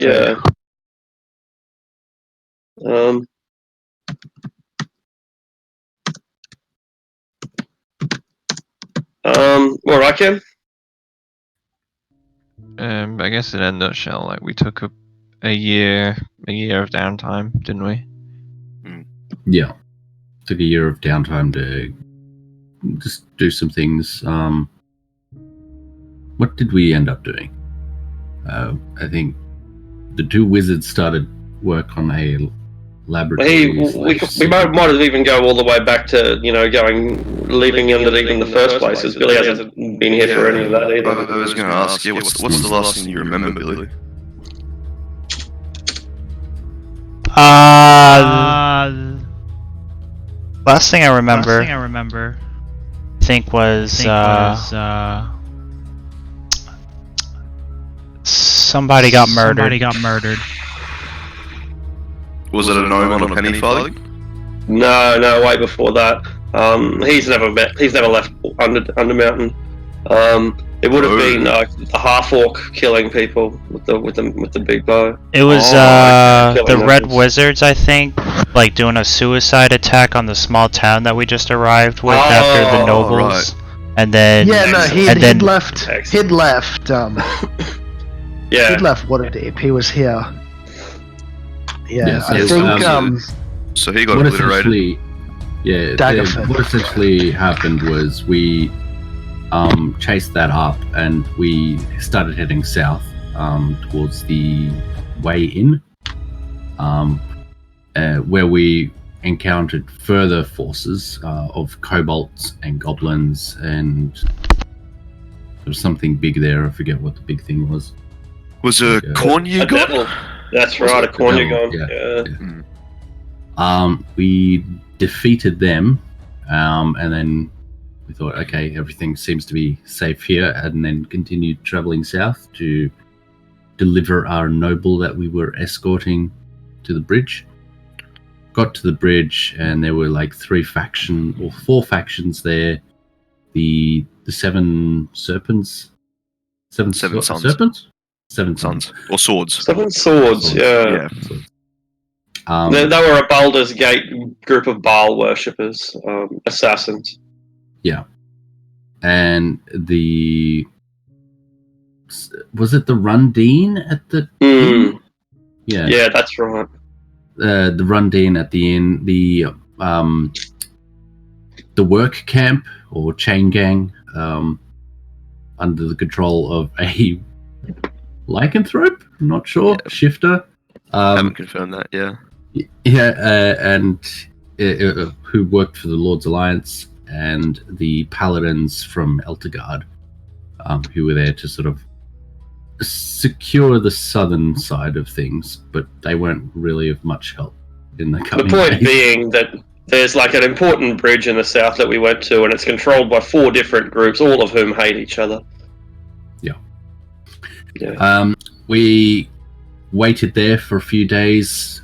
Yeah. All right, Ken. I guess in a nutshell, like we took a year of downtime, didn't we? Yeah, took a year of downtime to just do some things. What did we end up doing? I think the two wizards started work on a laboratory. We might have even go all the way back to leaving Dunedin in the first place, as Billy hasn't been here for any of that either. I was going to ask, what's the last thing you remember, Billy? Last thing I remember, I think was somebody got murdered. Was it a gnome on a penny farthing? No, way before that. He's never left Undermountain. It would have been the half orc killing people with the big bow. It was the Red Wizards, I think, like doing a suicide attack on the small town that we just arrived with after the nobles. Right. And then he'd left. He'd left. Yeah. He'd left Waterdeep. He was here. Yeah, so I think. So he got obliterated. What essentially happened was we chased that up and we started heading south towards the way in, where we encountered further forces of kobolds and goblins, and there was something big there. I forget what the big thing was. Was a Cornugon? That's right, a Cornugon. Yeah. We defeated them, and then we thought, okay, everything seems to be safe here, and then continued traveling south to deliver our noble that we were escorting to the bridge. Got to the bridge, and there were like 4 factions there. The seven serpents, seven sons. serpents, seven sons, or swords. 7 swords. Yeah. They were a Baldur's Gate group of Baal worshippers, assassins. Yeah, and was it the Rundine at the inn? Yeah, that's right. The Rundine at the inn, the work camp or chain gang, under the control of a lycanthrope. I'm not sure. Yeah. Shifter. Haven't confirmed that. Yeah. Yeah, and who worked for the Lord's Alliance, and the paladins from Eltergard, who were there to sort of secure the southern side of things, but they weren't really of much help in the coming The point days. being that there's like an important bridge in the south that we went to, and it's controlled by 4 different groups, all of whom hate each other. Yeah. We waited there for a few days,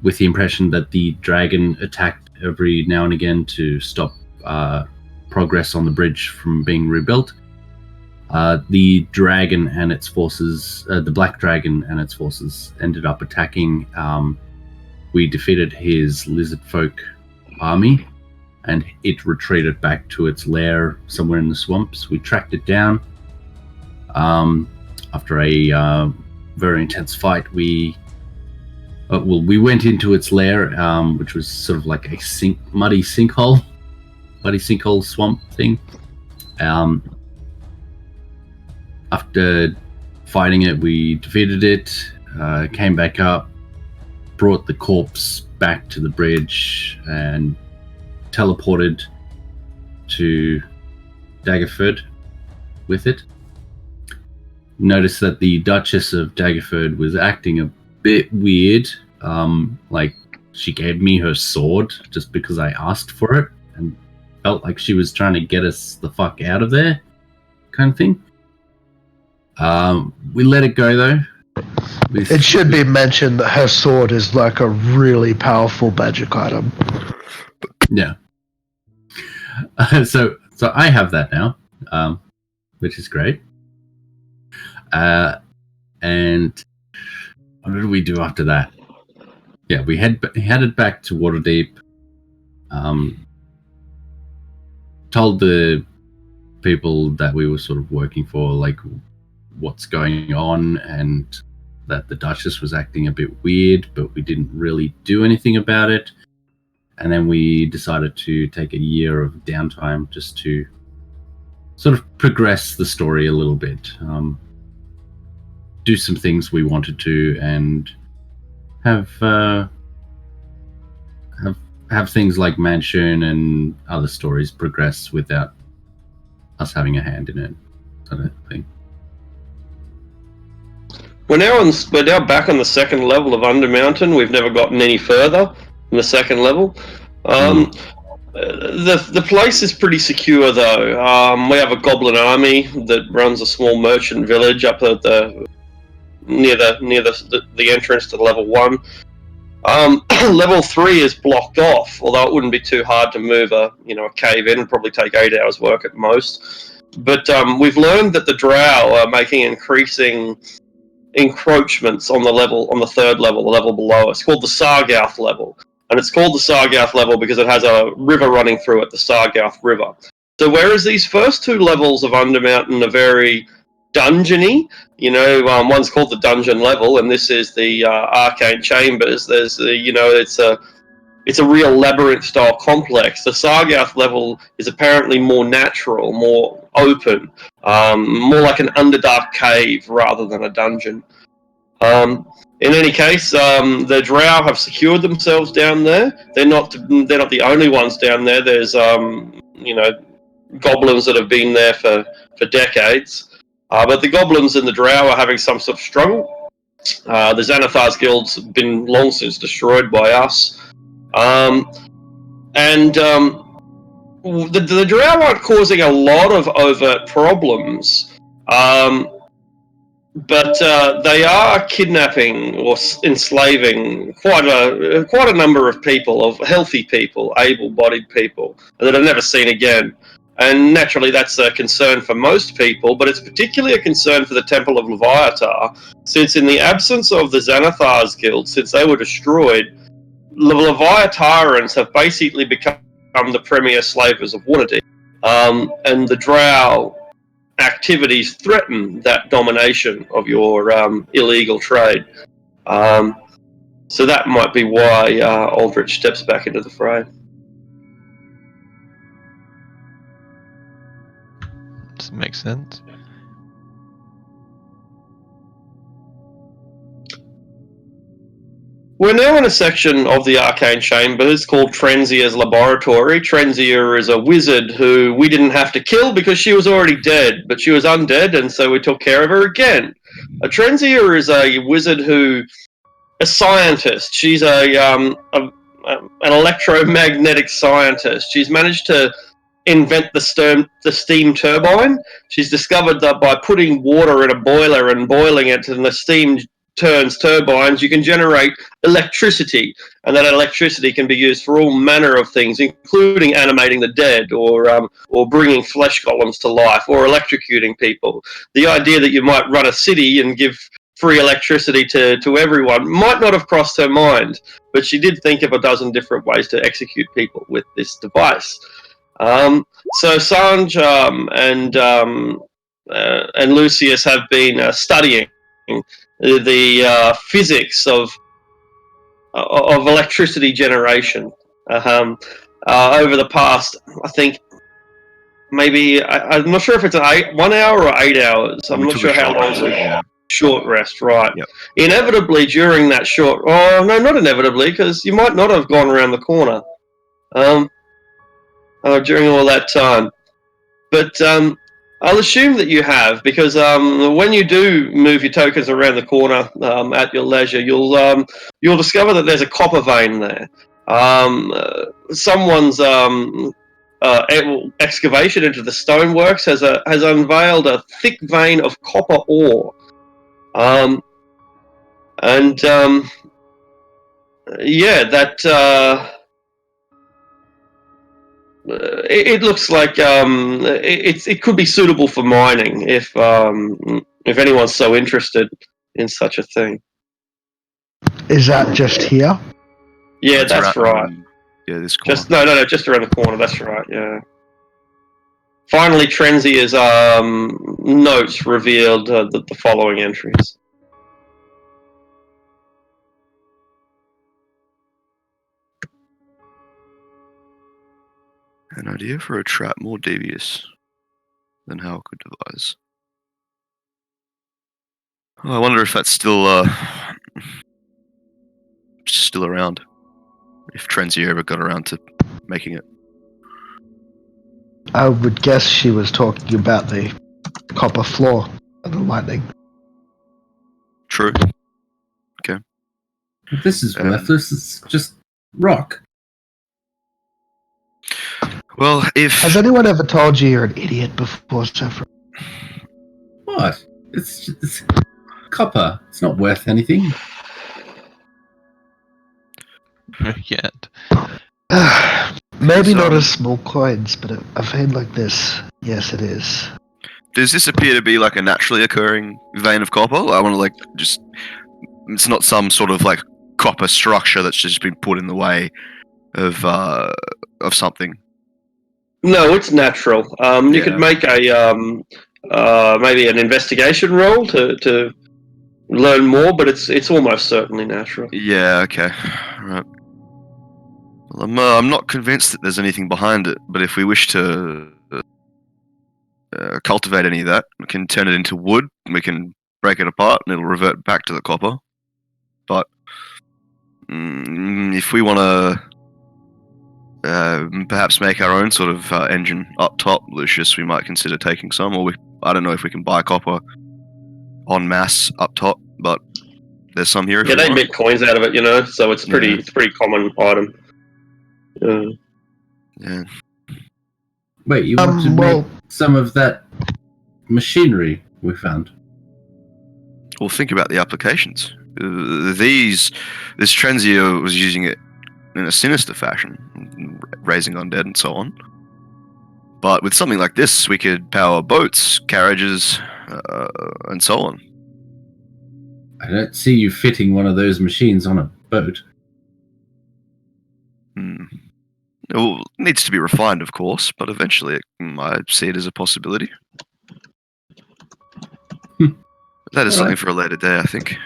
with the impression that the dragon attacked every now and again to stop progress on the bridge from being rebuilt. The dragon and its forces, the black dragon and its forces, ended up attacking. We defeated his lizard folk army, and it retreated back to its lair somewhere in the swamps. We tracked it down. After a very intense fight, we went into its lair, which was sort of like a muddy sinkhole swamp thing. After fighting it, we defeated it, came back up, brought the corpse back to the bridge, and teleported to Daggerford with it. Noticed that the Duchess of Daggerford was acting a bit weird. Like she gave me her sword just because I asked for it, and felt like she was trying to get us the fuck out of there, kind of thing. We let it go though. It should be mentioned that her sword is like a really powerful magic item. Yeah. So I have that now, which is great. And what did we do after that? Yeah, we headed back to Waterdeep. Told the people that we were sort of working for, like, what's going on, and that the Duchess was acting a bit weird, but we didn't really do anything about it. And then we decided to take a year of downtime just to sort of progress the story a little bit, do some things we wanted to, and have things like Mansion and other stories progress without us having a hand in it, sort of thing. We're now back on the second level of Undermountain. We've never gotten any further in the second level. The place is pretty secure, though. We have a goblin army that runs a small merchant village up at near the entrance to level 1. Level 3 is blocked off, although it wouldn't be too hard to move a cave in. It'd probably take 8 hours work at most. But we've learned that the Drow are making increasing encroachments on the third level, the level below. It's called the Sargouth level. And it's called the Sargouth level because it has a river running through it, the Sargouth River. So whereas these first 2 levels of Undermountain are very dungeony, one's called the dungeon level, and this is the arcane chambers. There's it's a real labyrinth-style complex. The Sargouth level is apparently more natural, more open, more like an Underdark cave rather than a dungeon. In any case, the Drow have secured themselves down there. They're not the only ones down there. There's goblins that have been there for decades. But the goblins and the Drow are having some sort of struggle. The Xanathar's Guild's been long since destroyed by us. The Drow aren't causing a lot of overt problems, but they are kidnapping or enslaving quite a number of people, of healthy people, able-bodied people that are never seen again. And naturally, that's a concern for most people, but it's particularly a concern for the Temple of Leviatar, since in the absence of the Xanathar's Guild, since they were destroyed, the Leviatarans have basically become the premier slavers of Waterdeep, and the Drow activities threaten that domination of your illegal trade. So that might be why Aldrich steps back into the fray. Does it make sense? We're now in a section of the Arcane Chambers called Trenzia's Laboratory. Trenzia is a wizard who we didn't have to kill because she was already dead, but she was undead, and so we took care of her again. Trenzia is a wizard a scientist. She's an electromagnetic scientist. She's managed to invent the steam turbine. She's discovered that by putting water in a boiler and boiling it, and the steam turns turbines, you can generate electricity, and that electricity can be used for all manner of things, including animating the dead, or bringing flesh golems to life, or electrocuting people. The idea that you might run a city and give free electricity to everyone might not have crossed her mind, but she did think of a dozen different ways to execute people with this device. So Sanj and Lucius have been studying the physics of electricity generation over the past, I think, maybe, I'm not sure if it's 1 hour or 8 hours. I'm not sure how long. Short rest, right. Yep. Inevitably during that not inevitably, because you might not have gone around the corner during all that time. But I'll assume that you have, because when you do move your tokens around the corner at your leisure, you'll discover that there's a copper vein there. Someone's excavation into the stoneworks has unveiled a thick vein of copper ore. It looks like it could be suitable for mining if anyone's so interested. in such a thing. Is that just here? Yeah, that's right. Yeah, this corner. Just around the corner. That's right. Yeah. Finally, Trenzia's notes revealed the following entries. An idea for a trap more devious than how it could devise. Oh, I wonder if that's still around. If Trenzia ever got around to making it. I would guess she was talking about the copper floor and the lightning. True. Okay. This is worthless. It's just rock. Well, if... Has anyone ever told you you're an idiot before, Zephyr? What? It's copper. It's not worth anything. Yet. Maybe not as small coins, but a vein like this, yes, it is. Does this appear to be like a naturally occurring vein of copper? I want to like just... It's not some sort of like copper structure that's just been put in the way of something. No, it's natural. You could make a maybe an investigation roll to learn more, but it's almost certainly natural. Yeah. Okay. Right. Well, I'm not convinced that there's anything behind it, but if we wish to cultivate any of that, we can turn it into wood. We can break it apart, and it'll revert back to the copper. But if we want to perhaps make our own sort of engine up top, Lucius, we might consider taking some. Or I don't know if we can buy copper en masse up top, but there's some here. Yeah, they make coins out of it, so it's pretty common item. Yeah. Wait, you want to make some of that machinery we found? Well, think about the applications. This Trenzia was using it in a sinister fashion, raising undead and so on. But with something like this, we could power boats, carriages, and so on. I don't see you fitting one of those machines on a boat. It needs to be refined, of course, but eventually I see it as a possibility. That is something for a later day, I think.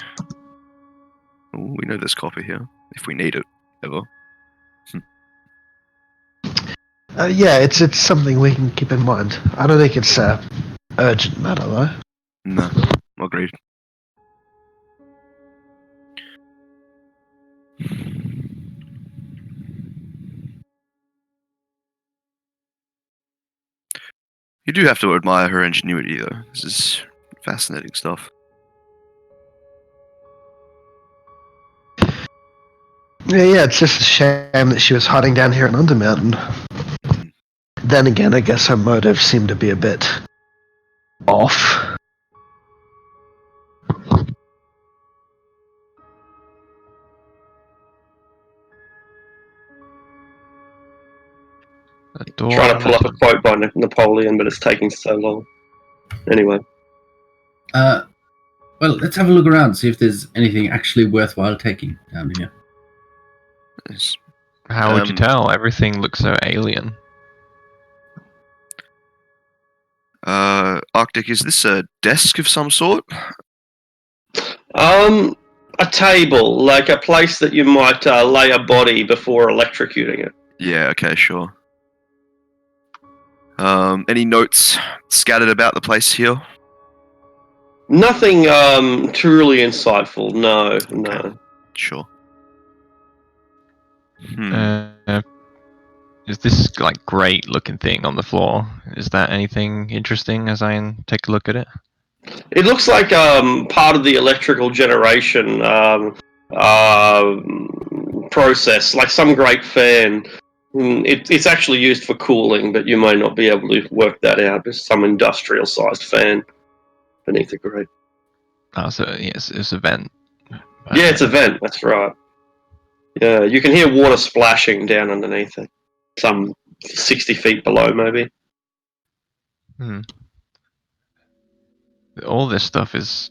Ooh, we know there's copper here, if we need it, ever. Yeah, it's something we can keep in mind. I don't think it's a urgent matter, though. No, agreed. You do have to admire her ingenuity, though. This is fascinating stuff. Yeah, it's just a shame that she was hiding down here in Undermountain. Then again, I guess her motives seem to be a bit off. Trying to pull up a quote by Napoleon, but it's taking so long. Anyway. Well, let's have a look around, see if there's anything actually worthwhile taking down here. How would you tell? Everything looks so alien. Arctic, is this a desk of some sort? A table, like a place that you might lay a body before electrocuting it. Yeah, okay, sure. Any notes scattered about the place here? Nothing truly insightful, no. Sure. Is this like great looking thing on the floor? Is that anything interesting as I take a look at it? It looks like part of the electrical generation process, like some great fan. It's actually used for cooling, but you may not be able to work that out. There's some industrial-sized fan beneath the grate. Oh, so yes, it's a vent. Yeah, it's a vent. That's right. Yeah, you can hear water splashing down underneath it, some 60 feet below, maybe. All this stuff is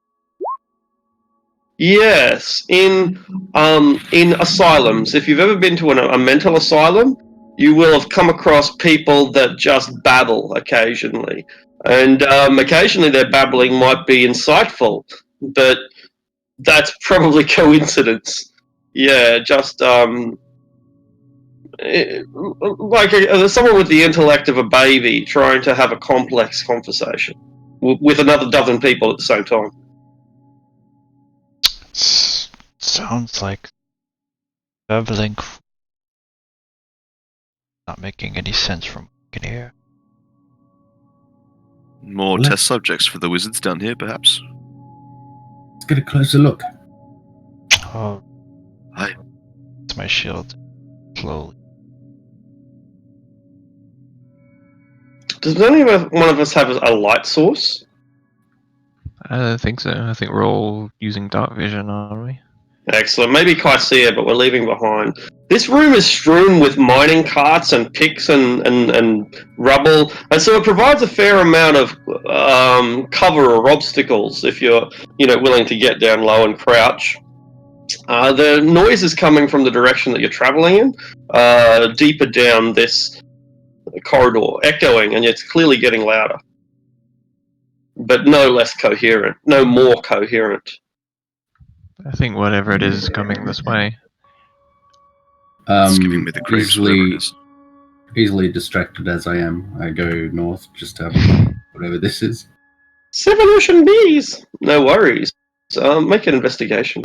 Yes, in asylums. If you've ever been to a mental asylum, you will have come across people that just babble occasionally, and occasionally their babbling might be insightful, but that's probably coincidence. Yeah, just like someone with the intellect of a baby trying to have a complex conversation with another dozen people at the same time. Sounds like babbling. Not making any sense from what I can hear. More Let's- test subjects for the wizards down here, perhaps. Let's get a closer look. Oh, Hi. it's my shield. Slowly. Does any one of us have a light source? I don't think so. I think we're all using dark vision, aren't we? Excellent. Maybe Kaisia, but we're leaving behind. This room is strewn with mining carts and picks and rubble, and so it provides a fair amount of cover or obstacles if you're willing to get down low and crouch. The noise is coming from the direction that you're traveling in, deeper down this corridor, echoing, and it's clearly getting louder, but no less coherent, no more coherent. I think whatever it is coming this way. It's giving me the creeps, whatever it is. Easily distracted as I am, I go north just to have a look, whatever this is. Evolution bees! No worries. Make an investigation.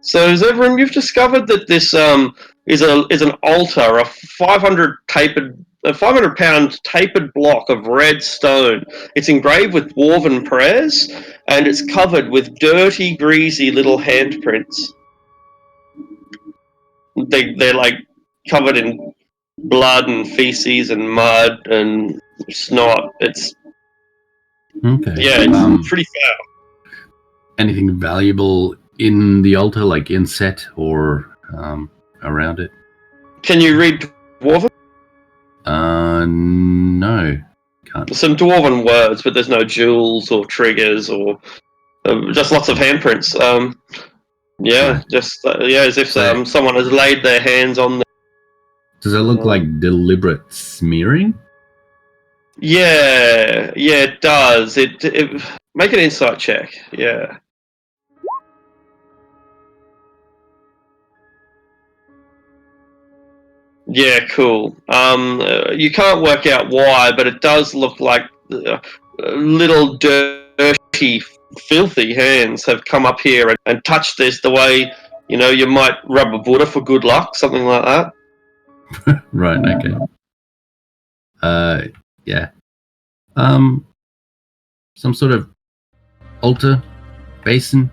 So, Zevran, you've discovered that this is an altar, a 500-pound tapered block of red stone. It's engraved with dwarven prayers, and it's covered with dirty, greasy little handprints. They're like covered in blood and feces and mud and snot. It's pretty foul. Anything valuable in the altar, like inset or around it? Can you read dwarven? No, can't. Some dwarven words, but there's no jewels or triggers or just lots of handprints. As if someone has laid their hands on them. Does it look like deliberate smearing? Yeah, it does. It make an insight check. Yeah. Yeah, cool. You can't work out why, but it does look like little dirty, filthy hands have come up here and touched this the way you might rub a Buddha for good luck, something like that. Right. Okay. Yeah. Some sort of altar, basin.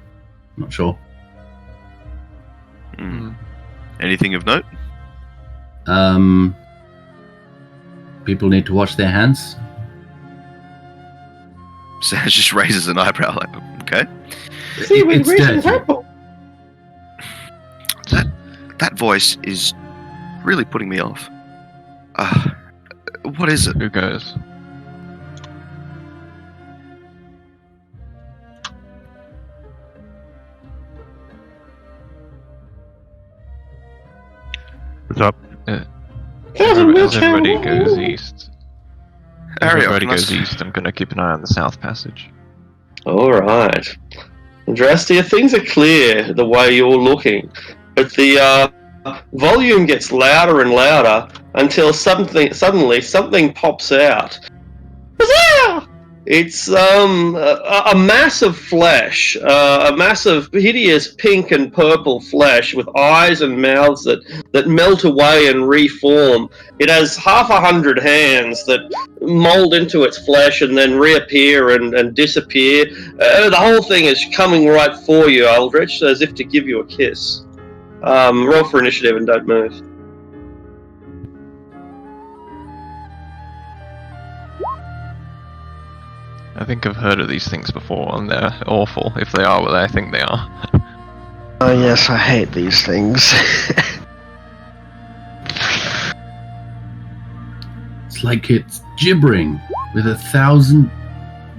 Not sure. Anything of note? People need to wash their hands. Sans just raises an eyebrow, like, okay. See, we It's reached the dirty. temple. That voice is really putting me off. What is it? Who goes? What's up? As everybody goes east. Everybody goes east. I'm going to keep an eye on the south passage. All right. Drastia, things are clear the way you're looking, but the volume gets louder and louder until suddenly something pops out. Huzzah! It's a mass of flesh, a mass of hideous pink and purple flesh with eyes and mouths that melt away and reform. It has 100 hands that mold into its flesh and then reappear and disappear. The whole thing is coming right for you, Aldrich, as if to give you a kiss. Roll for initiative and don't move. I think I've heard of these things before, and they're awful if they are what I think they are. Oh yes, I hate these things. It's like it's gibbering. with 1,000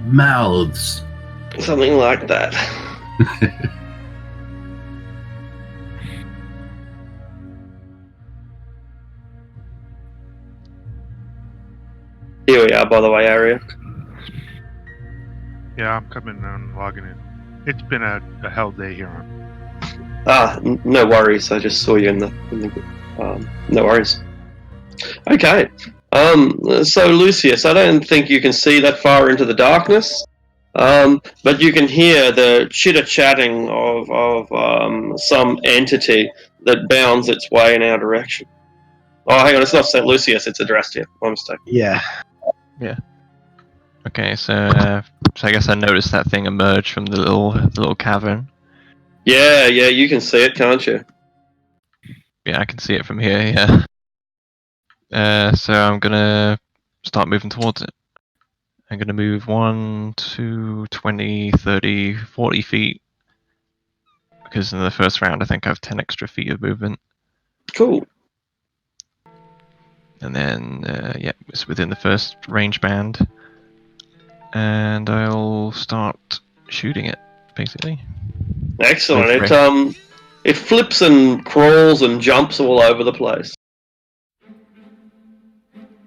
mouths. Something like that. Here we are, by the way, Aria. Yeah, I'm coming and logging in. It's been a hell day here. No worries. I just saw you in the no worries. Okay. So Lucius, I don't think you can see that far into the darkness. But you can hear the chitter-chatting of some entity that bounds its way in our direction. Oh, hang on, it's not St. Lucius, it's Adrastia. My mistake. Yeah. Okay, so I guess I noticed that thing emerge from the little cavern. Yeah, you can see it, can't you? Yeah, I can see it from here. Yeah. So I'm gonna start moving towards it. I'm gonna move 1, 2, 20, 30, 40 feet. Because in the first round, I think I have 10 extra feet of movement. Cool. And then, it's within the first range band. And I'll start shooting it, basically. Excellent. With It flips and crawls and jumps all over the place.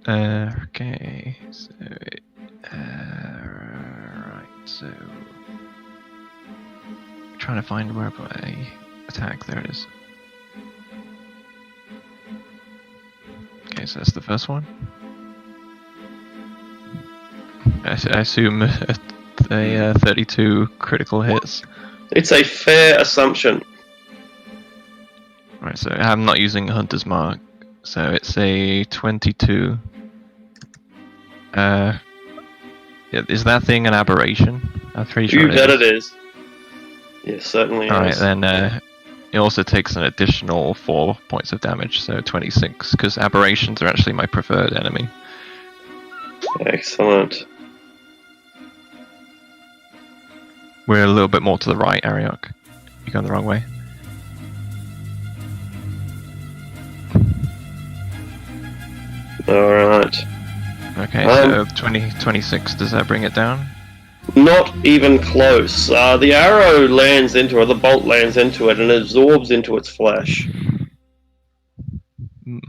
Okay, so... right, so... trying to find where I attack, there it is. Okay, so that's the first one. I assume a 32 critical hits. It's a fair assumption. Right, so I'm not using Hunter's Mark, so it's a 22. Is that thing an aberration? I'm pretty sure You bet it it is. Yes, certainly Alright, is. then it also takes an additional 4 points of damage, so 26, because aberrations are actually my preferred enemy. Excellent. We're a little bit more to the right, Ariok. You're going the wrong way. Alright. Okay, so 26, does that bring it down? Not even close. The arrow lands into it, the bolt lands into it, and absorbs into its flesh. Hmm.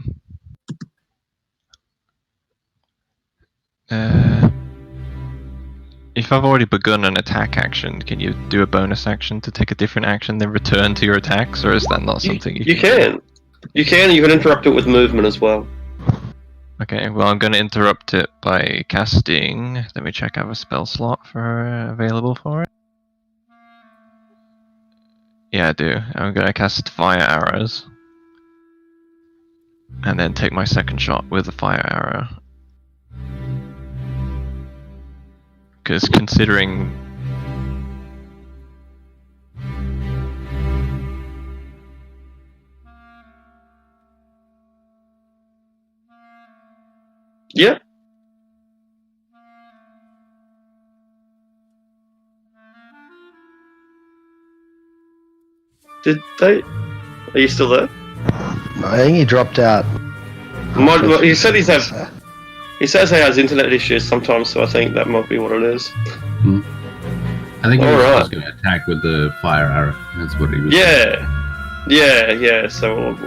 If I've already begun an attack action, can you do a bonus action to take a different action, then return to your attacks, or is that not something you can? You can interrupt it with movement as well. Okay, well, I'm going to interrupt it by casting. Let me check I have a spell slot available for it. Yeah, I do. I'm going to cast Fire Arrows. And then take my second shot with a Fire Arrow. Because considering... Yep. Did they? Are you still there? I think he dropped out. He said he says he has internet issues sometimes, so I think that might be what it is. I think he was Alright. just going to attack with the fire arrow. That's what he was. Yeah. So,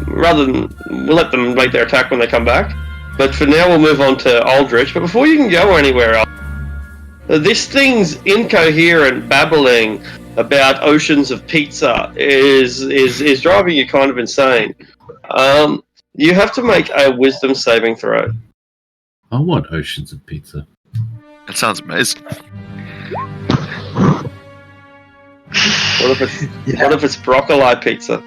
rather than we'll let them make their attack when they come back. But for now, we'll move on to Aldrich. But before you can go anywhere else, this thing's incoherent babbling about oceans of pizza is driving you kind of insane. You have to make a wisdom saving throw. I want oceans of pizza. That sounds amazing. What if it's broccoli pizza?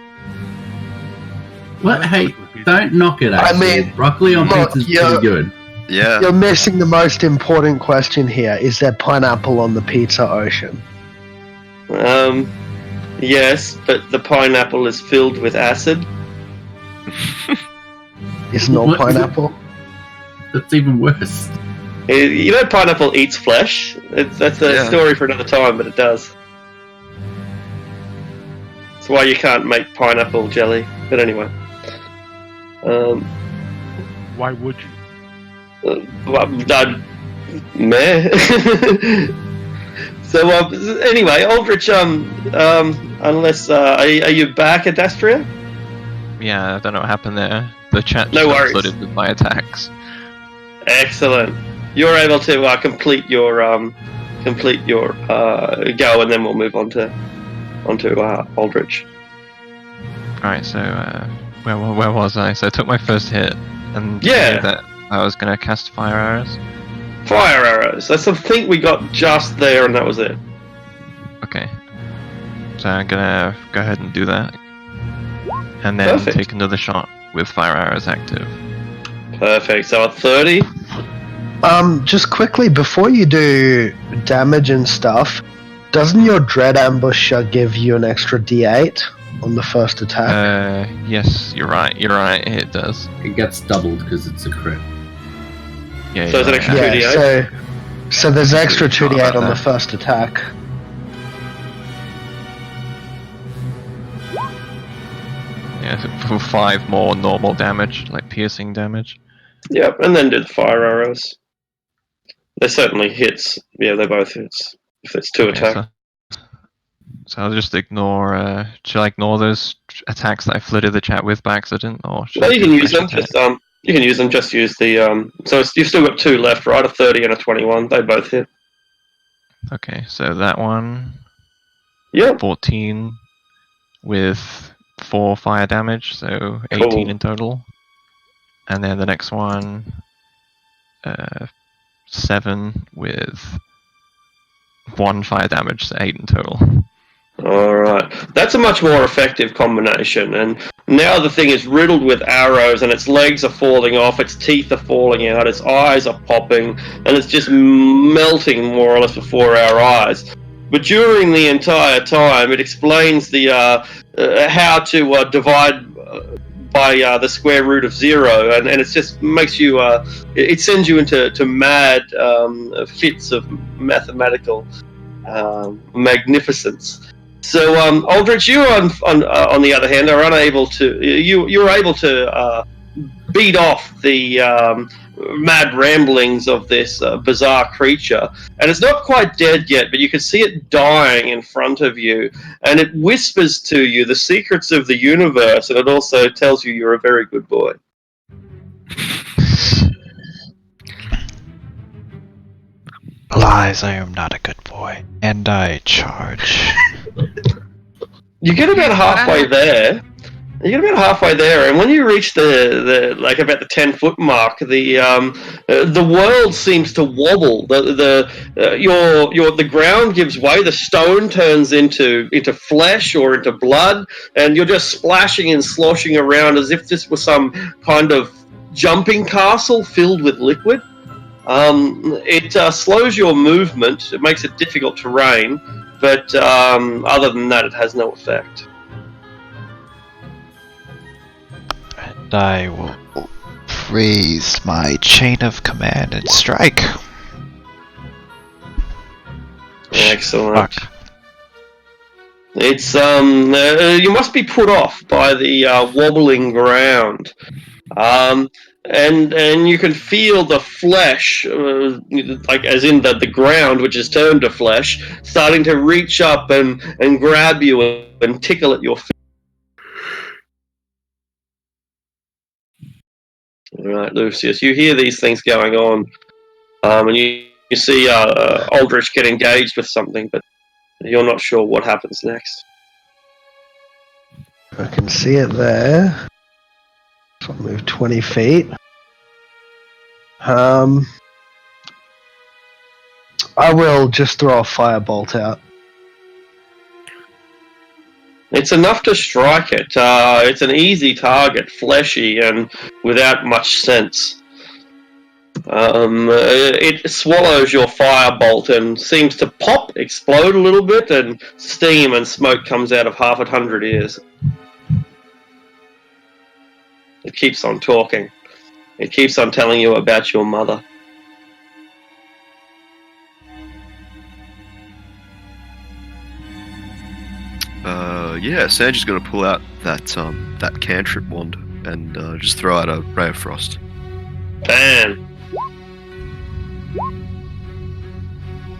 What? Hey, don't knock it. I Actually. mean, broccoli on look, pizza is yeah. pretty good. Yeah. You're missing the most important question here. Is there pineapple on the pizza ocean? Yes, but the pineapple is filled with acid. Is no What? pineapple? That's even worse. You know, pineapple eats flesh. That's a Yeah. story for another time, but it does. That's why you can't make pineapple jelly. But anyway, Why would you? Meh. So anyway, Aldrich, unless are you back at Astria? Yeah, I don't know what happened there. The chat No just got worries. flooded with my attacks. Excellent. You're able to complete your go, and then we'll move on to Aldrich. Alright, so where was I? So I took my first hit, and Yeah. you knew that I was gonna cast fire arrows. Fire arrows. That's something we got just there, and that was it. Okay. So I'm gonna go ahead and do that. And then Perfect. take another shot with fire arrows active. Perfect. So at 30. Just quickly before you do damage and stuff, doesn't your dread ambusher give you an extra D8 on the first attack? Yes, you're right, it does. It gets doubled because it's a crit. Yeah, So it's an you're extra right. 2d8? So there's extra Forgot 2d8 about on the that. first attack. Yeah, for 5 more normal damage, like piercing damage. Yep, and then do the fire arrows. They're certainly hits. Yeah, they're both hits. If it's 2 Okay, attack. so I'll just ignore. Should I ignore those attacks that I flooded the chat with by accident, or should No, I you do can a use fresh them. attack? Just you can use them. Just use the So you've still got 2 left, right? A 30 and a 21. They both hit. Okay, so that one, Yep. 14 with 4 fire damage, so 18 Cool. in total. And then the next one, 7 with 1 fire damage, so 8 in total. All right. That's a much more effective combination. And now the thing is riddled with arrows, and its legs are falling off, its teeth are falling out, its eyes are popping, and it's just melting more or less before our eyes. But during the entire time, it explains the how to divide by the square root of 0, and it just makes you. It sends you into mad fits of mathematical magnificence. So, Aldrich, you on the other hand are unable to. You're able to beat off the mad ramblings of this bizarre creature, and it's not quite dead yet, but you can see it dying in front of you, and it whispers to you the secrets of the universe, and it also tells you you're a very good boy. Lies, I am not a good boy. And I charge. You get about halfway there. And when you reach the like about the 10-foot mark, the world seems to wobble. The ground gives way. The stone turns into flesh or into blood, and you're just splashing and sloshing around as if this was some kind of jumping castle filled with liquid. It slows your movement. It makes it difficult terrain, but other than that, it has no effect. And I will raise my chain of command and strike. Excellent. Fuck. It's you must be put off by the wobbling ground, and you can feel the flesh, like as in the ground, which is turned to flesh, starting to reach up and grab you and tickle at your feet. All right, Lucius, you hear these things going on, and you see Aldrich get engaged with something, but you're not sure what happens next. I can see it there. So I'll move 20 feet. I will just throw a firebolt out. It's enough to strike it. It's an easy target, fleshy and without much sense. It swallows your firebolt and seems to pop, explode a little bit, and steam and smoke comes out of 100 ears. It keeps on talking. It keeps on telling you about your mother. Yeah, Sanji's going to pull out that cantrip wand and just throw out a ray of frost. Bam!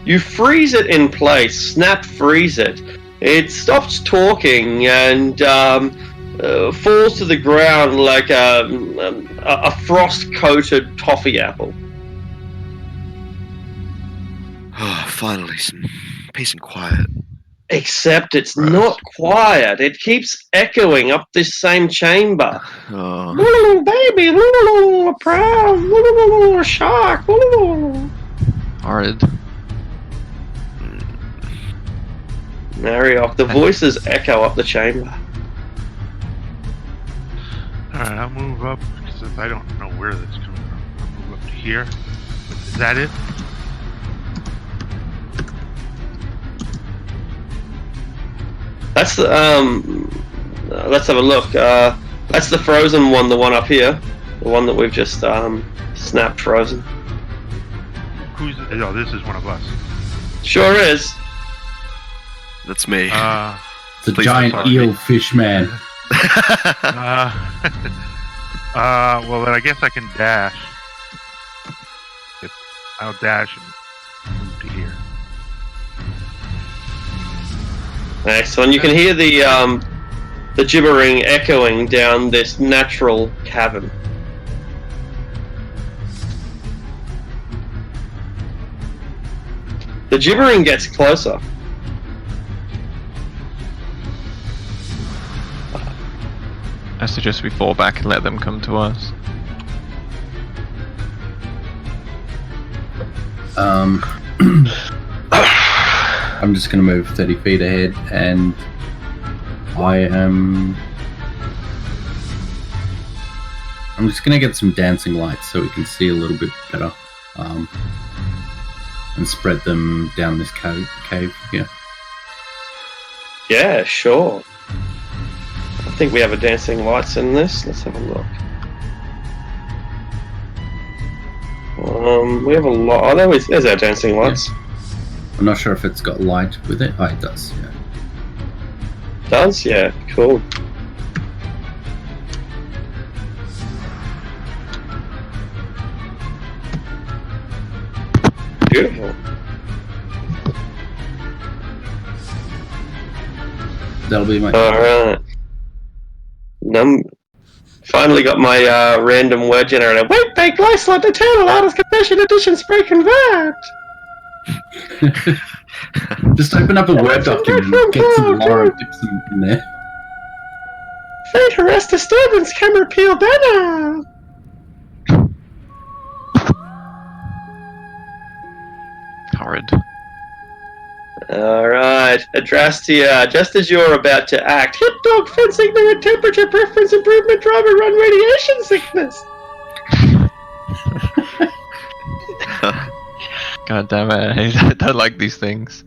You freeze it in place, snap freeze it. It stops talking and falls to the ground like a frost-coated toffee apple. Oh, finally, some peace and quiet. Except it's not quiet. It keeps echoing up this same chamber. Oh, Ooh, baby, ooh, a proud, ooh, a shark, ooh. Horrid. Mariok, the voices echo up the chamber. Alright, I'll move up because I don't know where that's coming from. I'll move up to here. Is that it? That's the let's have a look. That's the frozen one, the one up here, the one that we've just snapped frozen. Who's? Oh, this is one of us. Sure is. that's me. It's a Please giant don't eel fish man. Well, then I guess I can dash. I'll dash and move to here. Excellent. You can hear the gibbering echoing down this natural cavern. The gibbering gets closer. I suggest we fall back and let them come to us. I'm just going to move 30 feet ahead, and I'm just going to get some dancing lights so we can see a little bit better, and spread them down this cave here. Yeah, sure. I think we have a dancing lights in this. Let's have a look. We have a lot. Oh, there's our dancing lights. I'm not sure if it's got light with it. Oh, it does, yeah. Does? Yeah, cool. Beautiful. That'll be my... Alright. Finally got my random word generator. Wait, bake, life, slot, eternal, artist, confession, edition, spray, convert. Just open up a Word document, get some Laura Dixon in there. Fate, harass, disturbance, camera, peel, banner. Horrid. Alright, Adrastia, just as you're about to act, hip dog, fence ignorant, temperature preference, improvement, driver, run, radiation sickness. God damn it, I don't like these things.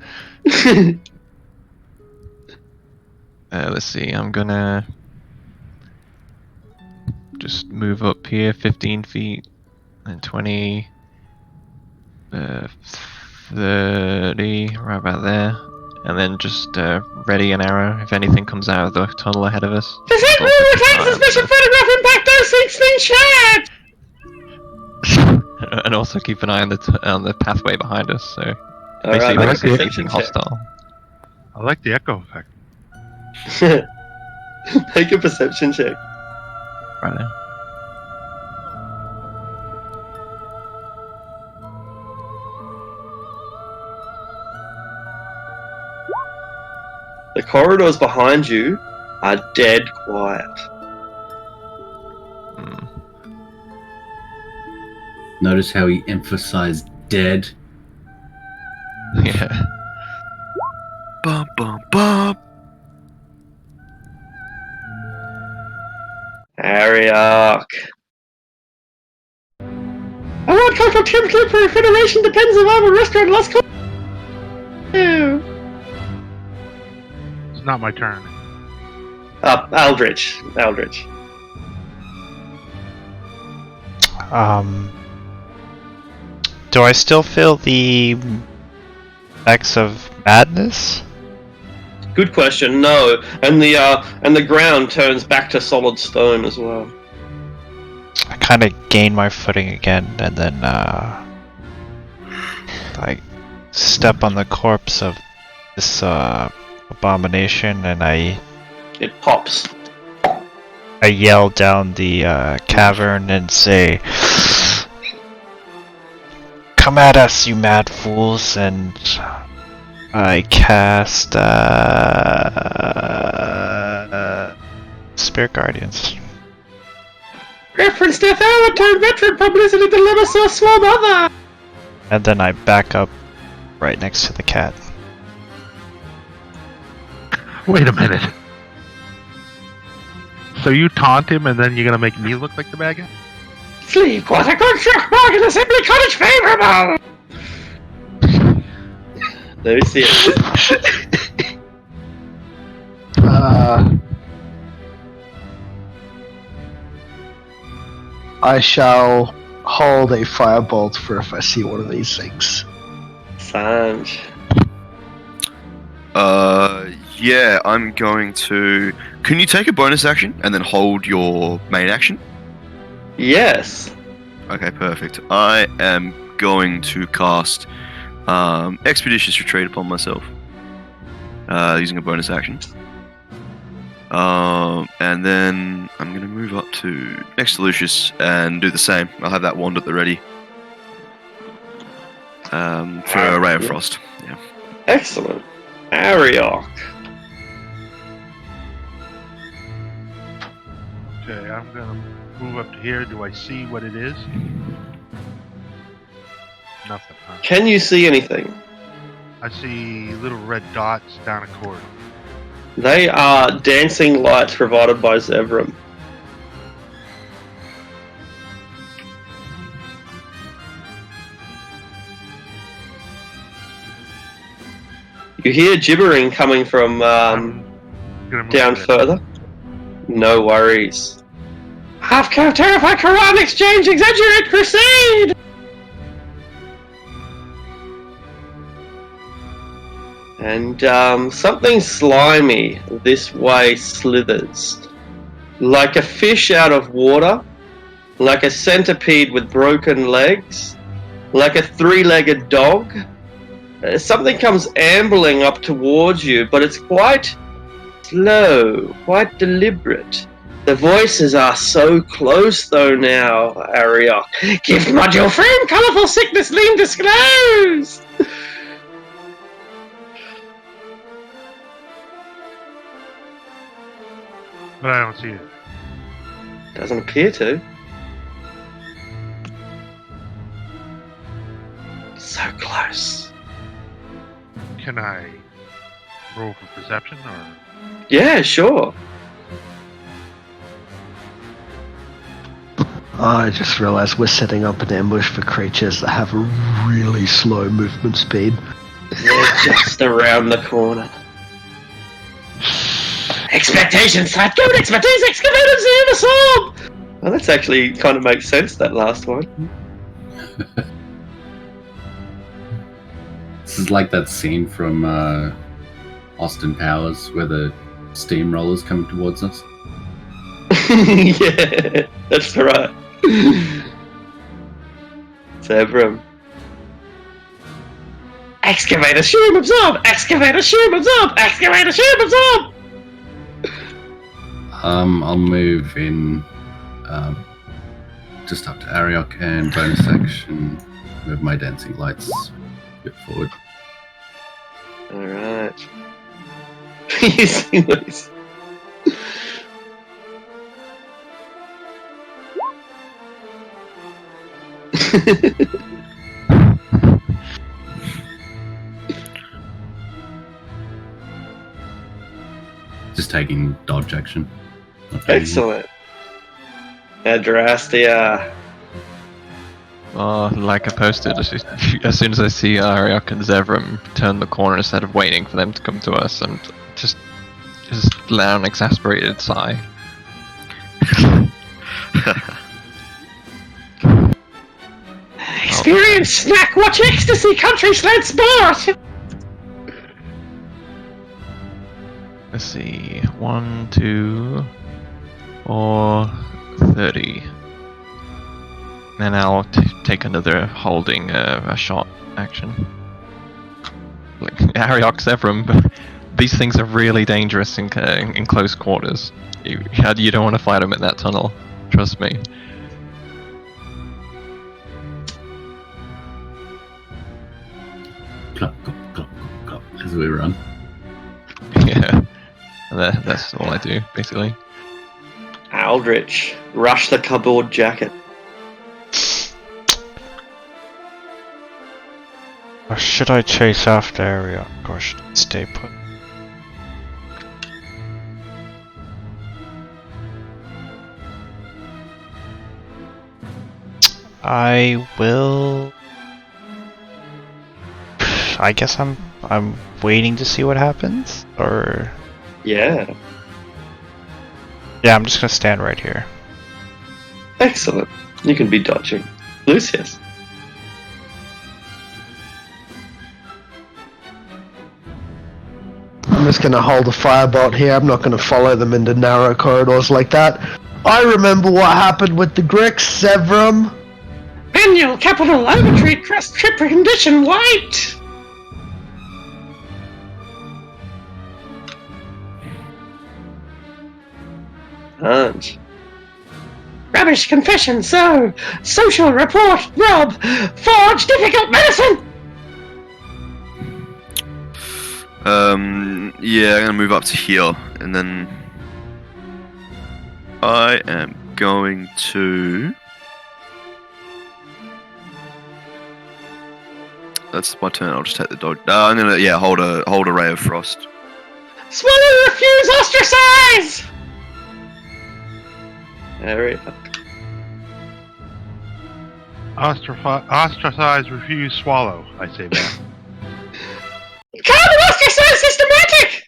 Let's see, I'm gonna just move up here 15 feet and 20, 30, right about there. And then just ready an arrow if anything comes out of the tunnel ahead of us. Does suspicious photograph impact And also keep an eye on the pathway behind us. So Alright, basically, make a we're perception check. hostile. I like the echo effect. Make a perception check. Right now. The corridors behind you are dead quiet. Notice how he emphasized dead. Yeah. Bum bum bum. Ariok. I want cultural template for Federation depends on our restaurant last call. It's not my turn. Aldrich. Do I still feel the effects of madness? Good question. No, and the ground turns back to solid stone as well. I kind of gain my footing again, and then I step on the corpse of this abomination and It pops. I yell down the cavern and say, "Come at us, you mad fools!" And I cast Spirit Guardians. Reference death hour to veteran publicity dilemma so small mother. And then I back up right next to the cat. Wait a minute. So you taunt him and then you're gonna make me look like the bad guy? Sleep was a good chef bargain assembly cottage favorable. Let me see it. I shall hold a firebolt for if I see one of these things. Sanj. Yeah, I'm going to. Can you take a bonus action and then hold your main action? Yes. Okay, perfect. I am going to cast Expeditious Retreat upon myself using a bonus action. And then I'm going to move up to next to Lucius and do the same. I'll have that wand at the ready for a Ray of Frost. Yeah. Excellent. Ariok. Okay, I'm gonna move up to here. Do I see what it is? Nothing, huh? Can you see anything? I see little red dots down a corridor. They are dancing lights provided by Zevram. You hear gibbering coming from I'm gonna move down a bit. further. No worries. Half-cow terrified Quran exchange exaggerate crusade! And something slimy this way slithers. Like a fish out of water, like a centipede with broken legs, like a three-legged dog. Something comes ambling up towards you, but it's quite slow, quite deliberate. The voices are so close though now, Ariok. Gift module frame, colourful sickness lean disclose! But I don't see it. Doesn't appear to. So close. Can I roll for perception or? Yeah, sure. I just realized we're setting up an ambush for creatures that have a really slow movement speed. They're just around the corner. Expectation side, good expertise, excavators in the swamp! Well, that's actually kind of makes sense, that last one. This is like that scene from Austin Powers where the steamroller's coming towards us. Yeah, that's right. Zebram. Excavator, shoot, absorb! Excavator, shoot, absorb! Excavator, shoot, absorb! I'll move in just up to Ariok and bonus action move my dancing lights a bit forward. Alright. You see these? Just taking dodge action. Okay. Excellent. Adrastia. Like I posted, as soon as I see Ariok and Zevram turn the corner instead of waiting for them to come to us, and just let out an exasperated sigh. Experience snack, watch ecstasy, country sled sport! Let's see, 1, 2, 4, 30. And I'll take another holding a shot action. Like, Ariok, Zevram, these things are really dangerous in close quarters. You don't want to fight them in that tunnel. Trust me. Plop, plop, plop, plop, as we run. Yeah. That's all I do, basically. Aldrich, rush the cupboard jacket. Or should I chase after Ariok, or should I stay put? I will. I guess I'm waiting to see what happens, or Yeah. yeah, I'm just gonna stand right here. Excellent. You can be dodging. Lucius. I'm just going to hold a firebolt here. I'm not going to follow them into narrow corridors like that. I remember what happened with the Grix, Zevram. Annual capital overtreat trust trip condition white. Hunch. Rubbish confession, so. Social report, Rob. Forge difficult medicine. Yeah, I'm gonna move up to here, and then I am going to. That's my turn. I'll just take the dodge. I'm gonna hold a ray of frost. Swallow, refuse, ostracize. Alright. Ostracize, refuse, swallow. I say that. Carbon ostracize systematic.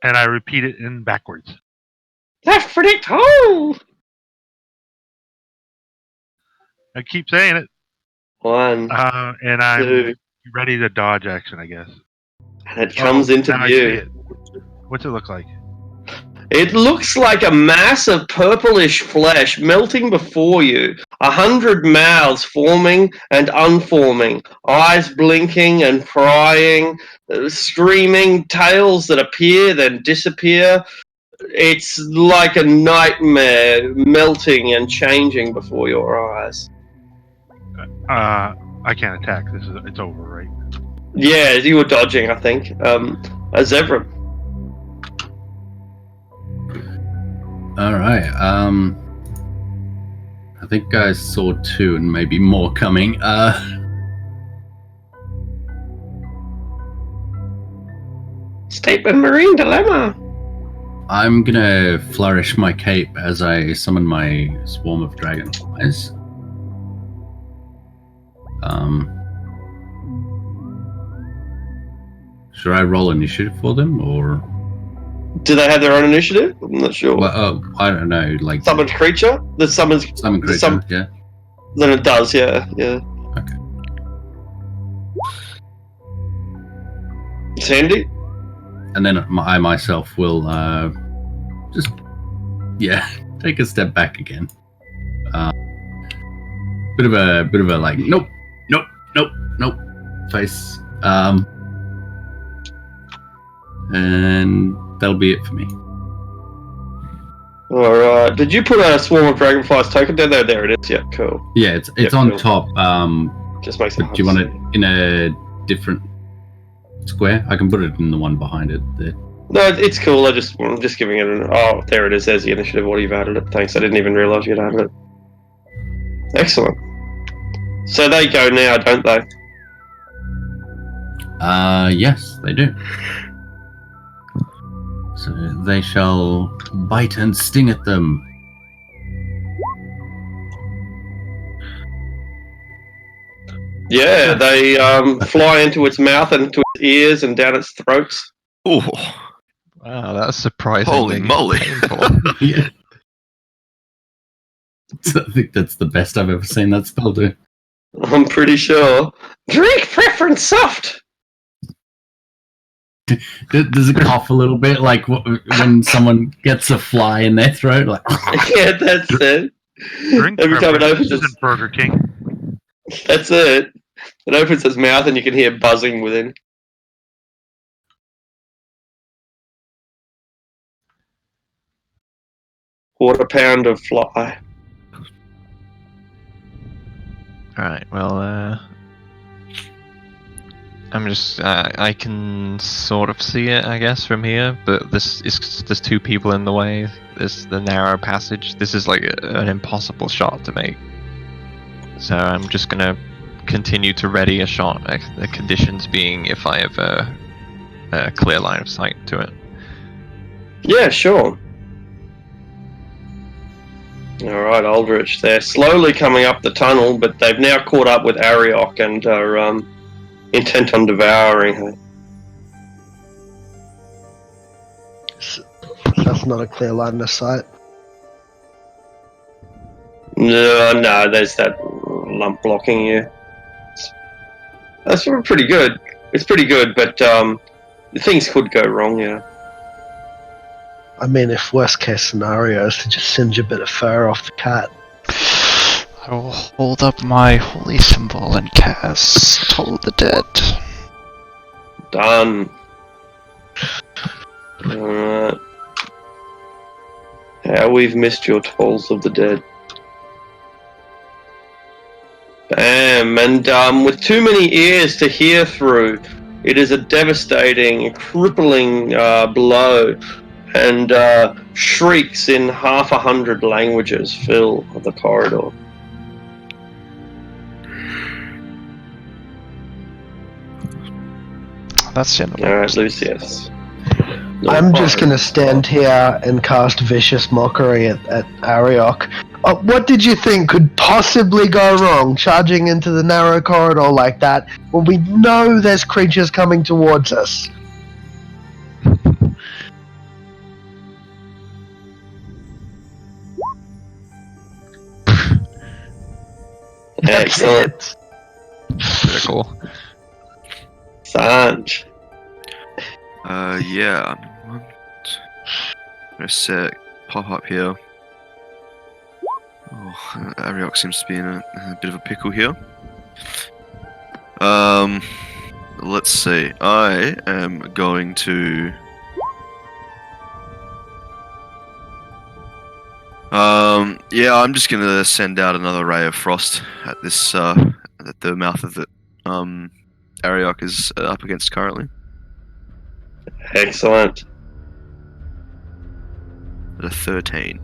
And I repeat it in backwards. Left predict hold. I keep saying it. 1, And I'm 2, ready to dodge action, I guess. and it comes into now I see view. it. What's it look like? It looks like a mass of purplish flesh melting before you. 100 mouths forming and unforming, eyes blinking and prying, screaming, tails that appear then disappear. It's like a nightmare melting and changing before your eyes. I can't attack. It's over, right? Yeah, you were dodging, I think. A zebra. All right. I think I saw 2 and maybe more coming. Statement Marine Dilemma. I'm gonna flourish my cape as I summon my swarm of dragonflies. Should I roll initiative for them, or? Do they have their own initiative? I'm not sure. Well, I don't know. Like Summoned creature? The summons. summon creature, yeah. Then it does, yeah. Okay. It's handy. And then I myself will just take a step back again. Bit of a like nope face. And that'll be it for me. Alright. Did you put a swarm of dragonflies token down there? There it is, yeah, cool. Yeah, it's Yeah, on cool. top. Just makes it Do you want it in a different square? I can put it in the one behind it there. No, it's cool. I'm just giving it an. Oh, there it is. There's the initiative. What you've added it. Thanks. I didn't even realise you'd added it. Excellent. So they go now, don't they? Yes, they do. So they shall bite and sting at them. Yeah, they fly into its mouth and into its ears and down its throats. Oh, Wow, that's surprising. holy moly! Yeah. I think that's the best I've ever seen that spell do. I'm pretty sure. Drink preference soft. Does it cough a little bit like when someone gets a fly in their throat? Like, Yeah, that's it. Drink Every time it preference. opens This its, isn't Burger King. that's it. It opens its mouth and you can hear buzzing within. Quarter pound of fly. Alright, well, I'm just, I can sort of see it, I guess, from here, but there's two people in the way. There's the narrow passage. This is like an impossible shot to make. So I'm just gonna continue to ready a shot, the conditions being if I have a clear line of sight to it. Yeah, sure. Alright, Aldrich. They're slowly coming up the tunnel, but they've now caught up with Ariok and are intent on devouring her. That's not a clear line of sight. No, there's that lump blocking you. That's pretty good. It's pretty good, but things could go wrong, yeah. I mean, if worst case scenario is to just singe a bit of fur off the cat. I will hold up my holy symbol and cast Toll the Dead. Done. Alright. How we've missed your Tolls of the Dead. Bam, and with too many ears to hear through, it is a devastating, crippling blow, and shrieks in 100 languages fill the corridor. That's the end of my Alright, Lucius. I'm just gonna stand here and cast Vicious Mockery at Ariok. What did you think could possibly go wrong charging into the narrow corridor like that when we know there's creatures coming towards us? Excellent. Critical. Sanj. Yeah. I'm gonna set pop up here. Oh, Ariok seems to be in a bit of a pickle here. Let's see. I am going to. Yeah, I'm just gonna send out another ray of frost at this, at the mouth of the, Ariok is up against currently. Excellent. At a 13.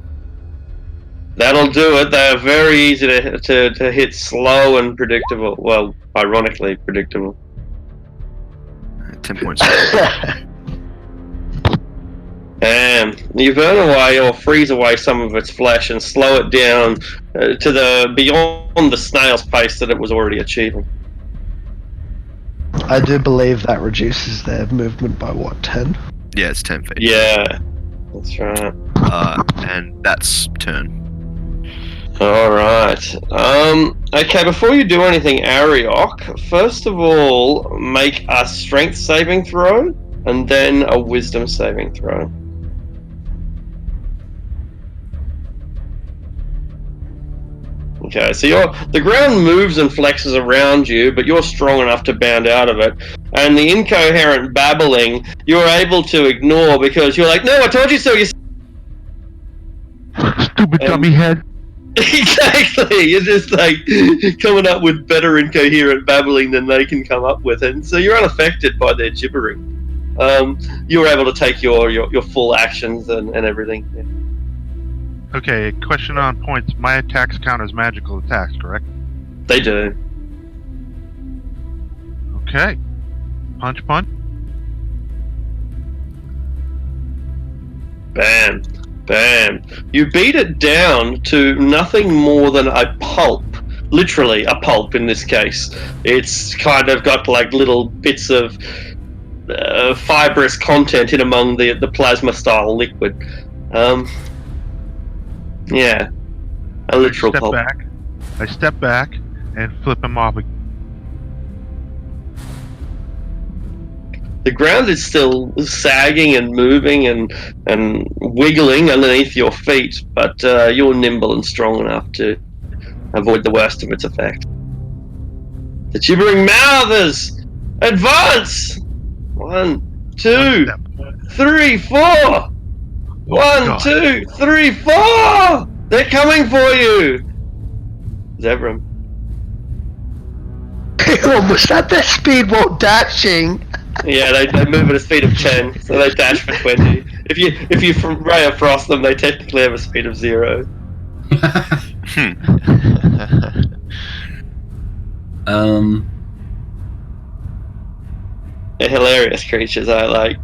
That'll do it. They are very easy to hit, slow and predictable. Well, ironically predictable. 10 points. And you burn away or freeze away some of its flesh and slow it down to the beyond the snail's pace that it was already achieving. I do believe that reduces their movement by what, 10? Yeah, it's 10 feet. Yeah, that's right. And that's turn. All right. Okay, before you do anything, Ariok, first of all, make a strength saving throw and then a wisdom saving throw. Okay, so the ground moves and flexes around you, but you're strong enough to bound out of it. And the incoherent babbling, you're able to ignore because you're like, no, I told you so, you Stupid dummy head. Exactly. You're just like coming up with better incoherent babbling than they can come up with, and so you're unaffected by their gibbering. You're able to take your full actions and everything. Yeah. Okay, question on points. My attacks count as magical attacks, correct? They do. Okay. Punch. Bam. Bam. You beat it down to nothing more than a pulp. Literally a pulp in this case. It's kind of got like little bits of fibrous content in among the plasma style liquid. Yeah. A literal pulp. I step back and flip him off. The ground is still sagging and moving and wiggling underneath your feet, but you're nimble and strong enough to avoid the worst of its effect. The gibbering mouthers! Advance! 1, 2, 3, 4! 1, 2, 3, 4! They're coming for you! Zebram. Was that their speed while dashing? Yeah, they move at a speed of 10, so they dash for 20. If you ray of frost them, they technically have a speed of 0. They're hilarious creatures. I like.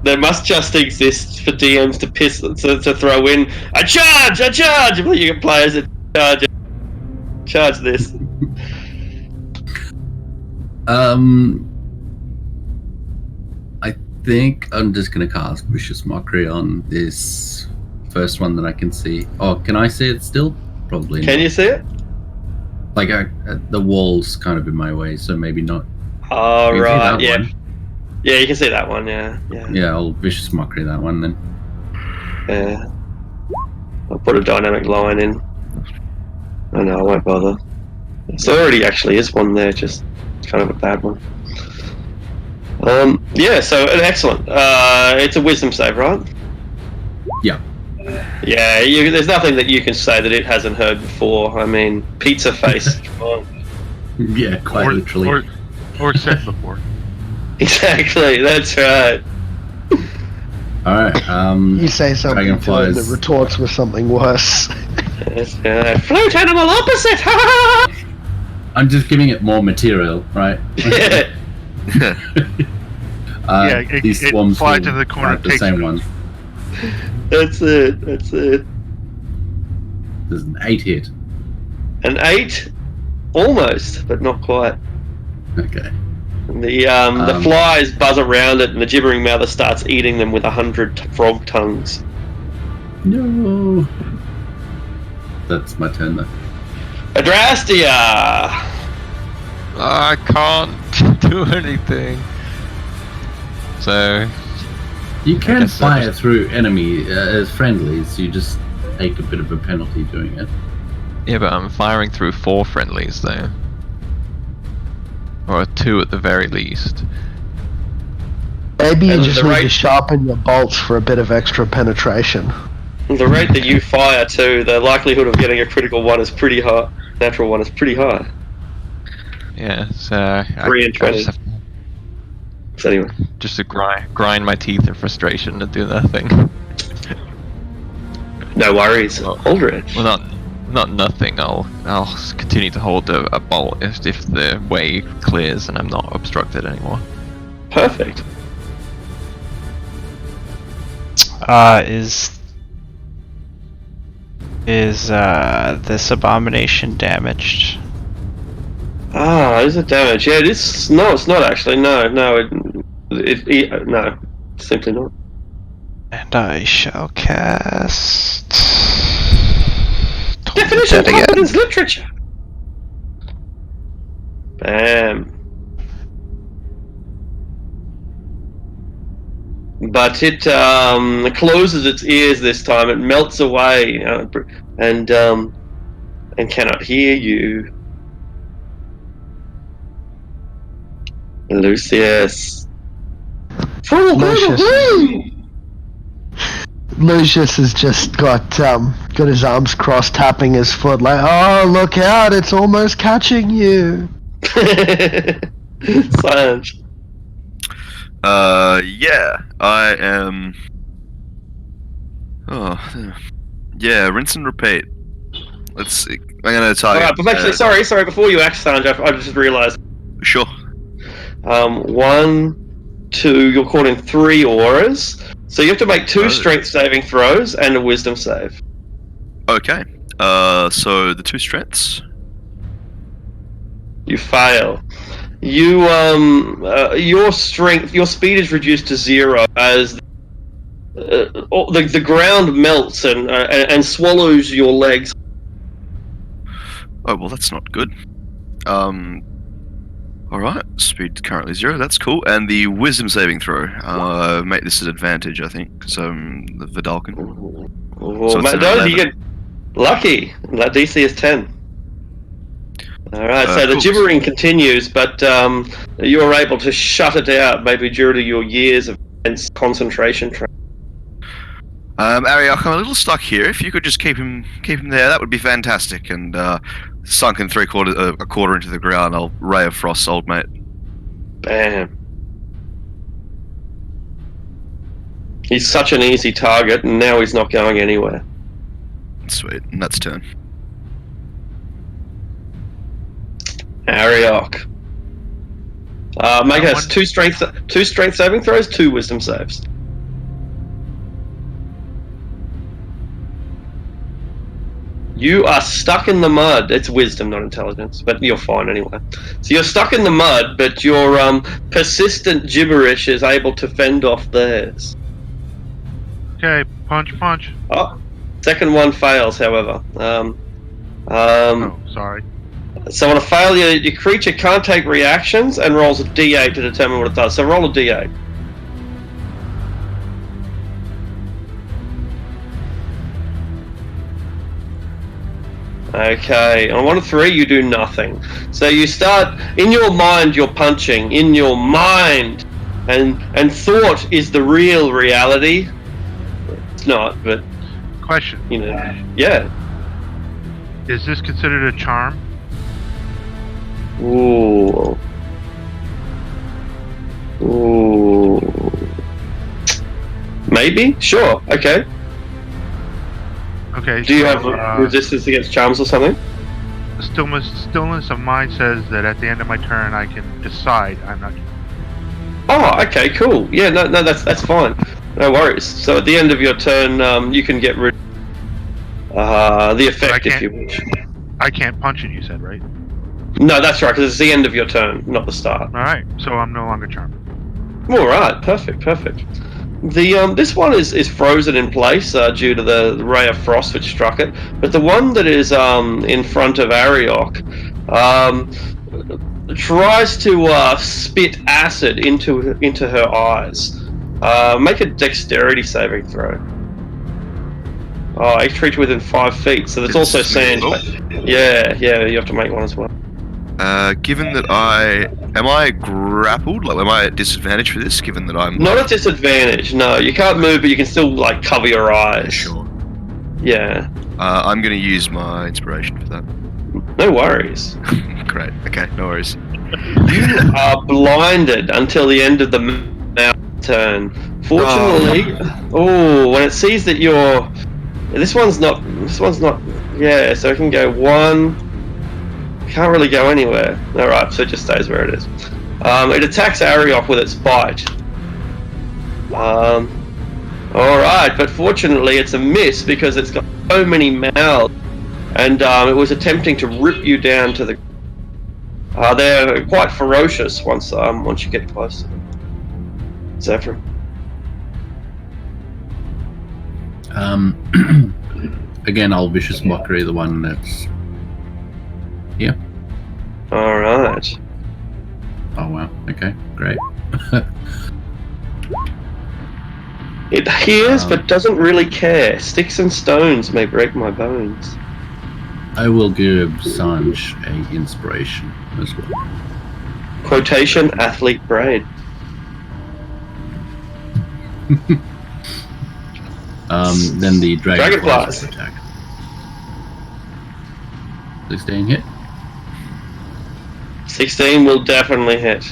They must just exist for DMs to throw in a charge. You get players that charge this. I think I'm just gonna cast Vicious Mockery on this first one that I can see. Oh, can I see it still? Probably not. Can you see it? Like the wall's kind of in my way, so maybe not. Oh, You can see right, that yeah. one. Yeah, you can see that one, yeah. Yeah, I'll Vicious Mockery that one then. Yeah. I'll put a dynamic line in. Oh no, I won't bother. So there already actually is one there, just kind of a bad one. Yeah, so excellent. It's a wisdom save, right? Yeah. Yeah, there's nothing that you can say that it hasn't heard before. I mean, pizza face. Come on. Yeah, quite literally. Or said before. Exactly, that's right. Alright, You say something to it Dragonflies. that retorts with something worse. Float animal opposite! I'm just giving it more material, right? Yeah. Yeah, these it swarms slides will into the corner, fight the takes same it. one. That's it. There's an 8 hit. An 8? Almost, but not quite. Okay. The flies buzz around it, and the gibbering mouther starts eating them with 100 frog tongues. No. That's my turn though. Adrastia! I can't do anything. So You can guess so. fire through enemy as friendlies. You just take a bit of a penalty doing it. yeah, but I'm firing through 4 friendlies though, or 2 at the very least. Maybe you And just the need right- to sharpen your bolts for a bit of extra penetration. The rate that you fire too, the likelihood of getting a critical one is pretty high. Natural one is pretty high. Yeah, so 3 and 20. just have So anyway. just to grind my teeth in frustration and do that thing. No worries. Well- Aldrich. Well, not nothing. I'll continue to hold a bolt if the way clears and I'm not obstructed anymore. Perfect. Is this abomination damaged? Is it damage? Yeah, it is. No, it's not actually. No, simply not. And I shall cast. Definition of That again. competence literature. Bam. But it closes its ears this time. It melts away and cannot hear you. Lucius. Lucius. Lucius has just got his arms crossed, tapping his foot like, "Oh, look out! It's almost catching you." Silence. Yeah, I am. Oh, yeah, rinse and repeat. Let's see. I'm gonna target. Alright, but actually, sorry, before you act, Sanjay, I just realised. Sure. 1, 2, you're caught in 3 auras. So you have to make 2 strength saving throws and a wisdom save. Okay. So the 2 strengths. You fail. You your speed is reduced to 0 as the ground melts and swallows your legs. Oh well, that's not good. Alright, speed currently 0, that's cool. And the wisdom saving throw. Make this an advantage, I think, because I'm the Vidalcan. Well, So it's an no, you 11. get lucky. That DC is 10. Alright, so the cool. gibbering continues, but you're able to shut it out, maybe due to your years of intense concentration training. Ariok, I'm a little stuck here. If you could just keep him there, that would be fantastic. And sunken a quarter into the ground, I'll Ray of Frost, old mate. Bam. He's such an easy target, and now he's not going anywhere. Sweet, and that's turn. Ariok. Make us two strength saving throws, 2 wisdom saves. You are stuck in the mud. It's wisdom, not intelligence, but you're fine anyway. So you're stuck in the mud, but your persistent gibberish is able to fend off theirs. Okay, punch. Oh, second one fails, however. Oh, sorry. So on a failure, your creature can't take reactions and rolls a d8 to determine what it does. So roll a d8. Okay, on 1 of 3, you do nothing. So you start, in your mind, you're punching, in your mind, and thought is the real reality. It's not, but, Question. you know, yeah. Is this considered a charm? Ooh. Maybe? Sure, okay. Okay. Do you so, have resistance against charms or something? Stillness of mind says that at the end of my turn I can decide I'm not. Oh, okay, cool. Yeah, no, that's fine. No worries. So at the end of your turn, you can get rid of the effect if you wish. I can't punch it, you said, right? No, that's right, because it's the end of your turn, not the start. Alright, so I'm no longer charmed. Alright, perfect. The this one is frozen in place due to the ray of frost which struck it, but the one that is in front of Ariok tries to spit acid into her eyes. Make a dexterity saving throw. Oh, each creature within 5 feet, so there's also sand. Yeah, you have to make one as well. Given that am I grappled? Like, am I at disadvantage for this? Given that I'm not at disadvantage. No, you can't move, but you can still like cover your eyes. Sure. Yeah. I'm going to use my inspiration for that. No worries. Great. Okay, no worries. You are blinded until the end of the mouth turn. Fortunately, when it sees that you're, this one's not. Yeah, so it can go 1. Can't really go anywhere. Alright, so it just stays where it is. It attacks Ariok with its bite. Alright, but fortunately it's a miss because it's got so many mouths, and it was attempting to rip you down to the. They're quite ferocious once you get close to them. Zephyr. Again, I'll vicious mockery, the one that's. Yeah. Alright. Oh wow. Okay. Great. It hears but doesn't really care. Sticks and stones may break my bones. I will give Sanj a inspiration as well. Quotation athlete braid. Then the dragonflies Dragonflies. attack. 16 hit. 16 will definitely hit.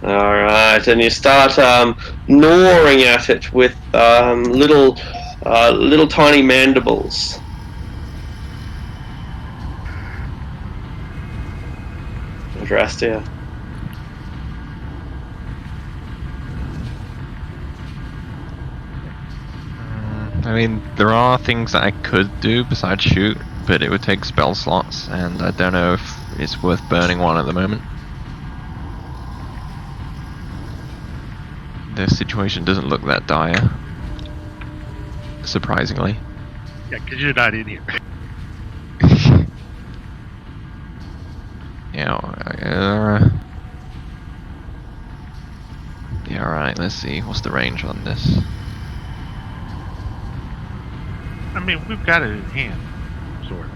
Alright, and you start gnawing at it with little tiny mandibles. Drastia. I mean, there are things that I could do besides shoot, but it would take spell slots, and I don't know if it's worth burning one at the moment. The situation doesn't look that dire, surprisingly. Yeah, because you're not in here. Yeah, yeah, alright, let's see. What's the range on this? I mean, we've got it in hand, sort of.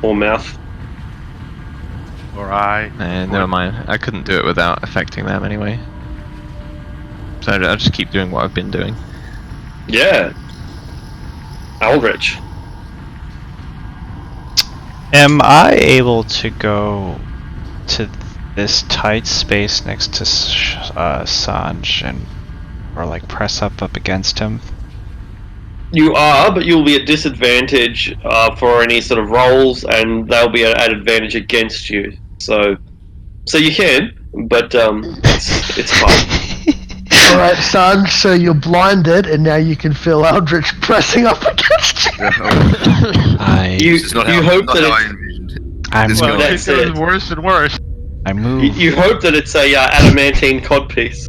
Or mouth. Or eye. Never mind. I couldn't do it without affecting them anyway. So I'll just keep doing what I've been doing. Yeah. Aldrich. Am I able to go to this tight space next to Sanj and or like press up against him? You are, but you'll be at disadvantage for any sort of rolls, and they'll be at advantage against you. So you can, but it's hard. Alright, Sanj, so you're blinded, and now you can feel Eldritch pressing up against you. You This is not hope not that how I it's, envisioned it. I'm This Well, guy- it That's goes it. worse and worse. I move. you hope that it's a adamantine codpiece.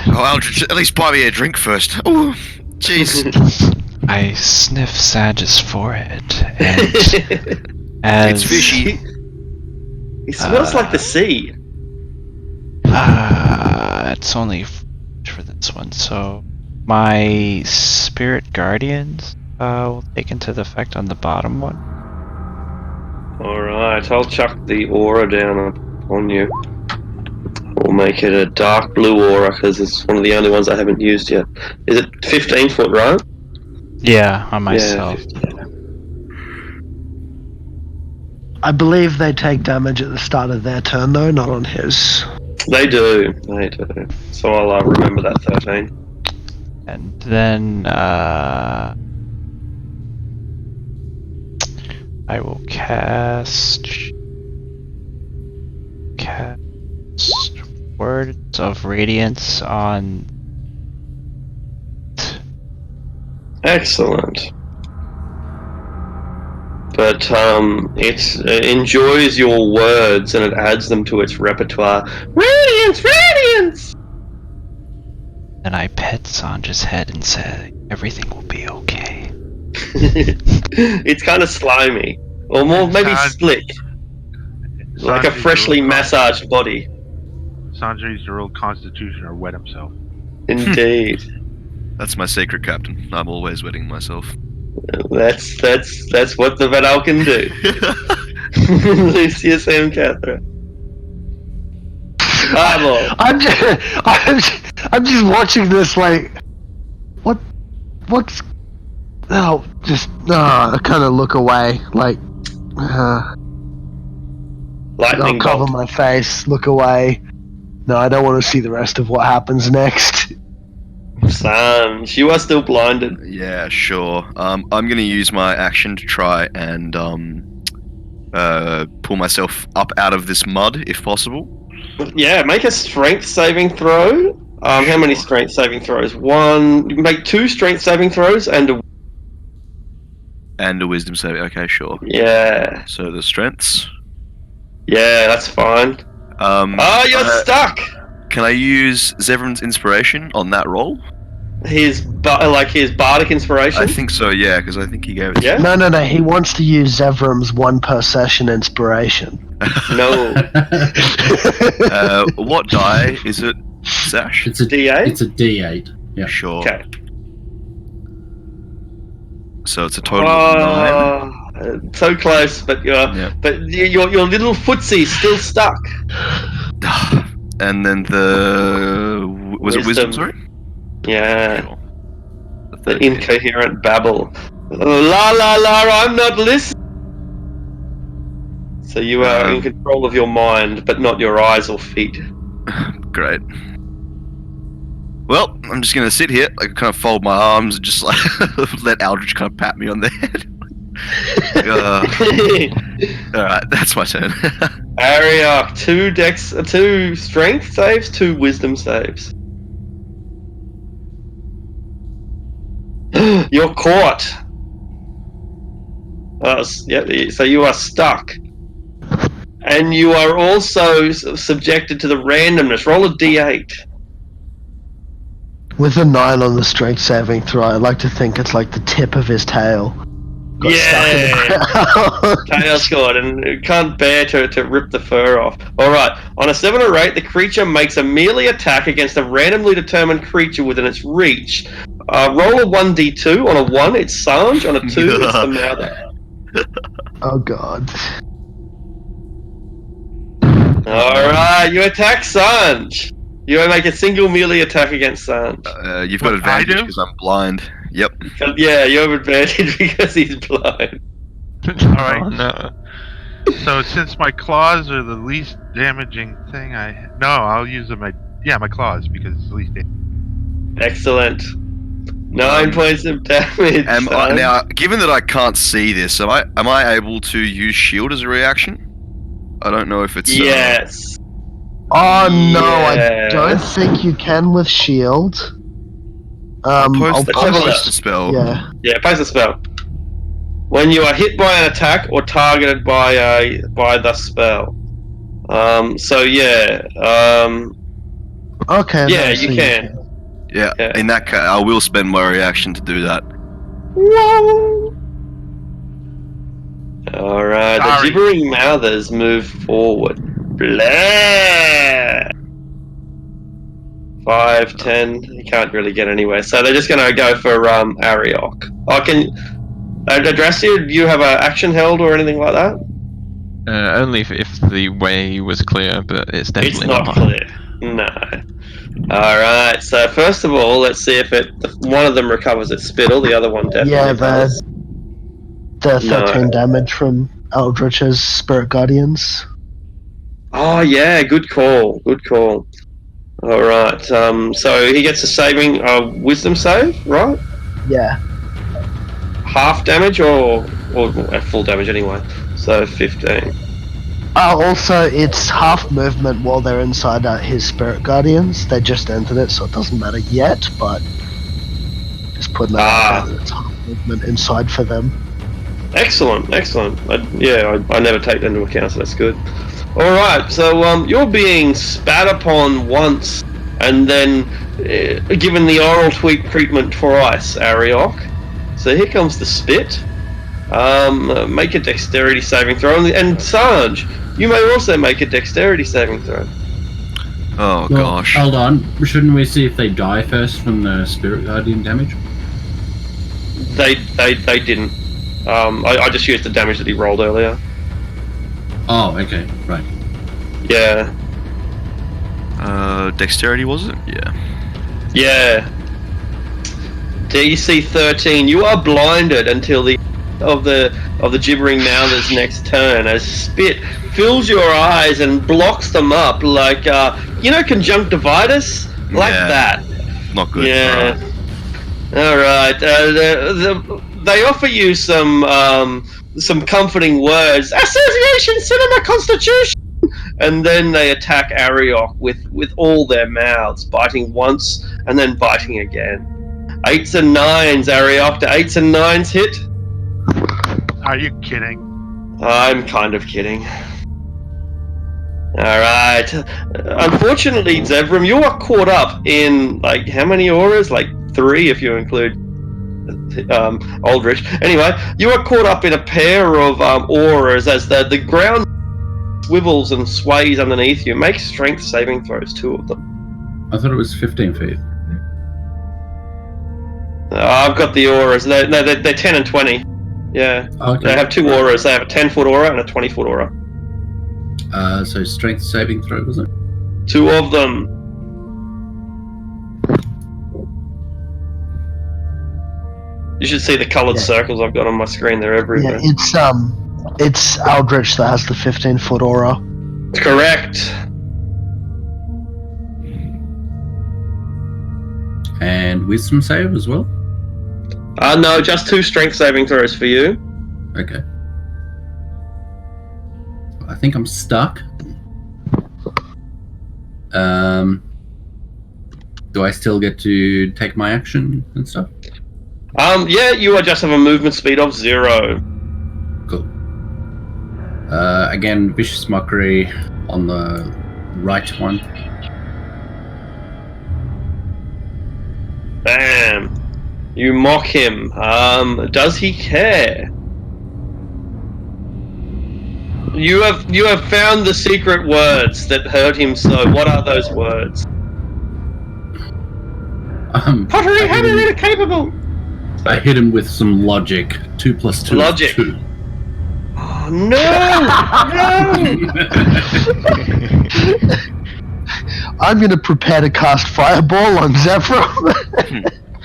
Oh, Aldrich, at least buy me a drink first. Oh, jeez. I sniff Sanj's forehead, and as It's fishy. He smells like the sea. it's only for this one, so my spirit guardians will take into the effect on the bottom one. Alright, I'll chuck the aura down on you. We'll make it a dark blue aura because it's one of the only ones I haven't used yet. Is it 15 foot, right? Yeah, on myself. Yeah, 50. I believe they take damage at the start of their turn, though, not on his. They do. So I'll remember that 13. And then I will cast Words of Radiance on. Excellent. But it enjoys your words and it adds them to its repertoire. Radiance, radiance. And I pet Sanja's head and say, "Everything will be okay." It's kind of slimy, or more maybe slick, like a freshly massaged body. Sanjay used to roll Constitution or wet himself. Indeed. That's my secret, Captain. I'm always wetting myself. That's what the Vadal can do. Lucius and Catherine. I'm just watching this like, what's, I kind of look away, like, Lightning I'll cover bolt. my face, look away. No, I don't want to see the rest of what happens next. Sanj, you are still blinded. Yeah, sure. I'm gonna use my action to try and pull myself up out of this mud, if possible. Yeah, make a strength saving throw. How many strength saving throws? One. You can make 2 strength saving throws and a. And a wisdom saving. Okay, sure. Yeah. So the strengths. Yeah, that's fine. You're stuck. Can I use Zevran's inspiration on that roll? His bardic inspiration. I think so. Yeah, because I think he gave it. Yeah. No, he wants to use Zevram's 1 per session inspiration. No. What die is it, Sash? It's a D8? It's a D8. Yeah. Sure. Okay. So it's a total of 9. So close, but your little footsy's still stuck. And then was it wisdom? Sorry. Yeah. Sure. The incoherent babble. La la la! I'm not listening. So you are in control of your mind, but not your eyes or feet. Great. Well, I'm just gonna sit here, like kind of fold my arms and just like let Aldrich kind of pat me on the head. Alright, that's my turn. Ariok, 2 strength saves, 2 wisdom saves. You're caught. So you are stuck. And you are also subjected to the randomness. Roll a d8. With a 9 on the strength saving throw, I like to think it's like the tip of his tail. Got stuck in the ground. Tail scored and can't bear to rip the fur off. Alright, on a 7 or 8, the creature makes a melee attack against a randomly determined creature within its reach. Roll a 1d2. On a 1, it's Sanj. On a 2, it's the Mouther. Oh god. Alright, you attack Sanj. You make a single melee attack against Sanj. You've got What, I advantage do? because I'm blind. Yep. Yeah, you have advantage because he's blind. Alright. Oh, no. So since my claws are the least damaging thing, I'll use my claws because it's the least damaging. Excellent. 9 points of damage. Sanj. Now, given that I can't see this, am I able to use shield as a reaction? I don't know if it's. Yes. Oh no, Yeah. I don't think you can with shield. I'll Let's have a look. post the spell. Yeah. Yeah, place a spell. When you are hit by an attack or targeted by the spell. So yeah. Okay. Yeah, no, you so can. Yeah. Yeah. In that case, I will spend my reaction to do that. Alright, the Sorry. gibbering mouthers move forward. Blah! 5, 10. You can't really get anywhere. So they're just gonna go for Ariok. Oh, can address you? Do you have an action held or anything like that? Only if the way was clear, but it's definitely It's not clear. No. Alright, so first of all, let's see if one of them recovers its spittle, the other one definitely Yeah, does. the No. 13 damage from Eldritch's Spirit Guardians. Oh yeah, good call. Good call. Alright, so he gets a wisdom save, right? Yeah. Half damage or at full damage anyway. So 15. Also, it's half movement while they're inside his Spirit Guardians. They just entered it, so it doesn't matter yet, but just putting that out there, it's half movement inside for them. Excellent. I never take that into account, so that's good. Alright, so you're being spat upon once and then given the oral treatment twice, Ariok. So here comes the spit. Make a dexterity saving throw. And Sanj, you may also make a dexterity saving throw. Oh Well, gosh. hold on. Shouldn't we see if they die first from the Spirit Guardian damage? They didn't. I just used the damage that he rolled earlier. Oh, okay, right. Yeah. Dexterity was it? Yeah. Yeah. DC 13. You are blinded until the of the gibbering mouthers next turn as spit fills your eyes and blocks them up like conjunctivitis, like Yeah. that. Not good. Yeah. All right. They offer you some comforting words. Association, Cinema, Constitution. And then they attack Ariok with all their mouths, biting once and then biting again. 8s and 9s, Ariok. Do 8s and 9s hit? Are you kidding? I'm kind of kidding. Alright. Unfortunately, Zevram, you are caught up in, like, how many auras? Like 3 if you include Aldrich. Anyway, you are caught up in a pair of auras as the ground swivels and sways underneath you. Make strength saving throws, 2 of them. I thought it was 15 feet. I've got the auras. They're 10 and 20. Yeah. Okay. They have 2 auras. They have a 10-foot aura and a 20-foot aura. So strength saving throw, was it? 2 of them. You should see the coloured circles I've got on my screen. They're everywhere. Yeah, it's Eldritch that has the 15-foot aura. Correct. And wisdom save as well? No, just 2 strength saving throws for you. Okay. I think I'm stuck. Do I still get to take my action and stuff? Yeah, you just have a movement speed of 0. Cool. Again, Vicious Mockery on the right one. Bam. You mock him. Does he care? You have found the secret words that hurt him so. What are those words? Pottery highly capable. I hit him with some logic. 2 + 2 Logic. is 2. Oh, no! I'm going to prepare to cast Fireball on Zephyr.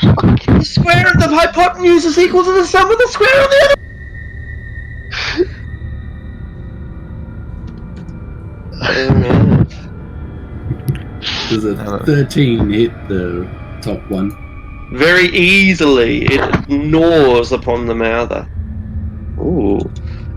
The square of the hypotenuse is equal to the sum of the square of the other. Does a 13 hit the top one? Very easily, it gnaws upon the Mouther. Ooh.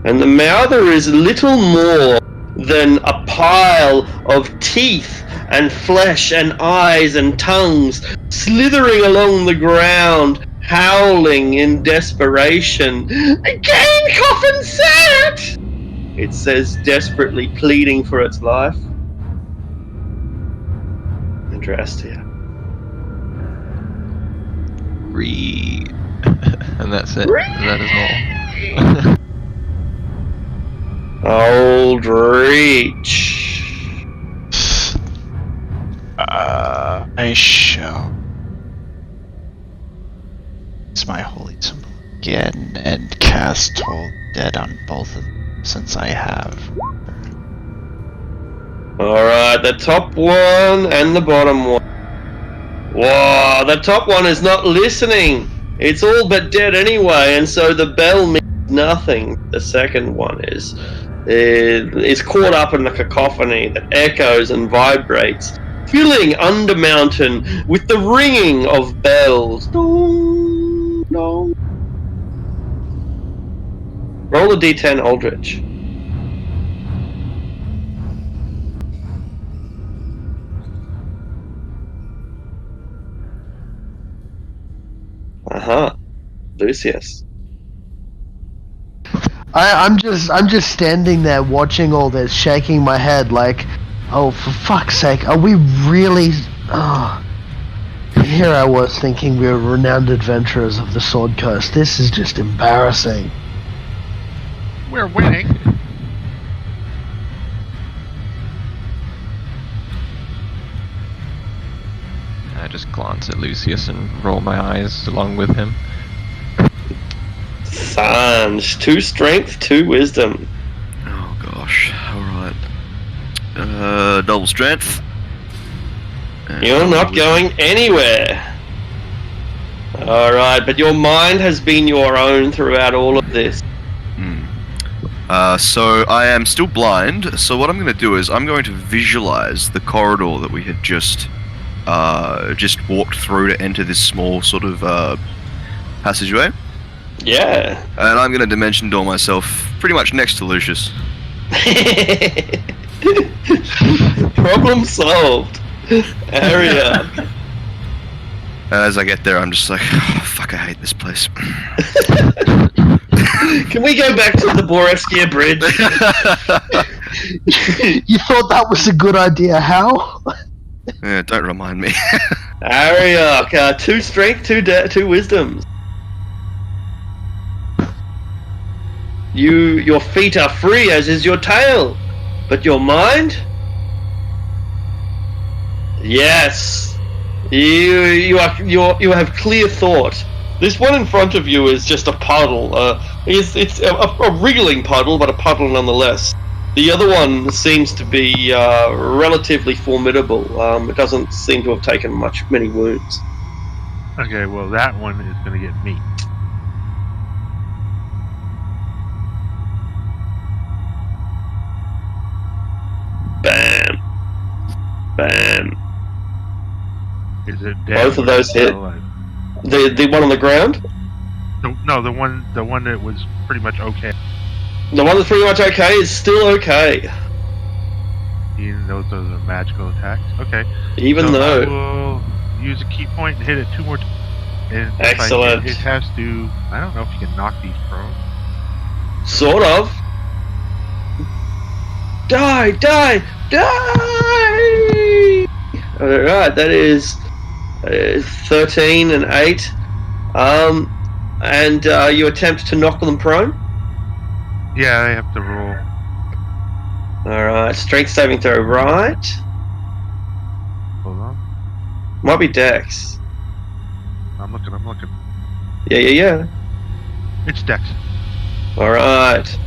And the Mouther is little more than a pile of teeth and flesh and eyes and tongues slithering along the ground, howling in desperation. Again, coffin set! It says, desperately pleading for its life. And Drastia. And that's it. That is all. Old Reach. I shall. It's my holy symbol again and cast Hold Dead on both of them since I have. Alright, the top one and the bottom one. Whoa, the top one is not listening. It's all but dead anyway, and so the bell means nothing. The second one is caught up in the cacophony that echoes and vibrates, filling Undermountain with the ringing of bells. Dong, dong. Roll a d10, Aldrich. Lucius. I'm just standing there watching all this, shaking my head like, oh, for fuck's sake, are we really? Oh. Here I was thinking we were renowned adventurers of the Sword Coast. This is just embarrassing. We're winning. I just glance at Lucius and roll my eyes along with him. Sanj, 2 strength, 2 wisdom. Oh gosh. Alright. Double strength. And You're not wisdom. going anywhere. Alright, but your mind has been your own throughout all of this. So I am still blind, so what I'm going to do is I'm going to visualize the corridor that we had just walked through to enter this small sort of passageway. Yeah. And I'm going to dimension door myself pretty much next to Lucius. Problem solved. Area. And as I get there, I'm just like, oh, fuck, I hate this place. Can we go back to the Boreskia Bridge? You thought that was a good idea, how? Yeah, don't remind me. Ariok, 2 strength, 2 wisdoms. Your feet are free, as is your tail, but your mind? Yes, you have clear thought. This one in front of you is just a puddle. It's a wriggling puddle, but a puddle nonetheless. The other one seems to be relatively formidable. It doesn't seem to have taken many wounds. Okay, well that one is going to get me. Bam. Bam. Is it dead? Both of those hit. The one on the ground? No, the one that was pretty much okay. The one that's pretty much okay is still okay. Even though those are magical attacks. Okay. Even so though. I will use a key point and hit it 2 more times. And Excellent. it has to. I don't know if you can knock these prone. Sort of. Die! Alright, that is 13 and 8. And you attempt to knock them prone. Yeah, I have to roll. Alright, strength saving throw, right? Hold on. Might be Dex. I'm looking. Yeah. It's Dex. Alright.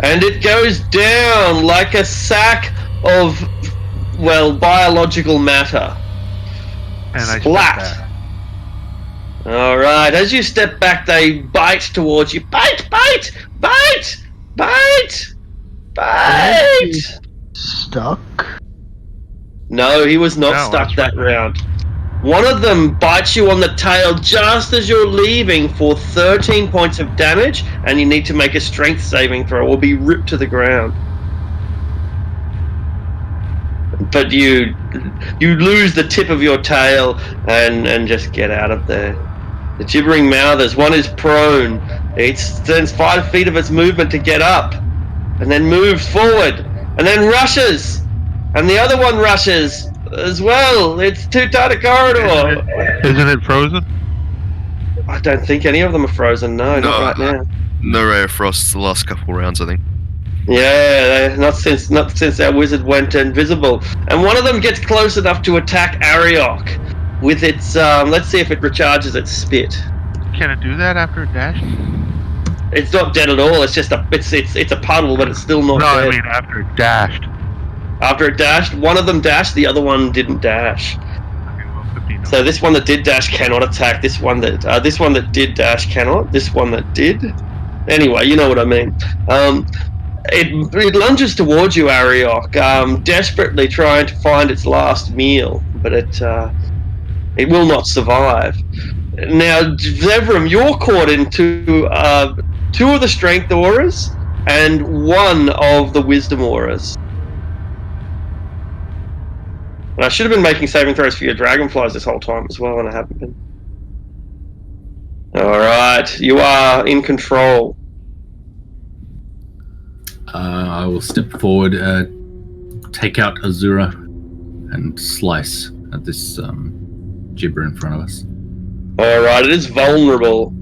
And it goes down like a sack of, well, biological matter. And I Splat! step back. Alright, as you step back, they bite towards you. Bite! Stuck? No, he was not No, stuck that's that right. round. One of them bites you on the tail just as you're leaving for 13 points of damage, and you need to make a strength saving throw or be ripped to the ground. But you lose the tip of your tail and just get out of there. The gibbering mouthers, one is prone. It spends 5 feet of its movement to get up, and then moves forward, and then rushes. And the other one rushes as well. It's too tight a corridor. Isn't it frozen? I don't think any of them are frozen. No, No. not right now. No ray of frost the last couple rounds, I think. Yeah, not since our wizard went invisible. And one of them gets close enough to attack Ariok with its. Let's see if it recharges its spit. Can it do that after a dash? It's not dead at all. It's just it's a puddle, but it's still not No, dead. I mean after it dashed. After it dashed, one of them dashed, the other one didn't dash. Okay, well, 15. So this one that did dash cannot attack. This one that did dash cannot. This one that did. Anyway, you know what I mean. It lunges towards you, Ariok, desperately trying to find its last meal, but it will not survive. Now, Zevram, you're caught into 2 of the strength auras and 1 of the wisdom auras. And I should have been making saving throws for your dragonflies this whole time as well, and I haven't been. Alright, you are in control. I will step forward, take out Azura, and slice at this gibber in front of us. Alright, it is vulnerable.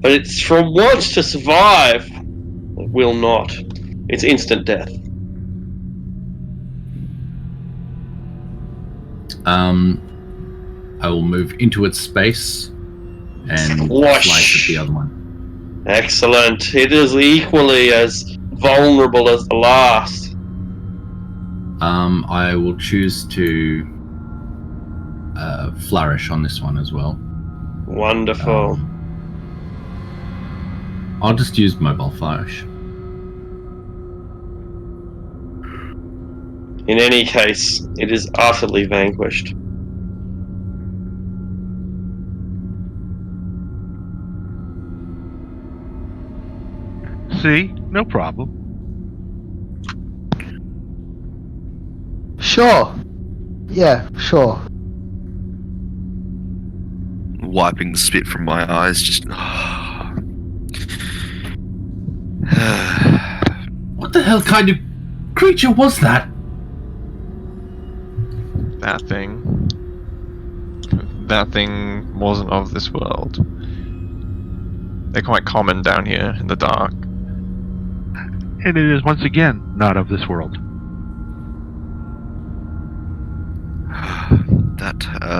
But it's from wants to survive. It will not. It's instant death. I will move into its space and Squash. slice at the other one. Excellent. It is equally as vulnerable as the last. I will choose to flourish on this one as well. Wonderful. I'll just use mobile flourish. In any case, it is utterly vanquished. See? No problem. Sure. Yeah, sure. Wiping the spit from my eyes, just. What the hell kind of creature was that? That thing wasn't of this world. They're quite common down here in the dark. And it is once again not of this world.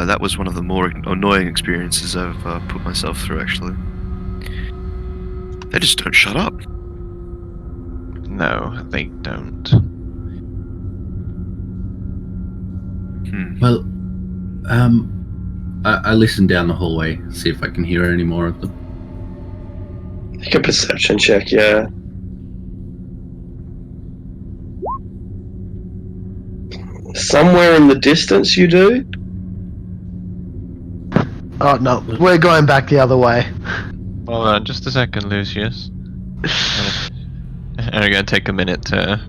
That was one of the more annoying experiences I've put myself through, actually. They just don't shut up. No, they don't. Well, I listen down the hallway, see if I can hear any more of them. Make a perception check, yeah. Somewhere in the distance you do? Oh no, we're going back the other way. Hold on just a second, Lucius. And I'm going to take a minute to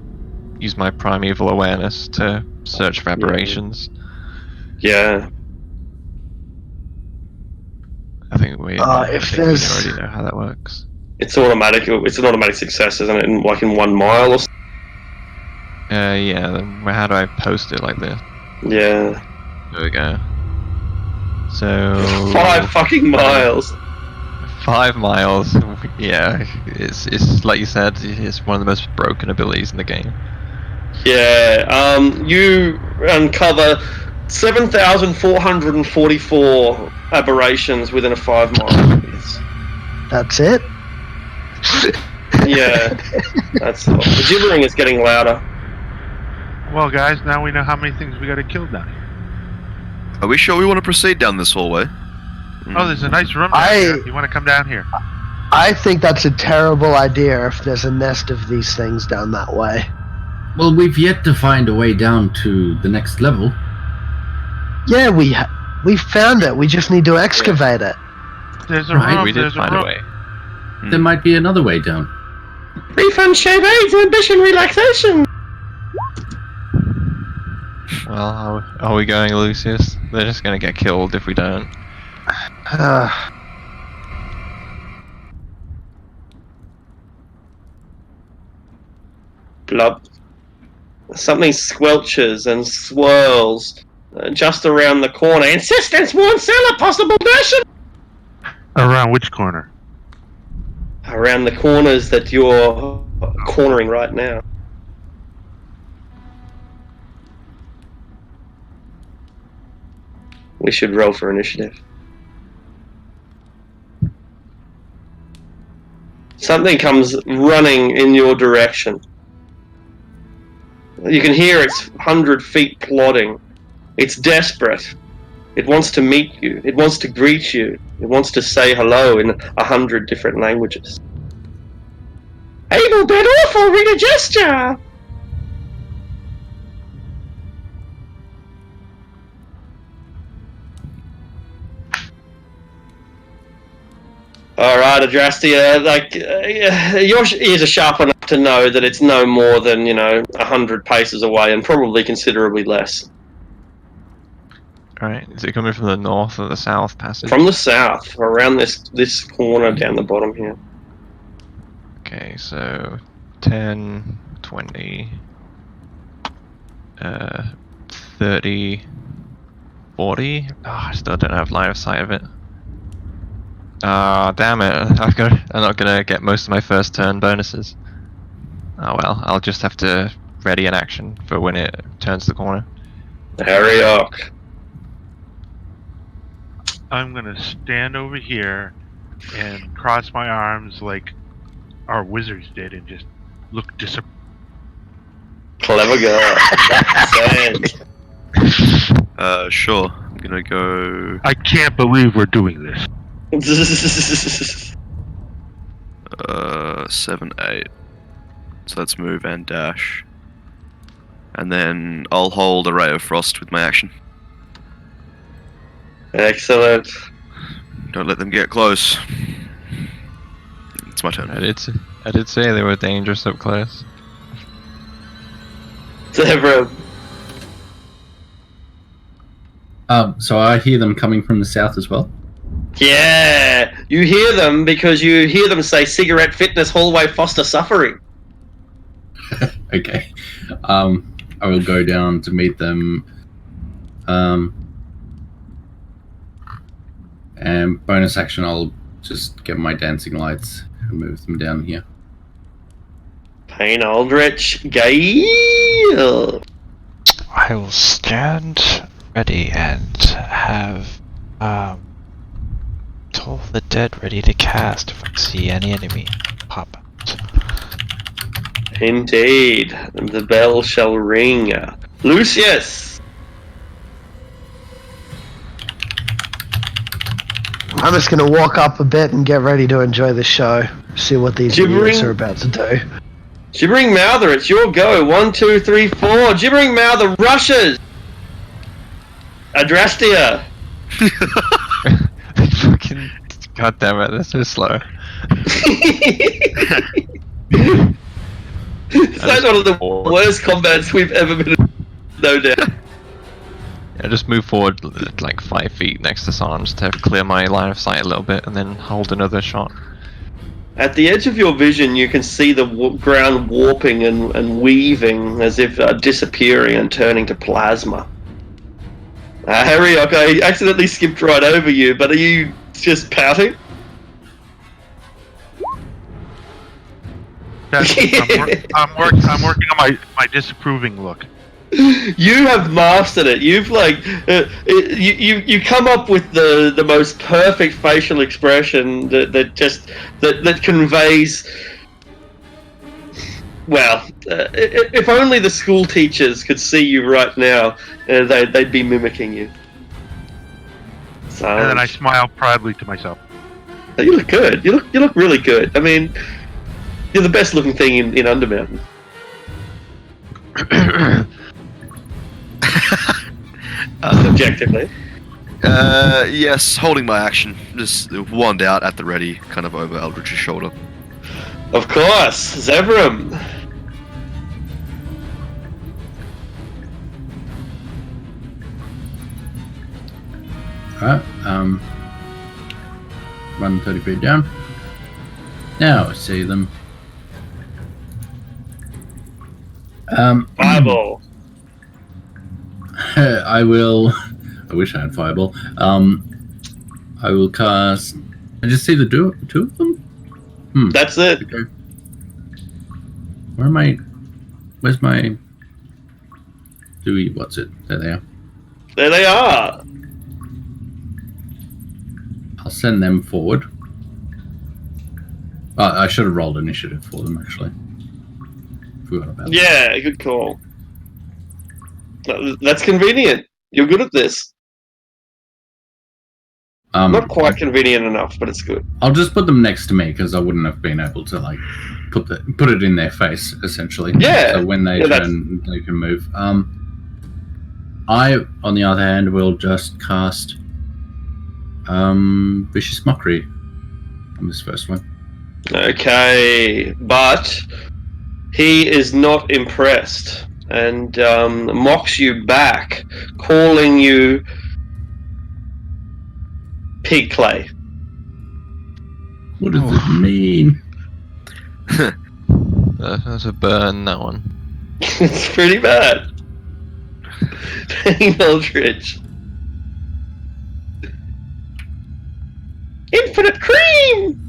use my primeval awareness to search for aberrations. Yeah. I think we already know how that works. It's automatic. It's an automatic success, isn't it? Like in 1 mile or something? Yeah, then how do I post it like this? Yeah. There we go. So 5 fucking miles. 5 miles. Yeah, it's like you said, it's one of the most broken abilities in the game. Yeah. You uncover 7,444 aberrations within a 5 mile radius. That's it? Yeah. That's all. The gibbering is getting louder. Well, guys, now we know how many things we got to kill down here. Are we sure we want to proceed down this hallway? Oh, there's a nice room down here. You want to come down here? I think that's a terrible idea if there's a nest of these things down that way. Well, we've yet to find a way down to the next level. Yeah, we found it. We just need to excavate it. There's a Right, room. We did There's find a a room. way. There might be another way down. Refund shave aids, ambition, relaxation. Well, are we going, Lucius? They're just gonna get killed if we don't. Blub. Something squelches and swirls just around the corner. Insistence won't sell a possible version. Around which corner? Around the corners that you're cornering right now. We should roll for initiative. Something comes running in your direction. You can hear its 100 feet plodding. It's desperate. It wants to meet you. It wants to greet you. It wants to say hello in 100 different languages. Able bit awful, read a gesture! Alright, Adrastia, your ears are sharp enough to know that it's no more than, 100 paces away and probably considerably less. Alright, is it coming from the north or the south passage? From the south, around this corner down the bottom here. Okay, so 10, 20, 30, 40. Oh, I still don't have line of sight of it. Damn it. I'm not gonna get most of my first turn bonuses. Oh well, I'll just have to ready an action for when it turns the corner. Hurry up. I'm gonna stand over here and cross my arms like our wizards did and just look disappointed. Clever girl. Sand. Sure. I'm gonna go. I can't believe we're doing this. 7, 8. So let's move and dash. And then I'll hold a Ray of Frost with my action. Excellent. Don't let them get close. It's my turn. I did say they were dangerous up close. Zebra. So I hear them coming from the south as well. Yeah, you hear them because you hear them say cigarette fitness hallway foster suffering. Okay. I will go down to meet them. And bonus action, I'll just get my dancing lights and move them down here. Pain Aldrich Gale. I will stand ready and have Toll of the Dead ready to cast if I see any enemy pop out. Indeed, the bell shall ring. Lucius. I'm just gonna walk up a bit and get ready to enjoy the show. See what these idiots are about to do. Gibbering Mouther, it's your go. 1, 2, 3, 4. Gibbering Mouther rushes. Adrastia. Fucking god damn it, that's so slow. It's one of the worst combats we've ever been in, no doubt. I just move forward like 5 feet next to Sanj to clear my line of sight a little bit and then hold another shot. At the edge of your vision, you can see the ground warping and weaving as if disappearing and turning to plasma. Harryok, I accidentally skipped right over you, but are you just pouting? I'm working on my disapproving look. You have mastered it. You've you come up with the most perfect facial expression that conveys. Well, if only the school teachers could see you right now, they'd be mimicking you. So, And then I smile proudly to myself. you look good. You look really good. I mean, you're the best looking thing in Undermountain. Objectively. Yes, holding my action. Just wand out at the ready, kind of over Eldritch's shoulder. Of course, Zevram. Alright, run 30 feet down. Now I see them. Fireball. I wish I had fireball. I will cast. I just see the two of them. That's it. Okay. Where am I? Where's my? What's it? There they are. There they are. I'll send them forward. I should have rolled initiative for them actually. Forgot about that. Yeah, good call. That's convenient. You're good at this. Not quite convenient enough, but it's good. I'll just put them next to me because I wouldn't have been able to like put it in their face essentially. Yeah. So when they turn, they can move. I, on the other hand, will just cast Vicious Mockery on this first one. Okay, but he is not impressed and mocks you back, calling you pig clay. What does it mean? That's a burn, that one. It's pretty bad. Dang Eldritch. Infinite cream!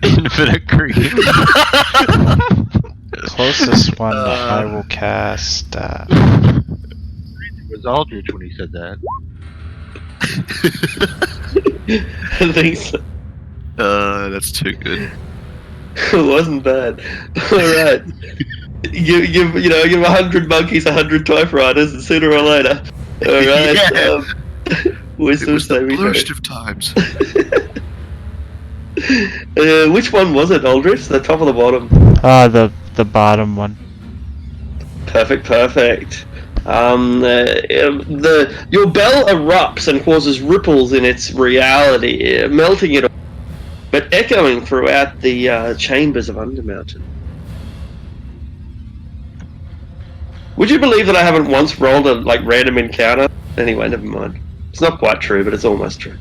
Infinite cream. Closest one I will cast. It was Aldrich when he said that. I think so. That's too good. It wasn't bad. Alright. Give 100 monkeys 100 typewriters, and sooner or later. Alright. Yeah. Wisdom It was the saving bluest throw. of times. Which one was it, Aldrich? The top or the bottom? The bottom one. Perfect. Your bell erupts and causes ripples in its reality, melting it, but echoing throughout the chambers of Undermountain. Would you believe that I haven't once rolled a random encounter? Anyway, never mind. It's not quite true, but it's almost true.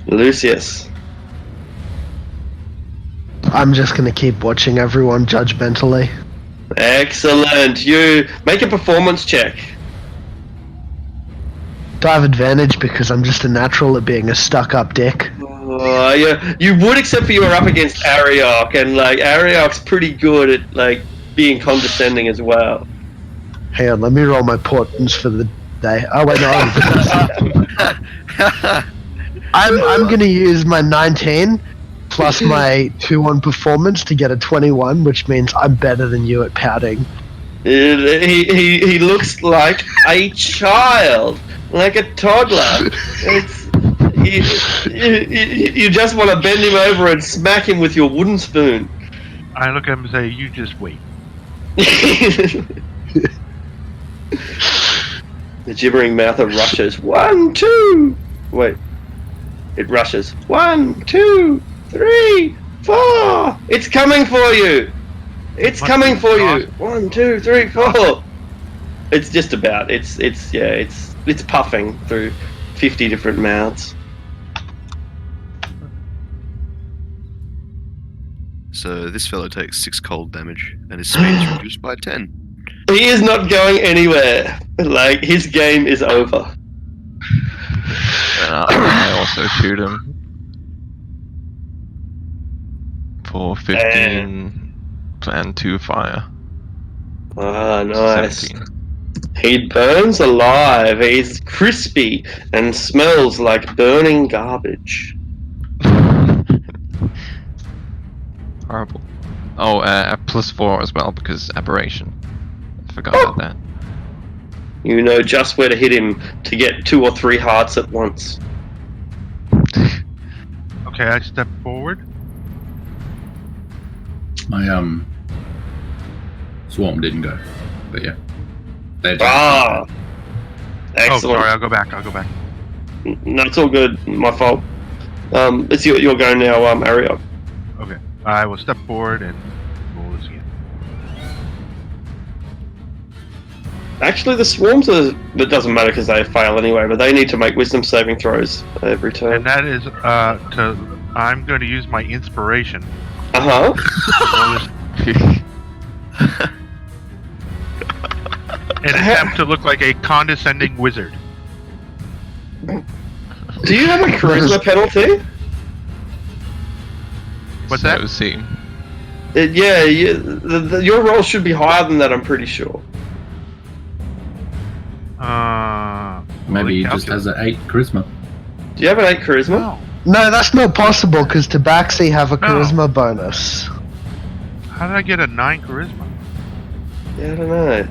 Lucius. I'm just gonna keep watching everyone judgmentally. Excellent. You make a performance check. Do I have advantage because I'm just a natural at being a stuck-up dick? Yeah, you would, except for you were up against Ariok, and Ariok's pretty good at being condescending as well. Hang on, let me roll my portents for the day. Oh wait, no. I'm gonna use my 19 plus my 2 on performance to get a 21, which means I'm better than you at pouting. He looks like a child, like a toddler. You just want to bend him over and smack him with your wooden spoon. I look at him and say, "You just wait." The gibbering mouther rushes. 1, 2. Wait. It rushes. 1, 2, 3, 4. It's coming for you. It's coming for you. 1, 2, 3, 4. It's just about. It's puffing through 50 different mouths. So this fellow takes 6 cold damage, and his speed is reduced by 10. he is not going anywhere. Like, his game is over. I also shoot him for 15 and 2 fire. Ah, nice. 17. He burns alive. He's crispy and smells like burning garbage. Horrible. Oh, +4 as well because aberration. I forgot about that. You know just where to hit him to get 2 or 3 hearts at once. Okay, I step forward. My swarm didn't go, but yeah. They Ah! Oh, Excellent. sorry, I'll go back. No, it's all good. My fault. It's your go now, Ariok. Okay, I will step forward and roll this again. Actually, the swarms are. It doesn't matter because they fail anyway, but they need to make wisdom saving throws every turn. And that is I'm going to use my inspiration. Uh To roll this and attempt to look like a condescending wizard. Do you have a charisma penalty? What's So that? see. Yeah, your roll should be higher than that. I'm pretty sure. Maybe he just has an 8 charisma. Do you have an 8 charisma? No. No, that's not possible because Tabaxi have a charisma bonus. How did I get a 9 charisma? Yeah, I don't know.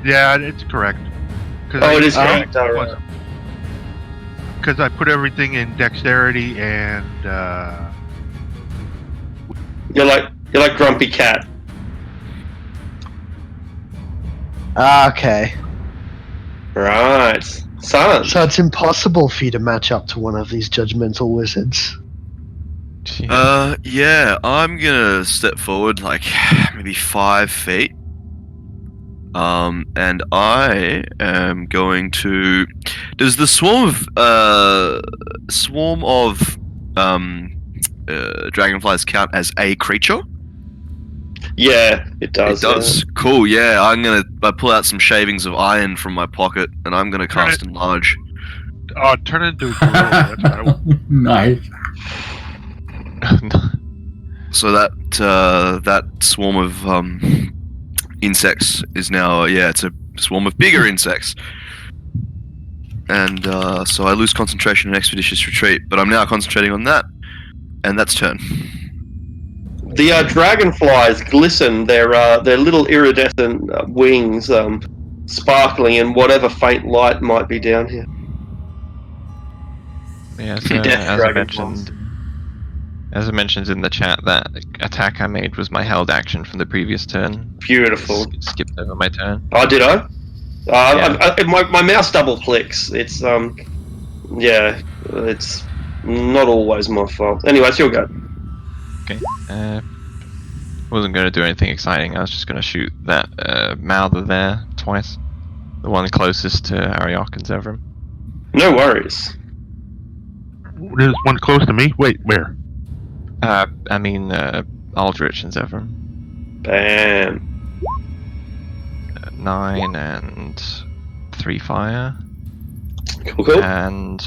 Yeah, it's correct. Oh, it is correct. Alright. Because I put everything in dexterity and You're like Grumpy Cat. Okay. Right, son. So it's impossible for you to match up to one of these judgmental wizards. Yeah, I'm gonna step forward like maybe 5 feet. And I am going to. Does the swarm of dragonflies count as a creature? Yeah, it does. It does. Cool. Yeah, I pull out some shavings of iron from my pocket, and I'm gonna cast enlarge. turn it into a gorilla. That's what I want. Nice. So that swarm of insects is now it's a swarm of bigger insects, and so I lose concentration in expeditious retreat. But I'm now concentrating on that, and that's turn. The dragonflies glisten. Their little iridescent wings sparkling in whatever faint light might be down here. Yeah, so Death as I mentioned in the chat, that attack I made was my held action from the previous turn. Beautiful. Skipped over my turn. Oh, did I? Yeah. My mouse double clicks. It's it's not always my fault. Anyway, it's your go. Okay. Wasn't going to do anything exciting. I was just going to shoot that Mouther there twice. The one closest to Ariok and Zevram. No worries. There's one close to me. Wait, where? I mean, Aldrich and Zevram. Bam. 9 and 3 fire. Cool. And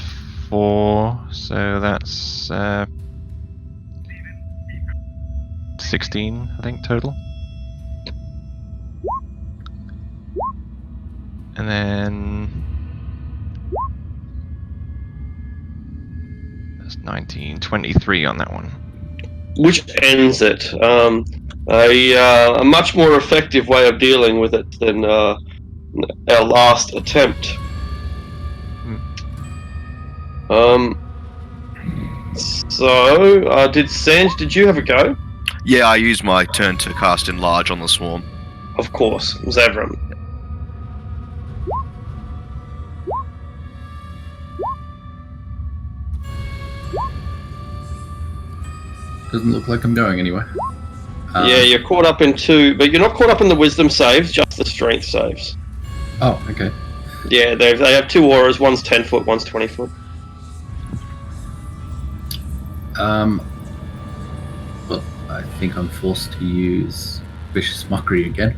4, so that's 16, I think, total. And then that's 19, 23 on that one. Which ends it. A much more effective way of dealing with it than our last attempt. So, did Sanj, did you have a go? Yeah, I used my turn to cast enlarge on the swarm. Of course, Zevram. Doesn't look like I'm going anywhere. Yeah, you're caught up in 2, but you're not caught up in the wisdom saves, just the strength saves. Oh, okay. Yeah, they have 2 auras, one's 10 foot, one's 20 foot. Well, I think I'm forced to use Vicious Mockery again.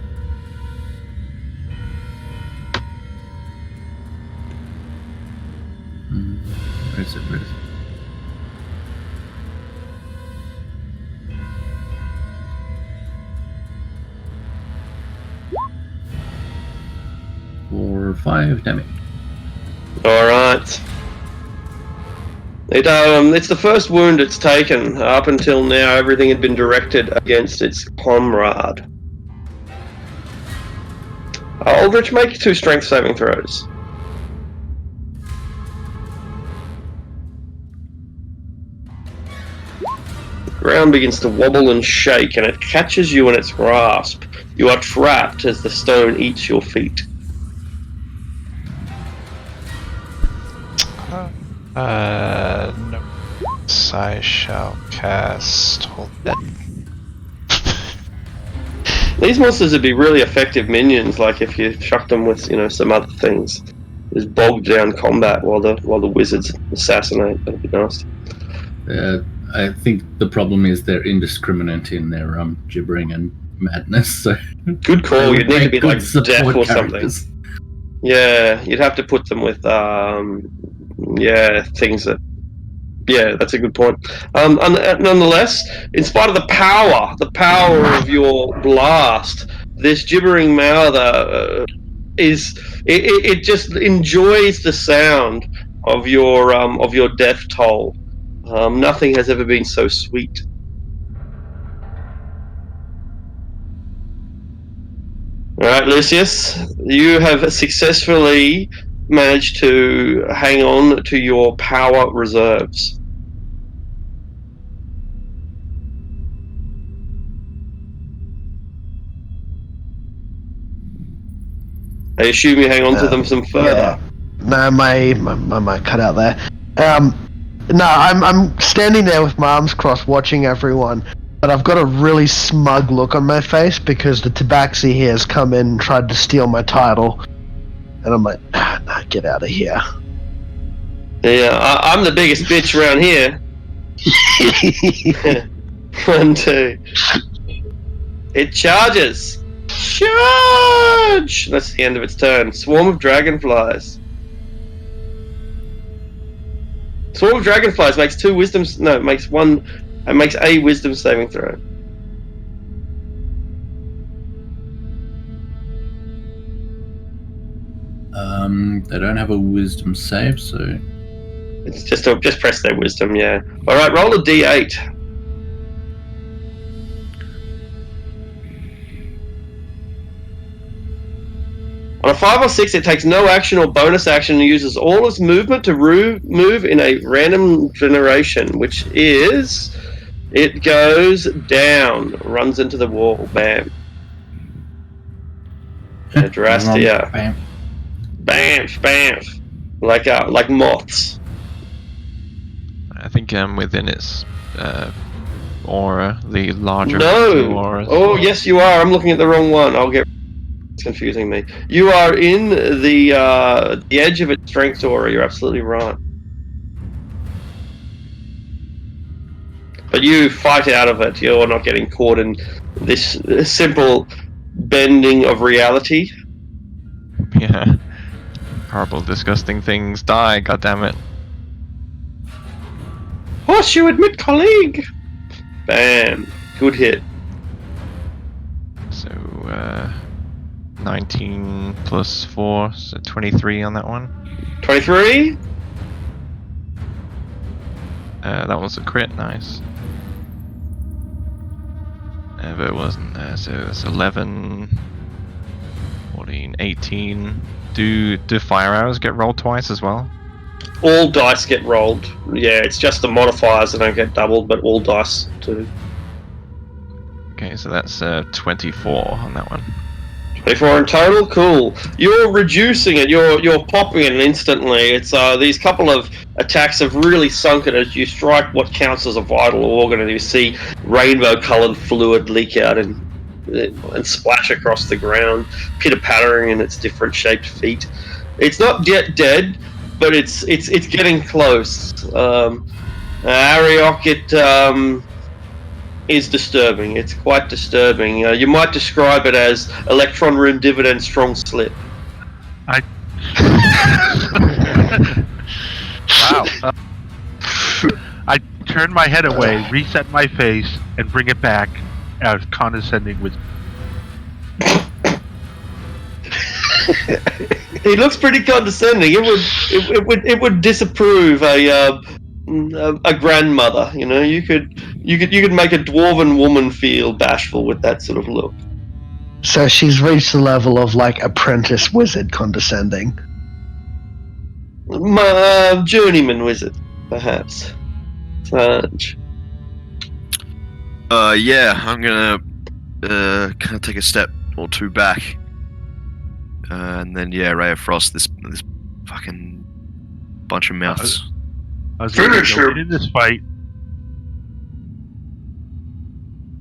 Where is it? Where is it? For 5 damage. Alright. It's the first wound it's taken. Up until now, everything had been directed against its comrade. Aldrich, make 2 strength saving throws. The ground begins to wobble and shake, and it catches you in its grasp. You are trapped as the stone eats your feet. No. I shall cast Hold Dead. These monsters would be really effective minions, like if you chucked them with, some other things. Just bogged down combat while the wizards assassinate. That'd be nice. I think the problem is they're indiscriminate in their gibbering and madness. So good call. You'd need to be like deaf or characters. Something. Yeah, you'd have to put them with things that. Yeah, that's a good point. Nonetheless, in spite of the power of your blast, this gibbering mouther it just enjoys the sound of your death toll. Nothing has ever been so sweet. All right, Lucius, you have successfully managed to hang on to your power reserves. I assume you hang on to them some further. Yeah. No, my mic cut out there. No, I'm standing there with my arms crossed, watching everyone, but I've got a really smug look on my face because the Tabaxi here has come in and tried to steal my title, and I'm like, nah, get out of here. Yeah, I'm the biggest bitch around here. 1, 2. It charges. Charge! That's the end of its turn. Swarm of dragonflies. Swarm of dragonflies makes 2 wisdom. No, it makes 1. It makes a wisdom saving throw. They don't have a wisdom save, so It's just press their wisdom. Yeah. All right, roll a d8. On a 5 or 6, it takes no action or bonus action and uses all its movement to move in a random generation, which is... It goes down, runs into the wall, bam. Adrastia. Bam. Bamf. Like moths. I think I'm within its aura, the larger No! aura. Oh, yes you are. I'm looking at the wrong one. It's confusing me. You are in the edge of its strength aura. You're absolutely right. But you fight out of it. You're not getting caught in this simple bending of reality. Yeah. Horrible, disgusting things die, goddammit. Horseshoe admit colleague! Bam. Good hit. So, 19 plus 4, so 23 on that one. 23? That was a crit, nice. But it wasn't there, so it's 11, 14, 18. Do fire arrows get rolled twice as well? All dice get rolled. Yeah, it's just the modifiers that don't get doubled, but all dice do. Okay, so that's 24 on that one. 24 in total? Cool. You're reducing it, you're popping it instantly. It's these couple of attacks have really sunk it as you strike what counts as a vital organ, and you see rainbow-coloured fluid leak out and splash across the ground, pitter-pattering in its different shaped feet. It's not yet dead, but it's getting close. Ariok, is disturbing. It's quite disturbing. You might describe it as electron room dividend strong slip. Wow. I turn my head away, reset my face, and bring it back as condescending with. He looks pretty condescending. It would disapprove a grandmother. You know, you could make a dwarven woman feel bashful with that sort of look. So she's reached the level of like apprentice wizard condescending. Journeyman wizard, perhaps. Sarge. Yeah, I'm gonna kind of take a step or two back, and then Ray of Frost this fucking bunch of mouths. I was going Finish to go him. in this fight.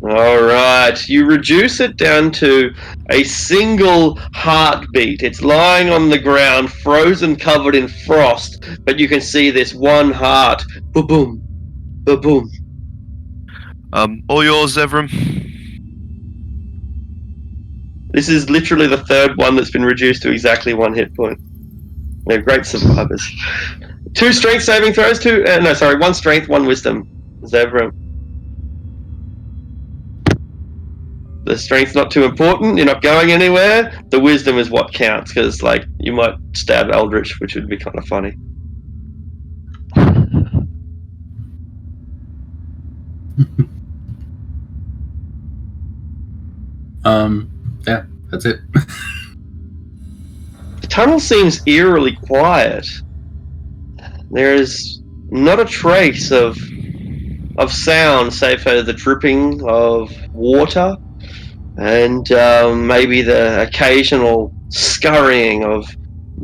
All right, you reduce it down to a single heartbeat. It's lying on the ground, frozen, covered in frost, but you can see this one heart. Ba-boom, ba-boom. All yours, Evrim. This is literally the third one that's been reduced to exactly 1 hit point. They're great survivors. 2 strength saving throws, 1 strength, 1 wisdom. Zevram. The strength's not too important, you're not going anywhere. The wisdom is what counts, because like you might stab Eldritch, which would be kind of funny. Yeah, that's it. The tunnel seems eerily quiet. There is not a trace of sound, save for the dripping of water and maybe the occasional scurrying of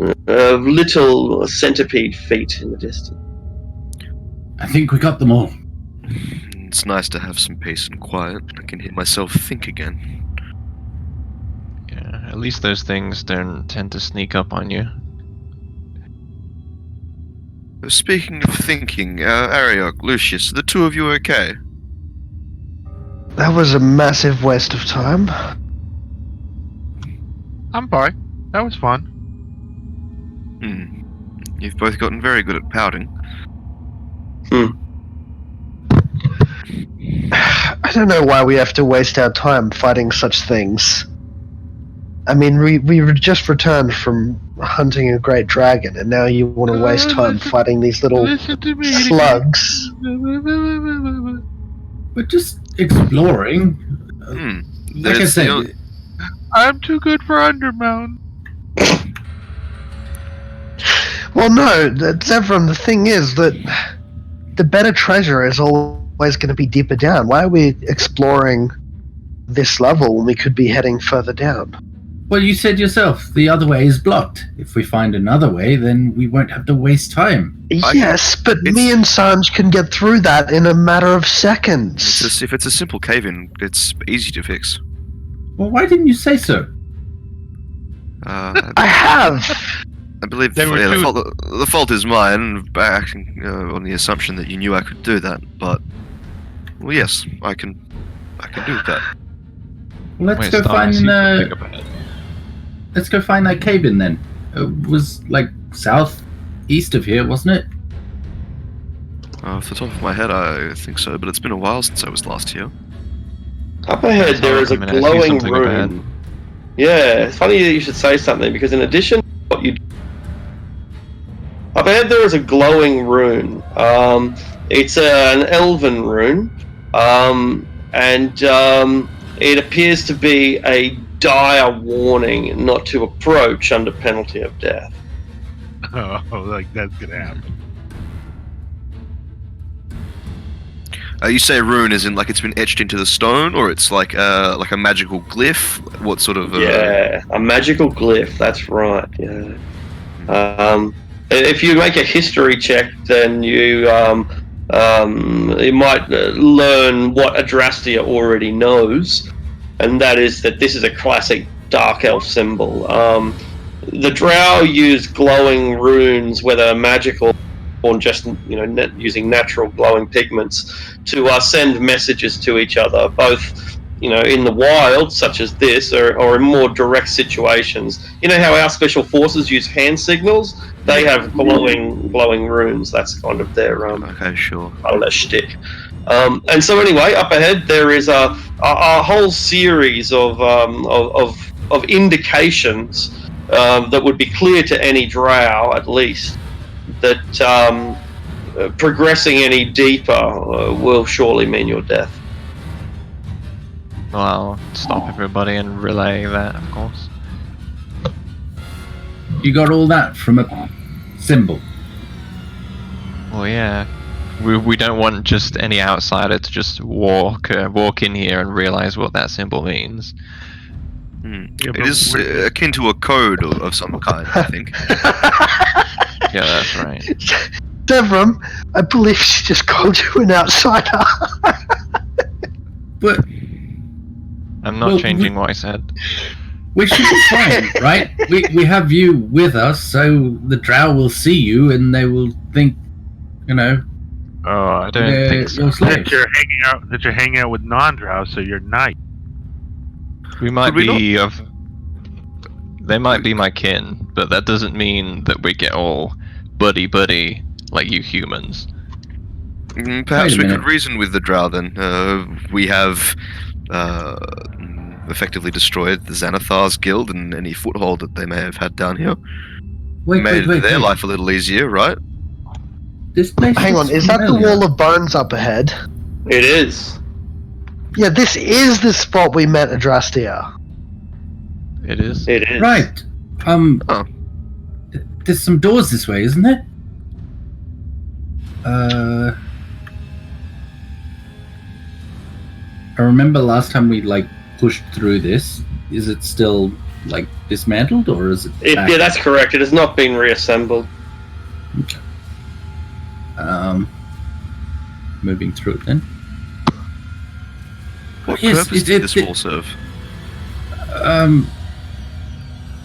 little centipede feet in the distance. I think we got them all. It's nice to have some peace and quiet. I can hear myself think again. Yeah, at least those things don't tend to sneak up on you. Speaking of thinking, Ariok, Lucius, are the two of you okay? That was a massive waste of time. I'm fine. That was fun. You've both gotten very good at pouting. I don't know why we have to waste our time fighting such things. I mean, we just returned from hunting a great dragon, and now you want to waste time fighting these little slugs. We're just exploring. Like I said, I'm too good for Undermountain. Well, no, Zevram, the thing is that the better treasure is always going to be deeper down. Why are we exploring this level when we could be heading further down? well, you said yourself, the other way is blocked. If we find another way, then we won't have to waste time. Yes, but me and Sanj can get through that in a matter of seconds. If it's a simple cave-in, it's easy to fix. Well, why didn't you say so? I have! I believe There were the fault is mine, acting on the assumption that you knew I could do that. But, well, yes, I can do that. Well, Wait, Star, I see something up ahead. let's go find that cave in then. It was like southeast of here, wasn't it? Off the top of my head, I think so, but it's been a while since I was last here. Up ahead, there is a I see glowing something up ahead. room. Yeah, it's funny that you should say something, because in addition to what you... Up ahead there is a glowing rune. It's an elven rune, and it appears to be a dire warning not to approach under penalty of death. Oh, like that's gonna happen. You say rune as in like it's been etched into the stone, or it's like a magical glyph? What sort of? Yeah, a magical glyph. That's right. Yeah. If you make a history check, then you might learn what Adrastia already knows, and that is that this is a classic dark elf symbol. The Drow use glowing runes, whether magical upon just using natural glowing pigments to send messages to each other, both in the wild, such as this, or in more direct situations. You know how our special forces use hand signals? They have glowing runes. That's kind of their Okay, sure. part of their shtick. And so anyway, up ahead there is a whole series of indications that would be clear to any drow, at least, that progressing any deeper will surely mean your death. Well, I'll stop everybody and relay that, of course. You got all that from a symbol. Well, yeah. We don't want just any outsider to just walk in here and realize what that symbol means. Yeah, It but is we're- akin to a code of some kind, I think. Yeah, that's right. Devram, I believe she just called you an outsider. But I'm not Well, changing what I said. we should be fine, right? We have you with us, so the drow will see you and they will think, Oh, I don't they're think so. your slaves. that you're hanging out with non-drow, so you're nice. We might Could we be of. They might be my kin, but that doesn't mean that we get all buddy like you humans. Perhaps Wait a we minute. could reason with the drow then. We have effectively destroyed the Xanathar's guild and any foothold that they may have had down here. Wait, Made wait. their life a little easier, right? This place Hang on, looks is that the familiar. wall of bones up ahead? It is. Yeah, this is the spot we met Adrastia. It is. It is. Right. Oh. There's some doors this way, isn't there? I remember last time we pushed through this. Is it still dismantled or is it? back? Yeah, that's correct. It has not been reassembled. Moving through it then. What Yes, purpose did this wall serve?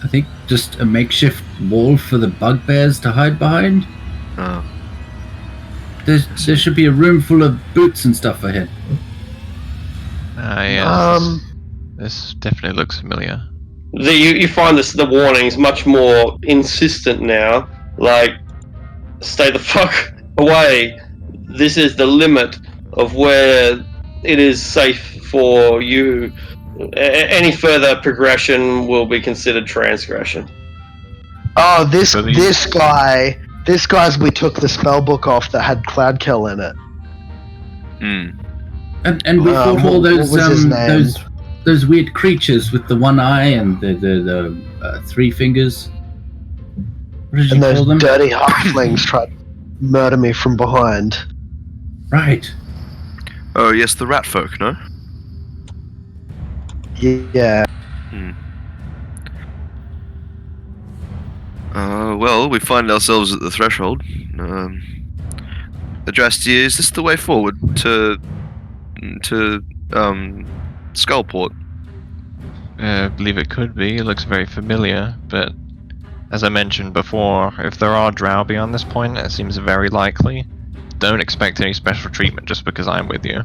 I think just a makeshift wall for the bugbears to hide behind. Oh. There should be a room full of boots and stuff ahead. Yeah. This definitely looks familiar. You find the warnings much more insistent now. Like, stay the fuck away. This is the limit of where it is safe for you. Any further progression will be considered transgression. Oh, this So guy's we took the spell book off that had Cloudkill in it. And we fought all what those was his name? those weird creatures with the one eye and the three fingers. What did you And call those them? dirty halflings tried to murder me from behind. Right. Oh, yes, the rat folk, no? Yeah. Well, we find ourselves at the threshold. Adrastia, is this the way forward to Skullport? I believe it could be. It looks very familiar, but as I mentioned before, if there are drow beyond this point, it seems very likely. Don't expect any special treatment just because I'm with you.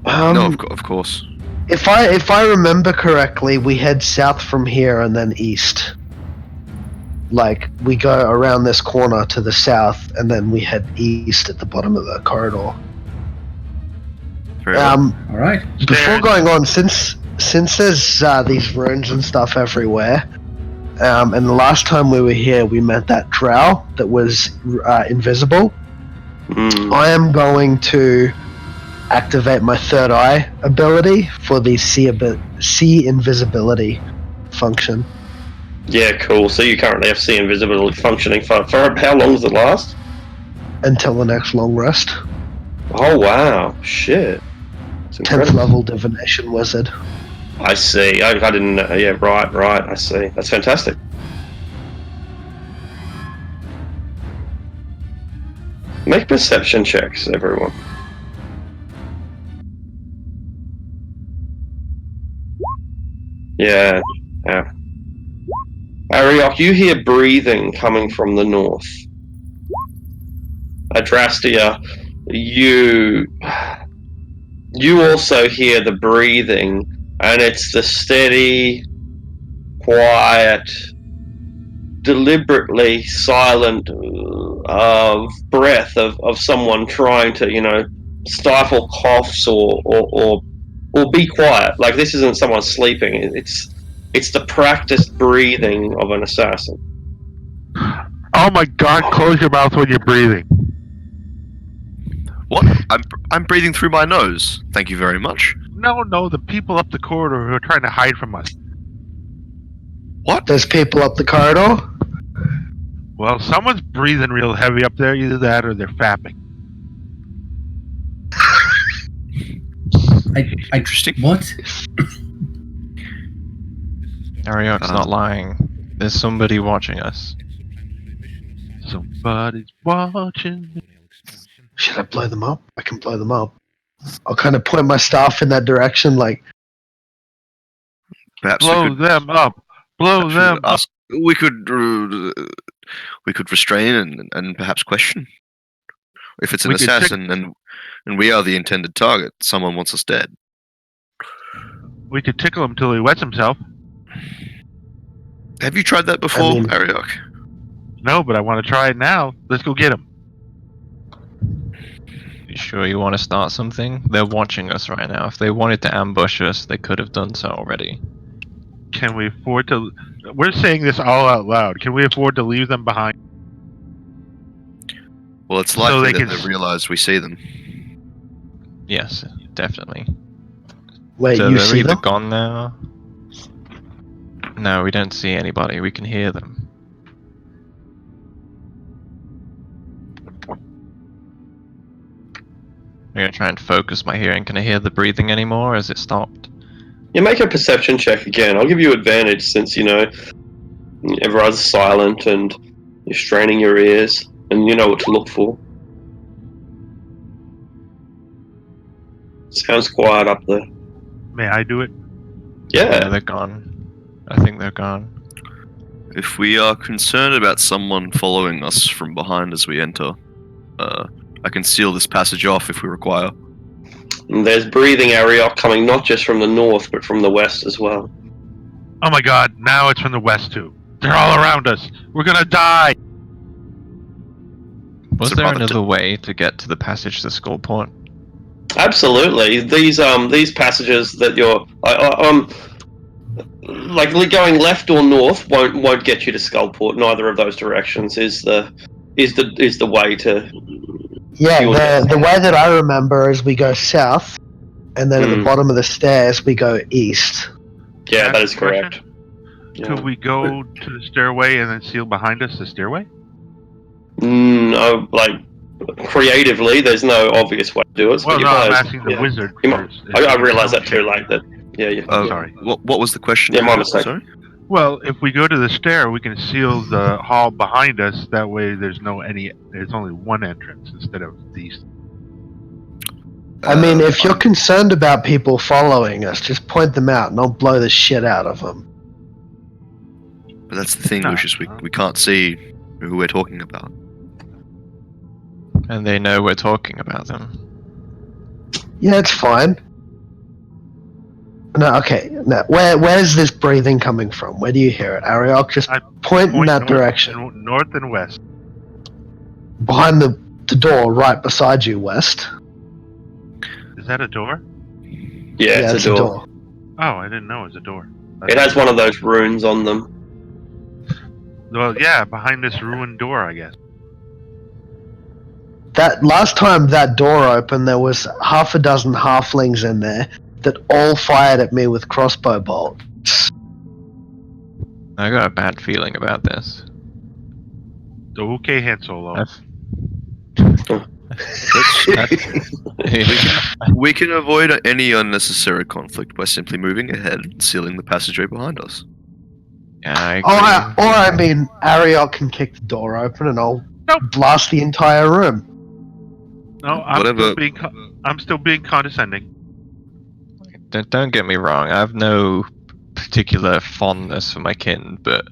No, of course. If I remember correctly, we head south from here and then east. Like, we go around this corner to the south and then we head east at the bottom of the corridor. Very well. All right. Before going on, since there's these runes and stuff everywhere, and the last time we were here, we met that drow that was invisible. I am going to activate my third eye ability for the see invisibility function. Yeah, cool. So you currently have see invisibility functioning for how long does it last? Until the next long rest. Oh wow, shit. It's 10th incredible. level divination wizard. I see. I didn't know. Yeah, right. I see. That's fantastic. Make perception checks, everyone. Yeah. Ariok, you hear breathing coming from the north. Adrastia, you also hear the breathing, and it's the steady, quiet, deliberately silent breath of someone trying to, stifle coughs or be quiet. Like, this isn't someone sleeping. It's the practiced breathing of an assassin. Oh my god, close your mouth when you're breathing. What? I'm breathing through my nose. Thank you very much. No, the people up the corridor who are trying to hide from us. What? There's people up the corridor. Well, someone's breathing real heavy up there, either that or they're fapping. Interesting. What? Ariok's not lying. There's somebody watching us. Somebody's watching me. Should I blow them up? I can blow them up. I'll kind of point my staff in that direction, like, Perhaps Blow we could them up. Blow them up. ask. We could restrain and perhaps question. If it's an We could check- assassin and we are the intended target, someone wants us dead. We could tickle him till he wets himself. Have you tried that before, mean- Ariok? No, but I want to try it now. Let's go get him. You sure you want to start something? They're watching us right now. If they wanted to ambush us, they could have done so already. Can we afford to... We're saying this all out loud. Can we afford to leave them behind? Well, it's So likely they that can they realize we see them. Yes, definitely. wait, So you they're see either them? gone now. No, we don't see anybody. We can hear them. I'm gonna try and focus my hearing. Can I hear the breathing anymore? Has it stopped? You make a perception check again. I'll give you advantage since, everyone's silent and you're straining your ears and you know what to look for. Sounds quiet up there. May I do it? Yeah, Yeah. they're gone. I think they're gone. If we are concerned about someone following us from behind as we enter, I can seal this passage off if we require. And there's breathing Ariok coming not just from the north, but from the west as well. Oh my god, now it's from the west too. They're all around us. We're gonna die. Was So there rather another way to get to the passage to Skullport? Absolutely. These passages that you're like going left or north won't get you to Skullport. Neither of those directions is the way to. Yeah, the way that I remember is we go south, and then at the bottom of the stairs we go east. Yeah, that Ask is a question? correct. Yeah. Could we go to the stairway and then seal behind us the stairway? No, like creatively, there's no obvious way to do it. Well, but no, you I'm might- asking the yeah. wizard You might- first. I realised that too late. That yeah. Sorry. What was the question? Yeah, my Ariok? mistake. Sorry? Well, if we go to the stair, we can seal the hall behind us. That way, there's only one entrance instead of these. I mean, if you're concerned about people following us, just point them out and I'll blow the shit out of them. But that's the thing, No. Lucius. We can't see who we're talking about. And they know we're talking about them. Yeah, it's fine. No, okay. No, where's this breathing coming from? Where do you hear it? Ariok, just I point in that north direction. North and west. Behind the door, right beside you, west. Is that a door? Yeah, it's a door. Oh, I didn't know it was a door. It has one of those runes on them. Well, yeah, behind this ruined door, I guess. That last time that door opened, there was half a dozen halflings in there that all fired at me with crossbow bolts. I got a bad feeling about this. Okay, Han Solo. We can avoid any unnecessary conflict by simply moving ahead and sealing the passageway behind us. Yeah, I agree. Or I mean, Ariok can kick the door open and I'll Nope. blast the entire room. No, I'm still being condescending. Don't get me wrong. I have no particular fondness for my kin, but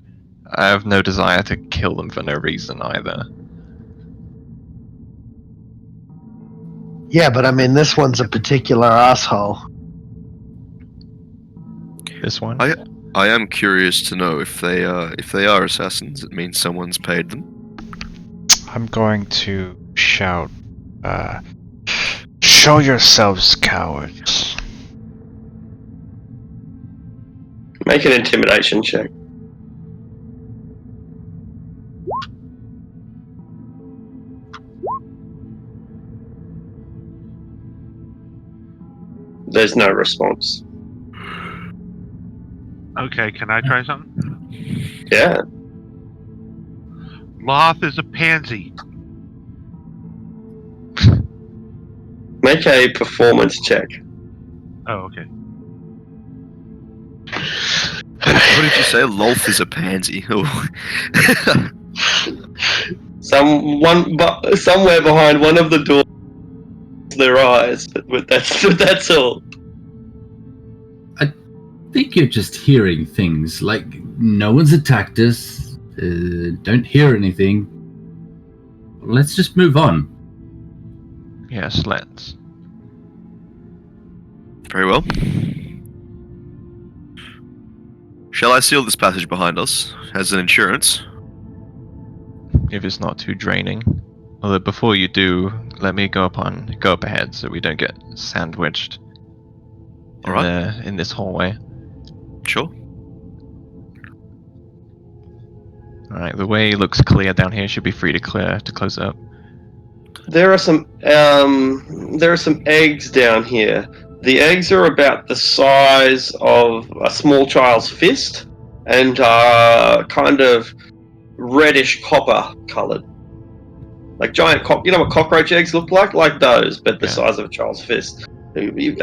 I have no desire to kill them for no reason either. Yeah, but I mean, this one's a particular asshole. This one? I am curious to know if they are assassins. It means someone's paid them. I'm going to shout, show yourselves, cowards. Make an intimidation check. There's no response. Okay, can I try something? Yeah. Loth is a pansy. Make a performance check. Oh, okay. What did you say? Lolth is a pansy. Oh. Somewhere behind one of the doors, their eyes. But that's all. I think you're just hearing things. Like, no one's attacked us. Don't hear anything. Let's just move on. Yes, let's. Very well. Shall I seal this passage behind us as an insurance? If it's not too draining. Although before you do, let me go up ahead so we don't get sandwiched in this hallway. Sure. Alright, the way looks clear down here. Should be free to close up. There are some eggs down here. The eggs are about the size of a small child's fist and are kind of reddish copper coloured. Like giant you know what cockroach eggs look like? Like those, but the size of a child's fist. Maybe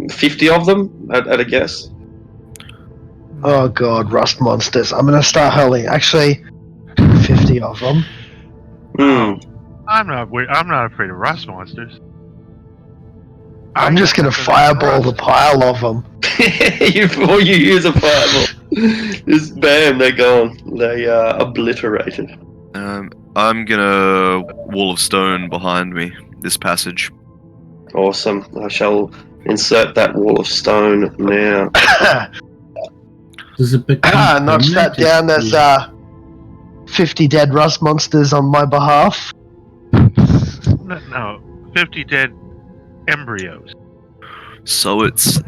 50 of them at a guess. Oh god, rust monsters. I'm gonna start hurling. Actually, 50 of them. Hmm. I'm not afraid of rust monsters. I'm just gonna fireball the pile of them. Before you use a fireball, just bam, they're gone. They are obliterated. I'm gonna wall of stone behind me. This passage. Awesome. I shall insert that wall of stone now. Does it become Notch that permanent down if as 50 dead rust monsters on my behalf. No, 50 dead embryos. So it's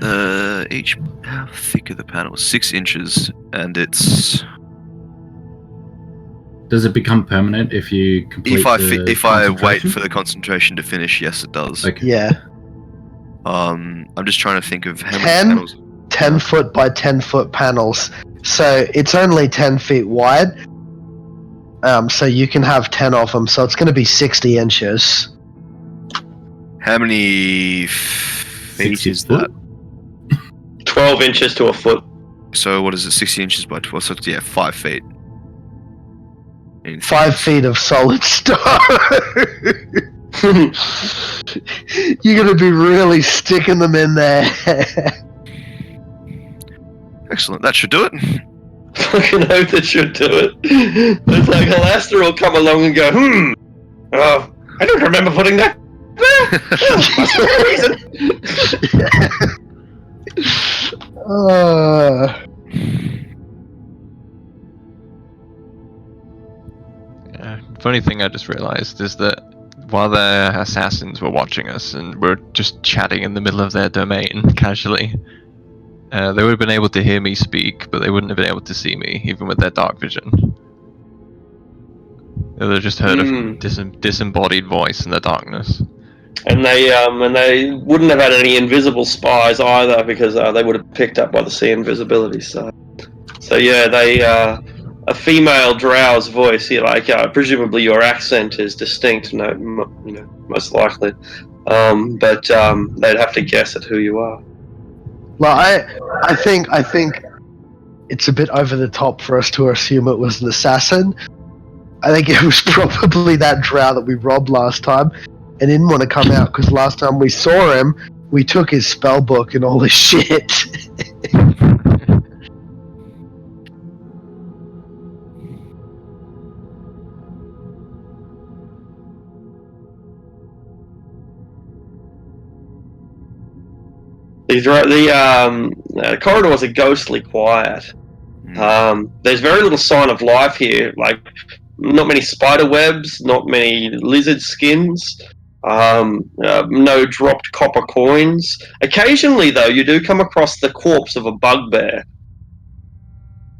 each. How thick are the panels? 6 inches, and it's. Does it become permanent if you complete If I wait concentration? for the concentration to finish, yes, it does. Okay. Yeah. I'm just trying to think of how many 10? panels. 10 foot by 10 foot panels. So it's only 10 feet wide. So you can have 10 of them. So it's going to be 60 inches. How many feet 60 is foot? that? 12 inches to a foot. So what is it? 60 inches by 12. So yeah, 5 feet. 5 feet of solid stone. You're going to be really sticking them in there. Excellent. That should do it. Fucking hope that should do it. It's like Alastair will come along and go, oh, I don't remember putting that there. Funny thing I just realized is that while the assassins were watching us and were just chatting in the middle of their domain casually, they would have been able to hear me speak, but they wouldn't have been able to see me, even with their dark vision. They would have just heard a disembodied voice in the darkness. And they wouldn't have had any invisible spies either, because they would have picked up by the sea invisibility. So yeah, they a female drow's voice. Presumably your accent is distinct. Most likely, but they'd have to guess at who you are. Well, I think it's a bit over the top for us to assume it was an assassin. I think it was probably that drow that we robbed last time and didn't want to come out because last time we saw him, we took his spell book and all his shit. The corridors are ghostly quiet. There's very little sign of life here. Like, not many spider webs, not many lizard skins, no dropped copper coins. Occasionally, though, you do come across the corpse of a bugbear.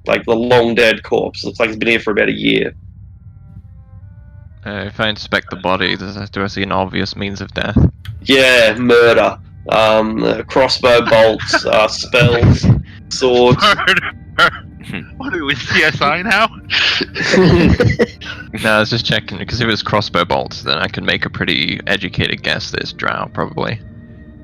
Like the long dead corpse. Looks like it's been here for about a year. If I inspect the body, do I see an obvious means of death? Yeah, murder. Crossbow bolts, spells, swords. What are we, CSI now? No, I was just checking, because if it was crossbow bolts, then I can make a pretty educated guess that it's drow, probably.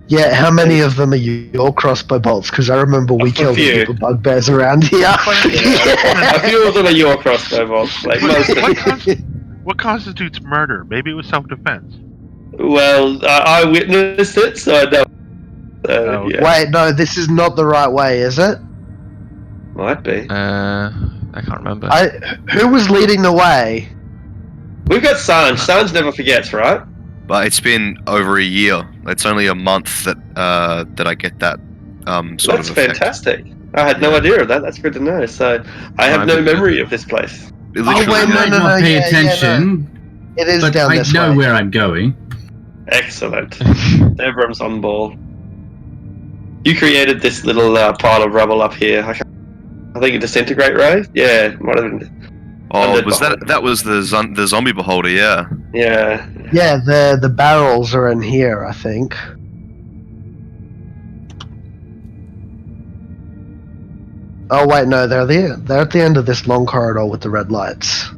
Yeah, how many of them are your crossbow bolts? Because I remember we A killed few. people bugbears around here. A few of them are your crossbow bolts. Like most of them. What constitutes murder? Maybe it was self-defense. Well, I witnessed it, so I know. Yeah. Wait, no, this is not the right way, is it? Might be. I can't remember. Who was leading the way? We've got Sanj. Sanj never forgets, right? But it's been over a year. It's only a month that I get that sort That's of effect. fantastic. I had no idea of that. That's good to know. So I have no memory of this place. It Oh, literally- wait, no, I might no, not pay yeah, attention, It is but down I this know way. where I'm going. Excellent. Devram's on ball. You created this little pile of rubble up here. I think a disintegrate ray? Yeah, might have been. Oh, Undead was beholder. that was the zombie beholder? Yeah. Yeah. Yeah, the barrels are in here, I think. Oh wait, no, they're there. They're at the end of this long corridor with the red lights.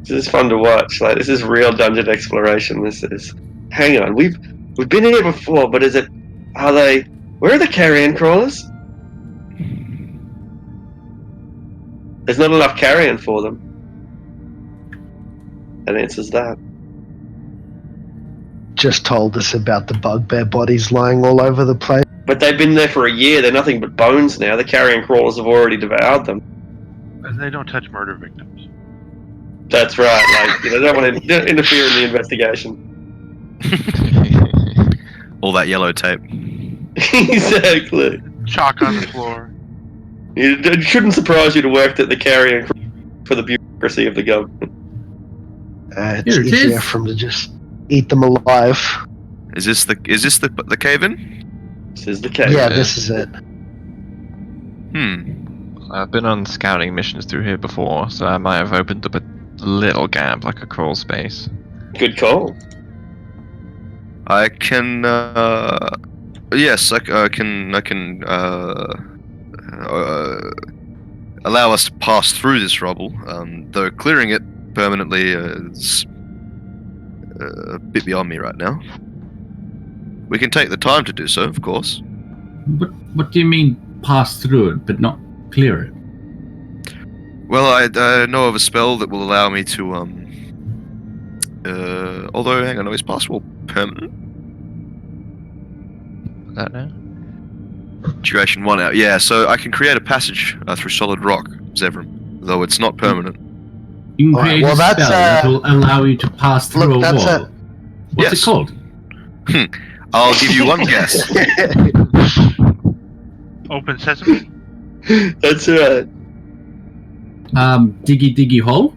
This is fun to watch. Like, this is real dungeon exploration. This is. Hang on, we've been here before, but is it? Are they? Where are the carrion crawlers? There's not enough carrion for them. That answers that. Just told us about the bugbear bodies lying all over the place. But they've been there for a year. They're nothing but bones now. The carrion crawlers have already devoured them. And they don't touch murder victims. That's right. Like, they don't want to interfere in the investigation. All that yellow tape. Exactly. Chalk on the floor. It shouldn't surprise you to work at the carrion for the bureaucracy of the government. It's Here it easier is. for them to just eat them alive. Is this the cave-in? This is the case. Yeah, this is it. I've been on scouting missions through here before, so I might have opened up a little gap, like a crawl space. Good call. I can. Yes, I can allow us to pass through this rubble. Though clearing it permanently is a bit beyond me right now. We can take the time to do so, of course. But what do you mean pass through it, but not clear it? Well, I know of a spell that will allow me to. Although, hang on, is password permanent? Is that now? Duration 1 hour. Yeah, so I can create a passage through solid rock, Zevram, though it's not permanent. You can Alright, create well, a that's, spell that will allow you to pass through look, a that's wall. What's Yes. it called? I'll give you one guess. Open sesame. That's right. Diggy hole?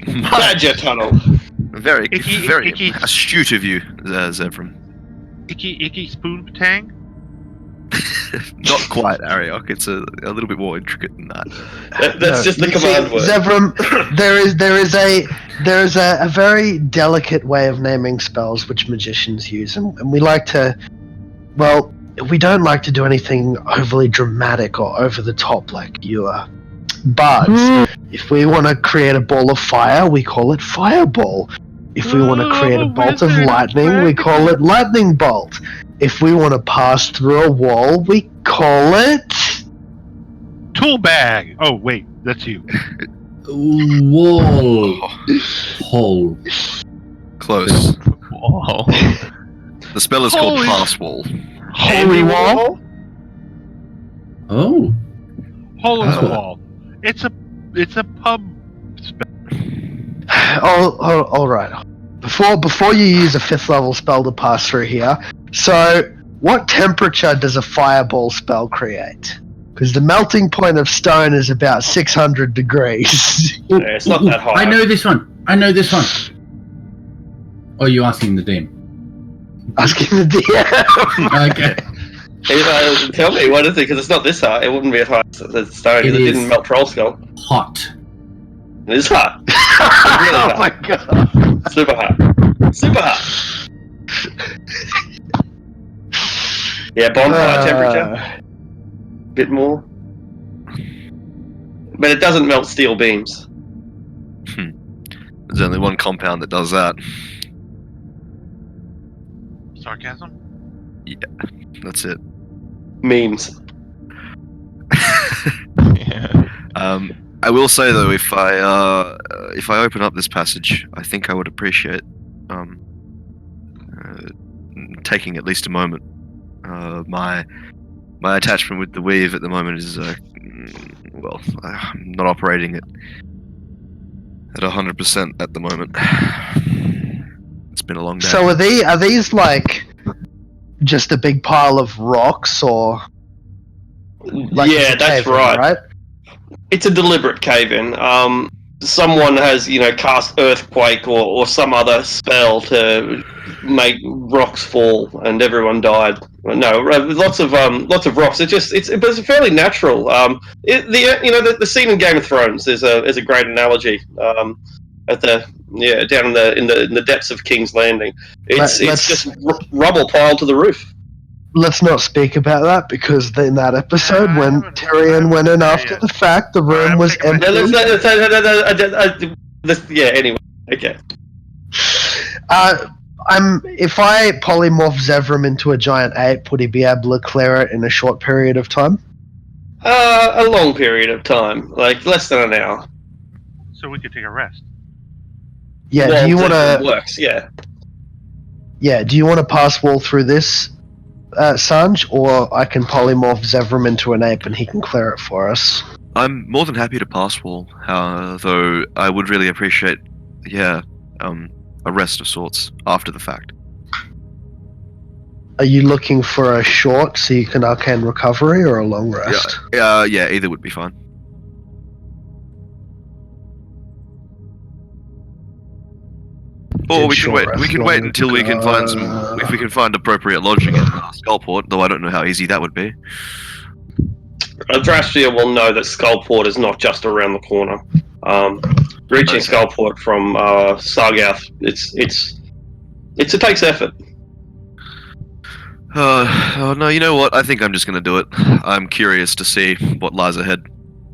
Badger tunnel. Very, Icky- very icky- astute of you, Zevram. Icky spoon tang. Not quite, Ariok. It's a little bit more intricate than that. That's just the You command see, word. Zevram, there is a very delicate way of naming spells which magicians use, and we like to, well, we don't like to do anything overly dramatic or over the top like you are. But if we want to create a ball of fire, we call it fireball. If we want to create a bolt of lightning, we call it lightning bolt. If we want to pass through a wall, we call it... Tool bag. Oh wait, that's you. Wall hole. Close. Whoa. The spell is called Holy- Pass Wall. Holy wall? Oh. Hole in the Oh. wall. It's a pub. All right. Before you use a 5th level spell to pass through here, so What temperature does a fireball spell create? Because the melting point of stone is about 600 degrees. Ooh, Yeah, it's not that high. I know this one. Oh, you're asking the DM. Asking the DM. Okay. Tell me, what is it? Because it's not this high. It wouldn't be as high as stone. It It is. didn't melt Troll Skull. Hot. It is hot. Really Oh hot. my god. Super hot. Super hot. Yeah, bonfire temperature. Bit more. But it doesn't melt steel beams. There's only one compound that does that. Sarcasm? That's it. Memes. Yeah. I will say though, if I open up this passage, I think I would appreciate taking at least a moment. My attachment with the weave at the moment is well, I'm not operating at 100% at the moment. It's been a long day. So are these like just a big pile of rocks, or like Yeah, it's a that's cave-in, right. It's a deliberate cave-in. Someone has, cast earthquake or some other spell to make rocks fall, and everyone died. No, lots of rocks. It's fairly natural. The scene in Game of Thrones is a great analogy. Down in the depths of King's Landing, it's just rubble piled to the roof. Let's not speak about that, because in that episode I when haven't Tyrion went in there after yet. the fact, the room I'm was taking my- empty. Yeah. Anyway, okay. If I polymorph Zevram into a giant ape, would he be able to clear it in a short period of time? A long period of time, like less than an hour. So we could take a rest. Yeah. Well, do you it want to? works? Yeah. Yeah. Do you want to pass wall through this, Sanj, or I can polymorph Zevram into an ape and he can clear it for us? I'm more than happy to pass wall, though I would really appreciate, a rest of sorts after the fact. Are you looking for a short so you can arcane recovery, or a long rest? Yeah, either would be fine. Or Did we can short wait. rest We can long wait until we can find some. go? If we can find appropriate lodging in Skullport, though I don't know how easy that would be. Drastia will know that Skullport is not just around the corner. Reaching Okay. Skullport from Sargouth, it takes effort. Oh no, you know what? I think I'm just gonna do it. I'm curious to see what lies ahead.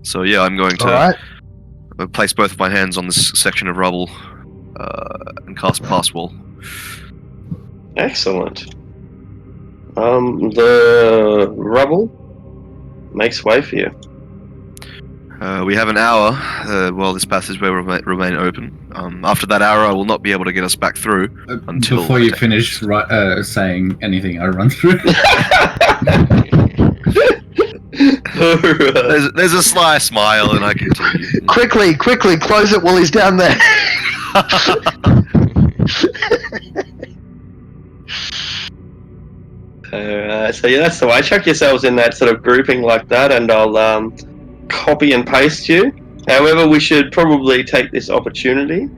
So yeah, I'm going to Alright. place both of my hands on this section of rubble and cast Pass Wall. Excellent. The rubble makes way for you. We have an hour while this passageway will remain open. After that hour, I will not be able to get us back through until. Before you finish saying anything, I run through. There's a sly smile, and I continue. Quickly, close it while he's down there. So yeah, that's the way. Chuck yourselves in that sort of grouping like that, and I'll copy and paste you. However, we should probably take this opportunity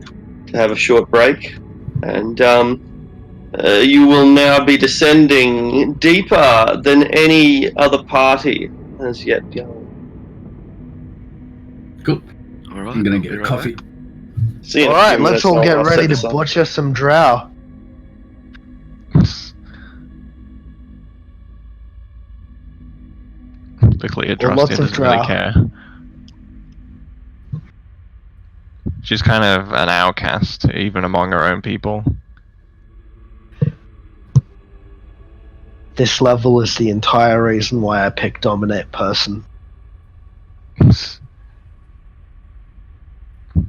to have a short break, and you will now be descending deeper than any other party has yet gone. Cool. All right, I'm gonna I'll get be a right coffee. back. See you in a Alright, few let's minutes, all get I'll set ready this to up. butcher some drow. Luckily, Or lots Adrastia of doesn't really drow. care. She's kind of an outcast, even among her own people. This level is the entire reason why I picked Dominate Person.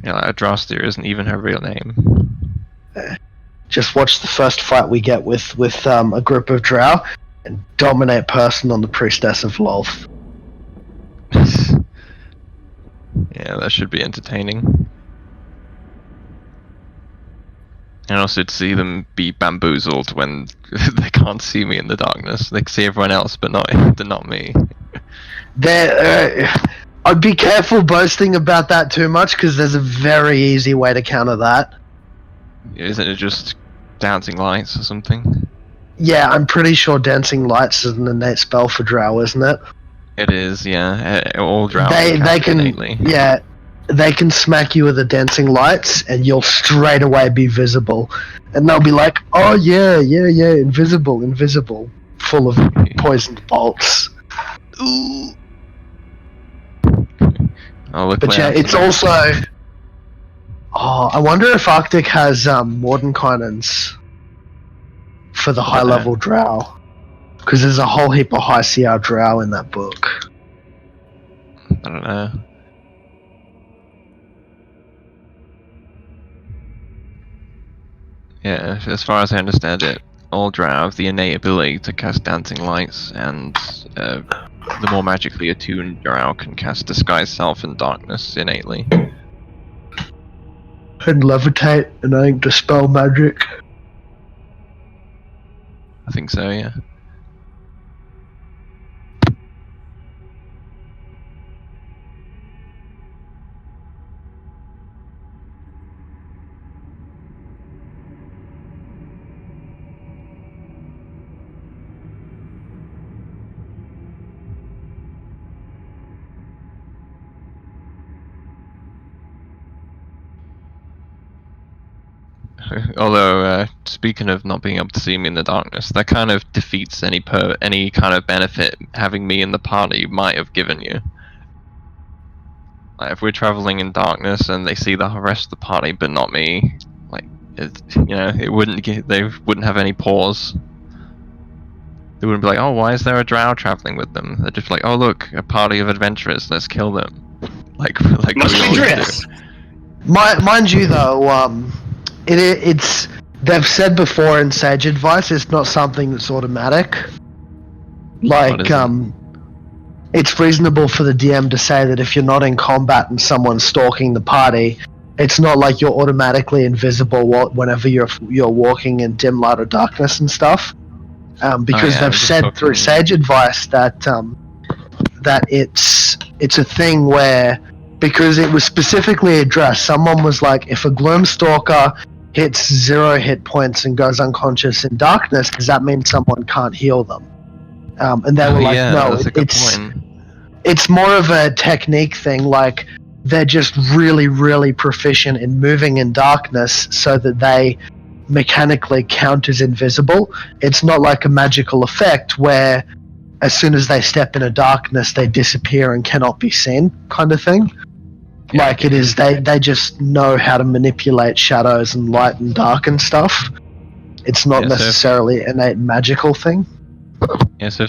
Adrastia isn't even her real name. Just watch the first fight we get with a group of drow, and Dominate Person on the Priestess of Lolth. Yeah, that should be entertaining. And also to see them be bamboozled when they can't see me in the darkness. They can see everyone else, but not me. I'd be careful boasting about that too much because there's a very easy way to counter that. Isn't it just dancing lights or something? Yeah, I'm pretty sure Dancing Lights is an innate spell for Drow, isn't it? It is, yeah. All drow They can, innately. yeah, they can smack you with the Dancing Lights, and you'll straight away be visible, and they'll be like, "Oh yeah, invisible, full of poisoned bolts." Ooh. I'll look But yeah, it's also. Oh, I wonder if Arctic has Mordenkainen's for the high level Drow, because there's a whole heap of high CR Drow in that book. I don't know. Yeah, as far as I understand it, all drow have the innate ability to cast dancing lights, and the more magically attuned drow can cast disguise self and darkness innately. And levitate and I think dispel magic. I think so, yeah. Although, speaking of not being able to see me in the darkness, that kind of defeats any kind of benefit having me in the party might have given you. Like, if we're traveling in darkness and they see the rest of the party but not me, like, they wouldn't have any pause. They wouldn't be like, oh, why is there a drow traveling with them? They're just like, oh, look, a party of adventurers, let's kill them. Like Must we be always dressed. do. Mind you, though, it's they've said before in Sage Advice, it's not something that's automatic. Like, it's reasonable for the DM to say that if you're not in combat and someone's stalking the party, it's not like you're automatically invisible whenever you're walking in dim light or darkness and stuff. Because they've said through Sage Advice that that it's a thing where, because it was specifically addressed, someone was like, if a Gloomstalker hits 0 hit points and goes unconscious in darkness, does that mean someone can't heal them? And they were like, no, it's more of a technique thing. Like, they're just really, really proficient in moving in darkness so that they mechanically count as invisible. It's not like a magical effect where as soon as they step into darkness they disappear and cannot be seen, kind of thing. Yeah, like, it is, they just know how to manipulate shadows and light and dark and stuff. It's not necessarily an innate magical thing. Yeah, so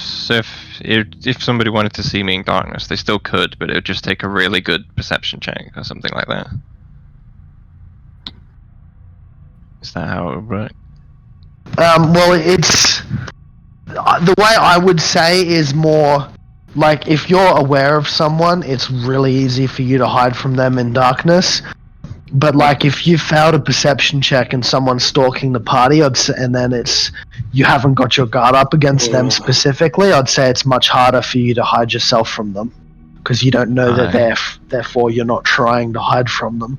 if somebody wanted to see me in darkness, they still could, but it would just take a really good perception check or something like that. Is that how it would work? Well, it's the way I would say is more like, if you're aware of someone, it's really easy for you to hide from them in darkness. But like, if you failed a perception check and someone's stalking the party, and then you haven't got your guard up against them specifically, I'd say it's much harder for you to hide yourself from them because you don't know they're there. Therefore, you're not trying to hide from them.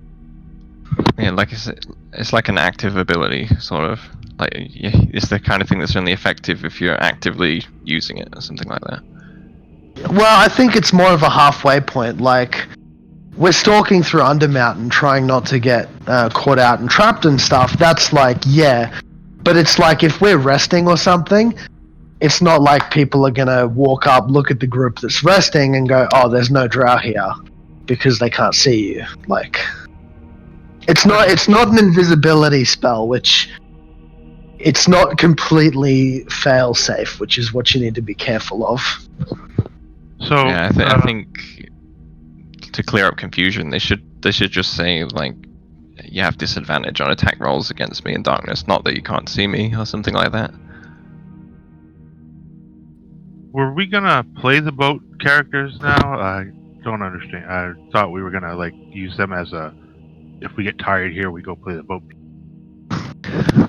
Yeah, like it's like an active ability, sort of. Like, it's the kind of thing that's only effective if you're actively using it or something like that. Well, I think it's more of a halfway point. Like, we're stalking through Undermountain, trying not to get caught out and trapped and stuff. That's like, yeah. But it's like, if we're resting or something, it's not like people are going to walk up, look at the group that's resting and go, oh, there's no drow here, because they can't see you. Like, it's not an invisibility spell, which it's not completely fail-safe, which is what you need to be careful of. So yeah, I think to clear up confusion, they should just say, like, you have disadvantage on attack rolls against me in darkness, not that you can't see me or something like that. were we gonna play the boat characters now? I don't understand. I thought we were gonna, like, use them as a, if we get tired here, we go play the boat.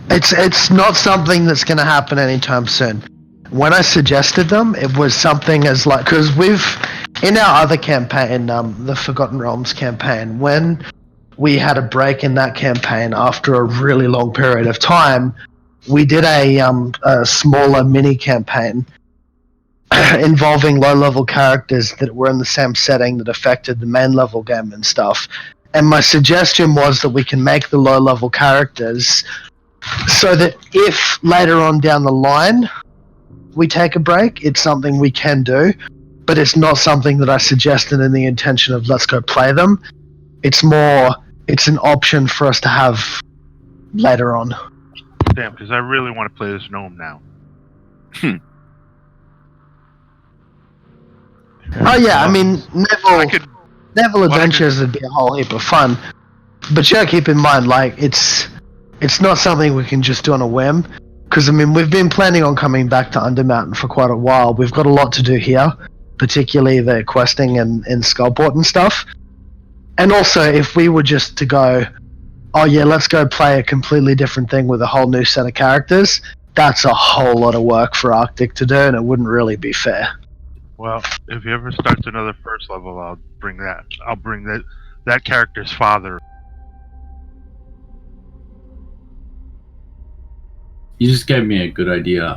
It's not something that's going to happen anytime soon. When I suggested them, it was something as like, because in our other campaign, the Forgotten Realms campaign, when we had a break in that campaign after a really long period of time, we did a smaller mini campaign involving low-level characters that were in the same setting that affected the main level game and stuff. And my suggestion was that we can make the low-level characters so that if later on down the line we take a break, it's something we can do, but it's not something that I suggested in the intention of let's go play them. It's an option for us to have later on. Damn, because I really want to play this gnome now. Oh yeah, I mean, I Neville Adventures would be a whole heap of fun, but you gotta keep in mind, like, it's not something we can just do on a whim, because, I mean, we've been planning on coming back to Undermountain for quite a while. We've got a lot to do here, particularly the questing in Skullport and stuff. And also, if we were just to go, oh yeah, let's go play a completely different thing with a whole new set of characters, that's a whole lot of work for Arctic to do, and it wouldn't really be fair. Well, if he ever starts another first level, I'll bring that character's father. You just gave me a good idea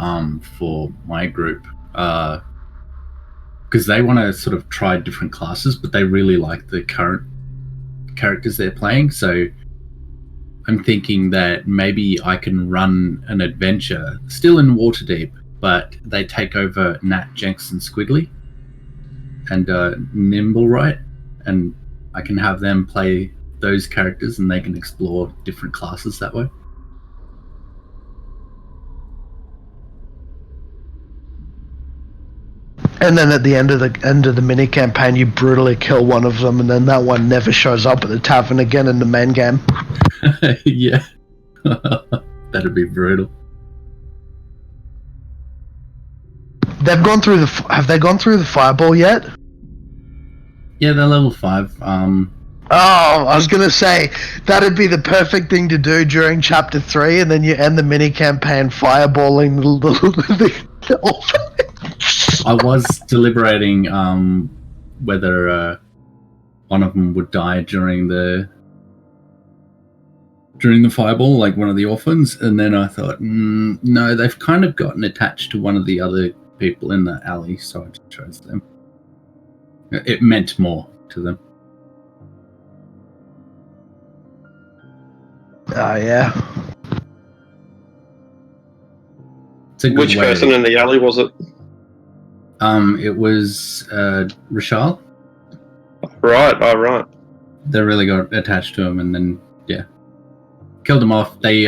for my group, because they want to sort of try different classes, but they really like the current characters they're playing. So I'm thinking that maybe I can run an adventure still in Waterdeep, but they take over Nat, Jenks, and Squiggly and Nimblewright, and I can have them play those characters and they can explore different classes that way. And then at the end of the mini campaign, you brutally kill one of them, and then that one never shows up at the tavern again in the main game. Yeah, that'd be brutal. Have they gone through the fireball yet? Yeah, they're level 5. Oh, I was gonna say that'd be the perfect thing to do during chapter 3, and then you end the mini campaign fireballing the orphan. I was deliberating whether one of them would die during the fireball, like one of the orphans, and then I thought, no, they've kind of gotten attached to one of the other people in the alley, so I just chose them. It meant more to them. Oh yeah. It's a good Which way. person in the alley was it? It was Rashal. Right, oh, right. They really got attached to him, and then killed him off. They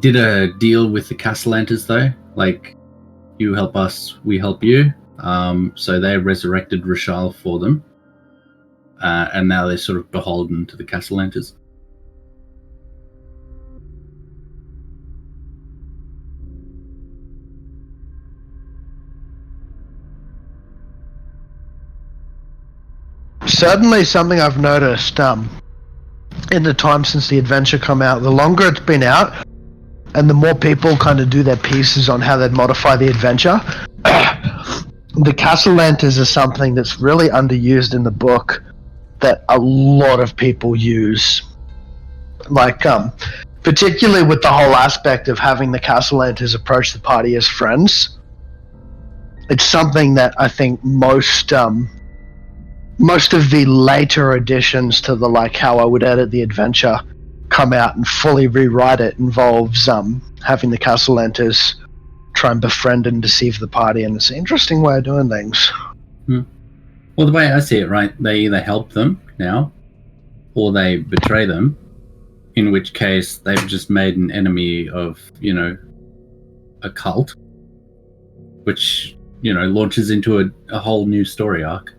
did a deal with the Castellantas though, like, you help us, we help you. So they resurrected Rashal for them, and now they're sort of beholden to the Castellantas. Certainly something I've noticed in the time since the adventure come out, the longer it's been out and the more people kind of do their pieces on how they'd modify the adventure, the Castellantas is something that's really underused in the book that a lot of people use. Like, particularly with the whole aspect of having the Castellantas approach the party as friends. It's something that I think most of the later additions to the, like, how I would edit the adventure come out and fully rewrite it involves having the Castellantas try and befriend and deceive the party, and it's an interesting way of doing things. Well, the way I see it, right, they either help them now or they betray them, in which case they've just made an enemy of, a cult, which, launches into a whole new story arc.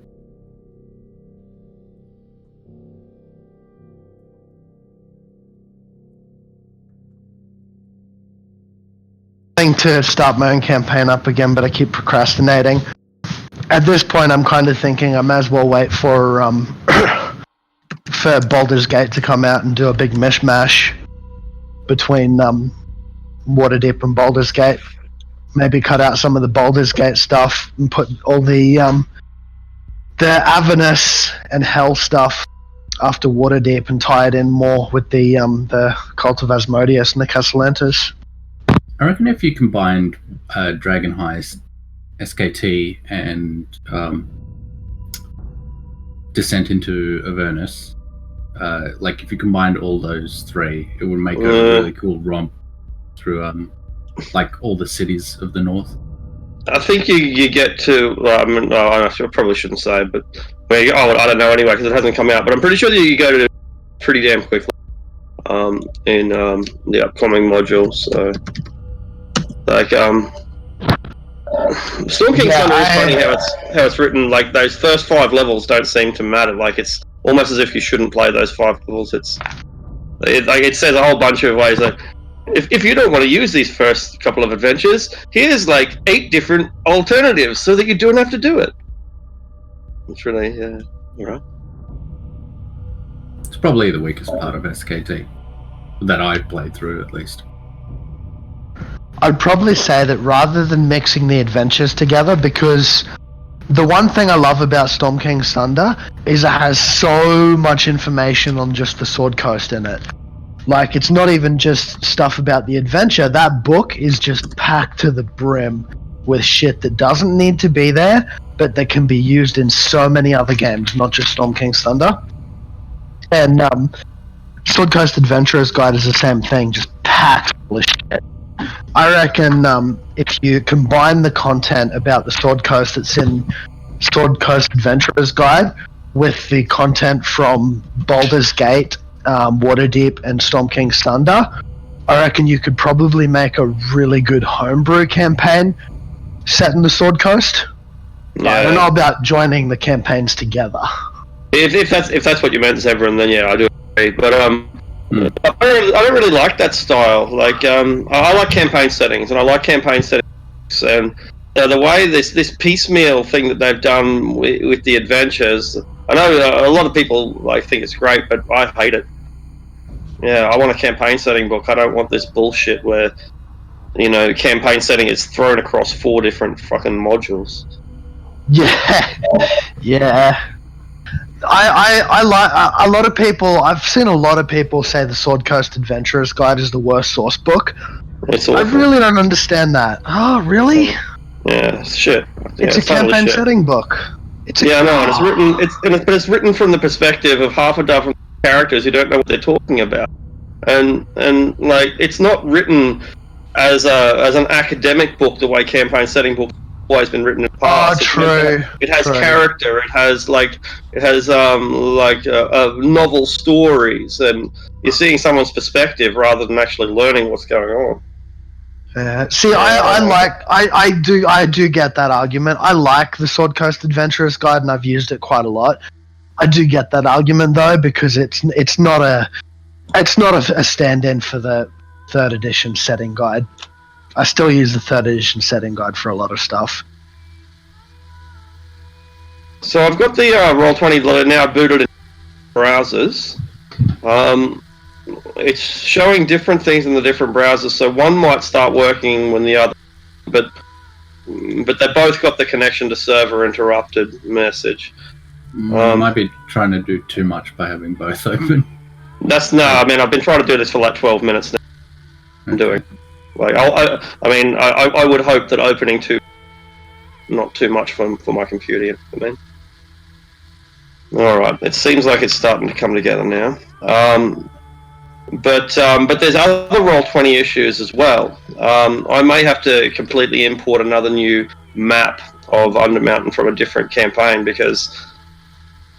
To start my own campaign up again, but I keep procrastinating. At this point, I'm kind of thinking I may as well wait for for Baldur's Gate to come out and do a big mishmash between Waterdeep and Baldur's Gate. Maybe cut out some of the Baldur's Gate stuff and put all the Avernus and Hell stuff after Waterdeep and tie it in more with the Cult of Asmodeus and the Castellantis. I reckon if you combined Dragon Heist, SKT, and Descent into Avernus, like if you combined all those three, it would make a really cool romp through like all the cities of the north. I think you get to. I mean, I probably shouldn't say, but I don't know anyway because it hasn't come out. But I'm pretty sure that you go to pretty damn quickly in the upcoming modules. So, like, Storm King Thunder is funny how it's written. Like those first 5 levels don't seem to matter. Like it's almost as if you shouldn't play those 5 levels. It says a whole bunch of ways that. If you don't want to use these first couple of adventures, here's like 8 different alternatives so that you don't have to do it. It's really, alright. It's probably the weakest part of SKT that I've played through, at least. I'd probably say that rather than mixing the adventures together, because the one thing I love about Storm King's Thunder is it has so much information on just the Sword Coast in it. Like, it's not even just stuff about the adventure. That book is just packed to the brim with shit that doesn't need to be there, but that can be used in so many other games, not just Storm King's Thunder. And Sword Coast Adventurer's Guide is the same thing, just packed full of shit. I reckon if you combine the content about the Sword Coast that's in Sword Coast Adventurer's Guide with the content from Baldur's Gate, Waterdeep and Storm King's Thunder, I reckon you could probably make a really good homebrew campaign set in the Sword Coast. Yeah. I don't know about joining the campaigns together. If that's what you meant, Zebran, then yeah, I do agree. But I don't really like that style. Like I like campaign settings, and I like campaign settings, and the way this piecemeal thing that they've done with the adventures. I know a lot of people like think it's great, but I hate it. Yeah, I want a campaign setting book. I don't want this bullshit where, campaign setting is thrown across 4 different fucking modules. Yeah. I like a lot of people. I've seen a lot of people say the Sword Coast Adventurer's Guide is the worst source book. It's awful. I really don't understand that. Oh, really? Yeah, it's shit. It's a campaign setting book. And it's written from the perspective of half a dozen characters who don't know what they're talking about, and like it's not written as an academic book the way campaign setting books have always been written in the past. True. It has character. It has novel stories, and you're seeing someone's perspective rather than actually learning what's going on. I do get that argument. I like the Sword Coast Adventurer's Guide, and I've used it quite a lot. I do get that argument though, because it's not a stand-in for the 3rd edition setting guide. I still use the 3rd edition setting guide for a lot of stuff. So I've got the Roll20 now booted in browsers. It's showing different things in the different browsers, so one might start working when the other, but they both got the connection to server interrupted message. Might be trying to do too much by having both open. I've been trying to do this for like 12 minutes now. I'm doing. Like, I would hope that opening 2, not too much for my computer. All right, it seems like it's starting to come together now. But there's other Roll20 issues as well. I may have to completely import another new map of Undermountain from a different campaign because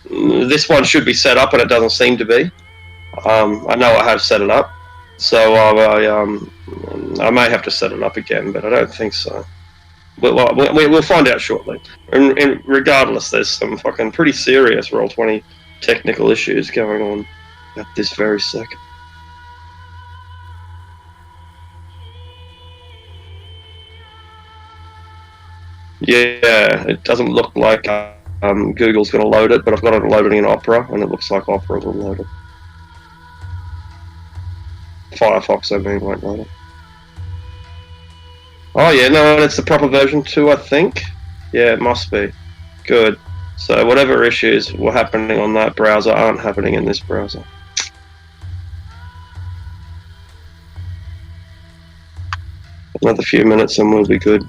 this one should be set up and it doesn't seem to be. I know I have set it up, so I may have to set it up again, but I don't think so. We'll find out shortly. And regardless, there's some fucking pretty serious Roll20 technical issues going on at this very second. Yeah, it doesn't look like Google's going to load it, but I've got it loading in Opera, and it looks like Opera will load it. Firefox, I mean, won't load it. Oh yeah, no, it's the proper version 2, I think. Yeah, it must be. Good. So whatever issues were happening on that browser aren't happening in this browser. Another few minutes and we'll be good.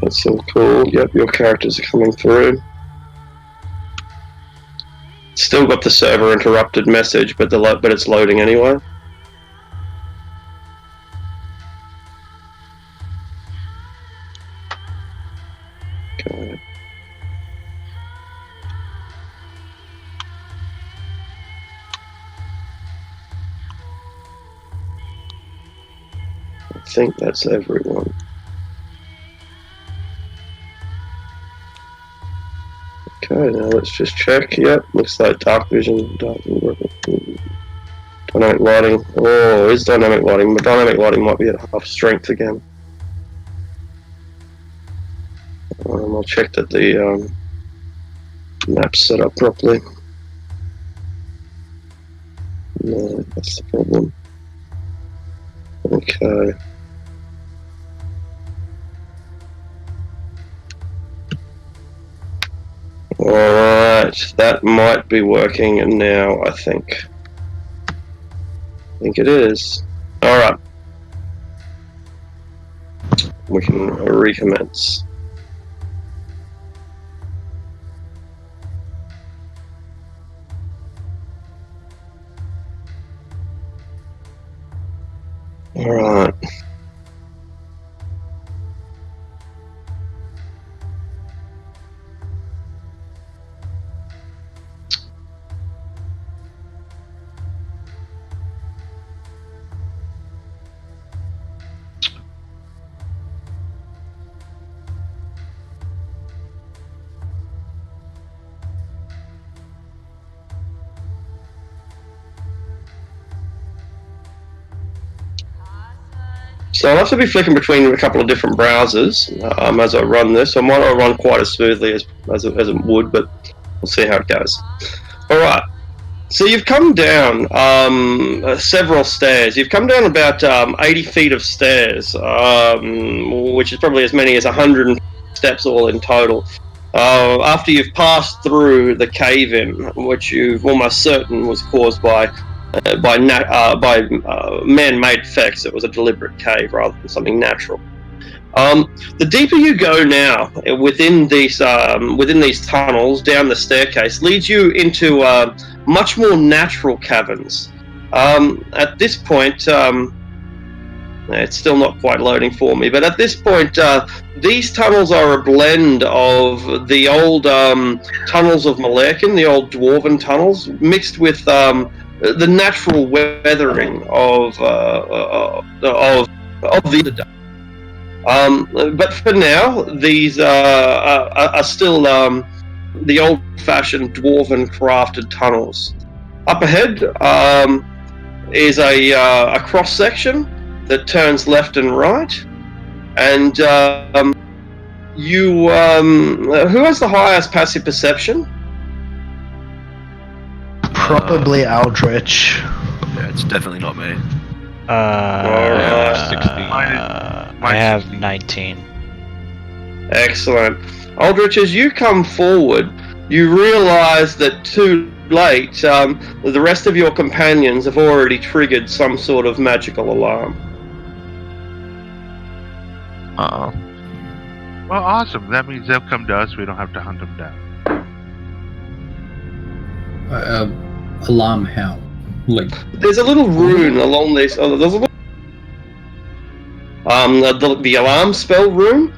That's all cool. Yep, your characters are coming through. Still got the server interrupted message, but it's loading anyway. Okay. I think that's everyone. Okay, now let's just check. Yep, looks like dark vision, dynamic lighting. Oh, it's dynamic lighting, but dynamic lighting might be at half strength again. I'll check that the map's set up properly. No, that's the problem. Okay. Alright, that might be working now, I think. I think it is. Alright. We can recommence. Alright. So I'll have to be flicking between a couple of different browsers as I run this. I might not run quite as smoothly as it would, but we'll see how it goes. Alright, so you've come down several stairs. You've come down about 80 feet of stairs, which is probably as many as 100 steps all in total. After you've passed through the cave-in, which you've almost certain was caused by man-made effects. It was a deliberate cave rather than something natural. The deeper you go now within these tunnels down the staircase leads you into much more natural caverns. At this point, it's still not quite loading for me, but at this point, these tunnels are a blend of the old tunnels of Malerkin, the old dwarven tunnels, mixed with the natural weathering of the. But for now, these are still the old-fashioned dwarven crafted tunnels. Up ahead is a cross section that turns left and right, and you who has the highest passive perception? Probably Aldrich. Yeah, it's definitely not me. Alright. 60. I have 19. Excellent. Aldrich, as you come forward, you realise that too late, the rest of your companions have already triggered some sort of magical alarm. Uh-oh. Well, awesome. That means they'll come to us. We don't have to hunt them down. Alarm how? Like, There's a little rune along this. There's a little, the alarm spell rune,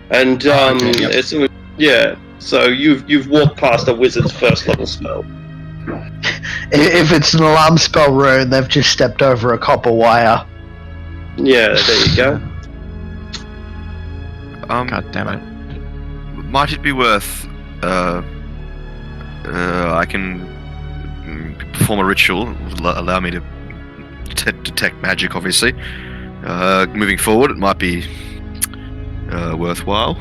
and okay, yep. it's yeah. So you've walked past a wizard's first level spell. If it's an alarm spell rune, they've just stepped over a copper wire. Yeah, there you go. God damn it. Might it be worth I can perform a ritual, allow me to detect magic, obviously. Moving forward, it might be worthwhile.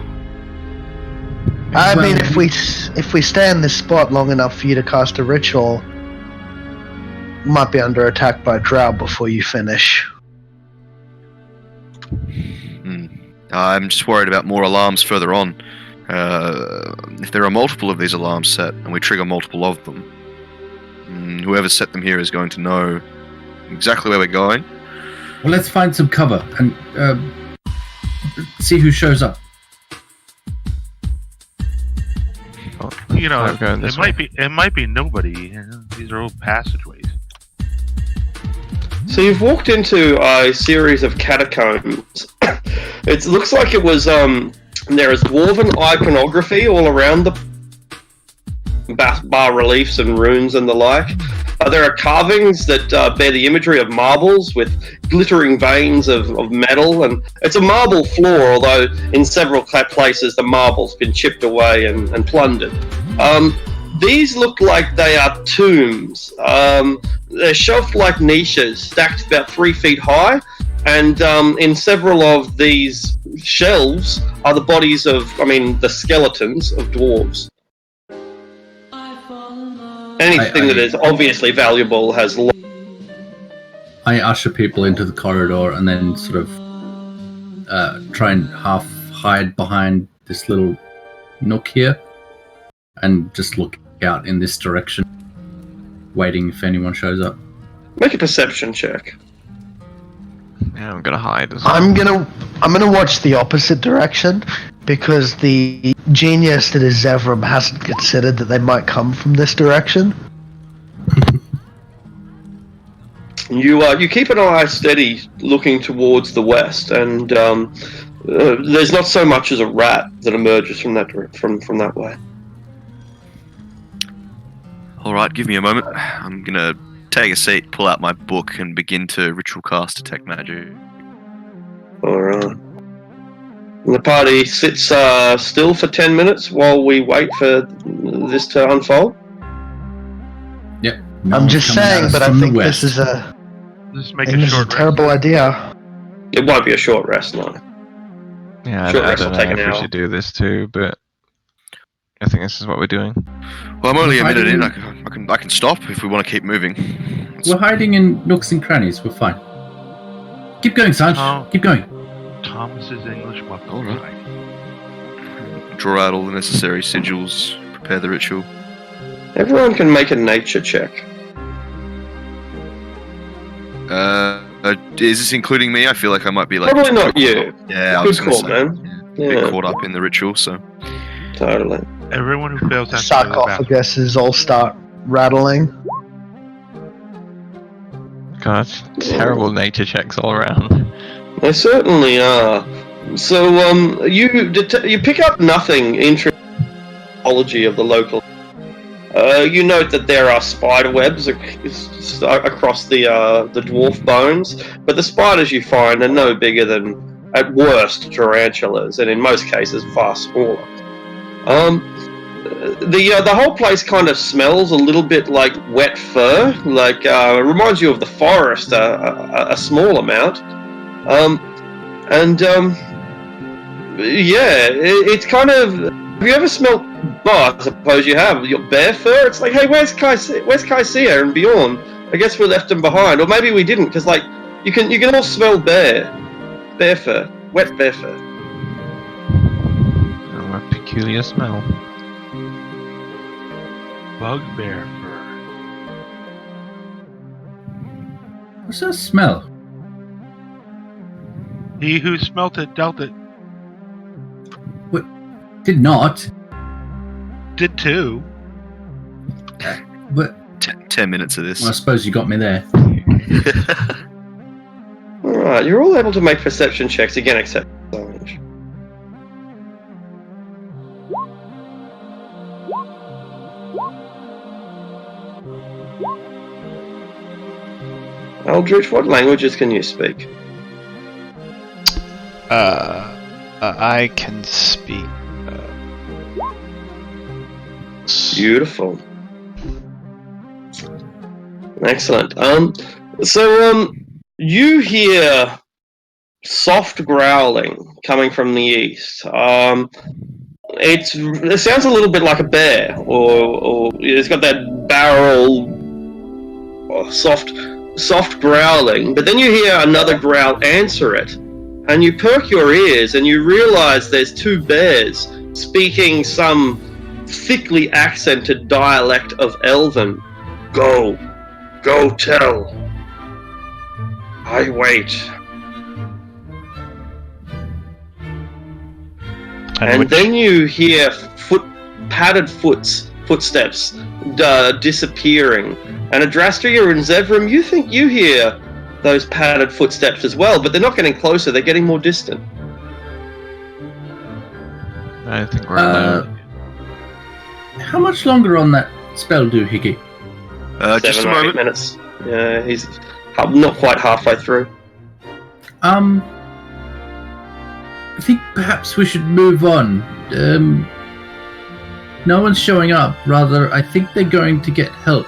I mean, if we stay in this spot long enough for you to cast a ritual, you might be under attack by drow before you finish. I'm just worried about more alarms further on. If there are multiple of these alarms set, and we trigger multiple of them, whoever set them here is going to know exactly where we're going. Well, let's find some cover and see who shows up. You know, I'm going this way. it might be nobody. You know, these are old passageways. So you've walked into a series of catacombs. It looks like it was there is dwarven iconography all around the bas reliefs and runes and the like. There are carvings that bear the imagery of marbles with glittering veins of metal, and it's a marble floor, although in several places the marble's been chipped away and plundered. These look like they are tombs. They're shelf-like niches stacked about 3 feet high, and in several of these shelves are the bodies of, the skeletons of dwarves. Anything that is obviously valuable has. I usher people into the corridor and then sort of try and half hide behind this little nook here and just look out in this direction, waiting if anyone shows up. Make a perception check. Yeah, I'm gonna hide as well. I'm gonna watch the opposite direction because the genius that is Zevram hasn't considered that they might come from this direction. You keep an eye steady, looking towards the west, and there's not so much as a rat that emerges from that from that way. All right, give me a moment. I'm gonna take a seat, pull out my book, and begin to ritual cast detect magic. All right. And the party sits still for 10 minutes while we wait for this to unfold. Yep. I'm just saying, but I think this is a terrible idea. It won't be a short rest, no. Yeah, Short I rest don't will know take an if we hour. should do this too, but I think this is what we're doing. Well, I'm only a minute in. Hiding- I can stop if we want to keep moving. We're hiding in nooks and crannies. We're fine. Keep going, Sanj. Oh. Keep going. Thomas's English weapon. All right. Draw out all the necessary sigils. Prepare the ritual. Everyone can make a nature check. Is this including me? I feel like I might be like. Probably not you. Yeah, I Good was gonna call, say. man. A bit Yeah, caught up in the ritual, so. totally. Everyone who fails has to go to the bathroom. Sarcophaguses all start rattling. God, terrible nature checks all around. They certainly are. So, you pick up nothing interesting in the ecology of the local. You note that there are spider webs across the dwarf bones, but the spiders you find are no bigger than, at worst, tarantulas, and in most cases far smaller. The whole place kind of smells a little bit like wet fur, like it reminds you of the forest a small amount, it's kind of. Have you ever smelled? Oh, I suppose you have. Your bear fur. It's like, hey, where's Kaisia and Bjorn? I guess we left them behind, or maybe we didn't, because like you can all smell bear fur, wet bear fur. Oh, a peculiar smell. Bugbear fur. What's that smell? He who smelt it dealt it. Did not. Did too. But 10 minutes of this. well, I suppose you got me there. Alright, you're all able to make perception checks again, except Orange. Eldritch, what languages can you speak? I can speak Beautiful. Excellent. You hear soft growling coming from the east. It sounds a little bit like a bear, or it's got that barrel, or soft growling. But then you hear another growl answer it, and you perk your ears and you realize there's two bears speaking some thickly accented dialect of Elven. Go tell. I wait. And then you hear padded footsteps disappearing. And Adrastia and Zevram, you think you hear those padded footsteps as well, but they're not getting closer, they're getting more distant. I think we're alone. How much longer on that spell do Hickey? Just a 7 or 8 moment. minutes. Yeah, he's not quite halfway through. I think perhaps we should move on. No one's showing up. Rather, I think they're going to get help.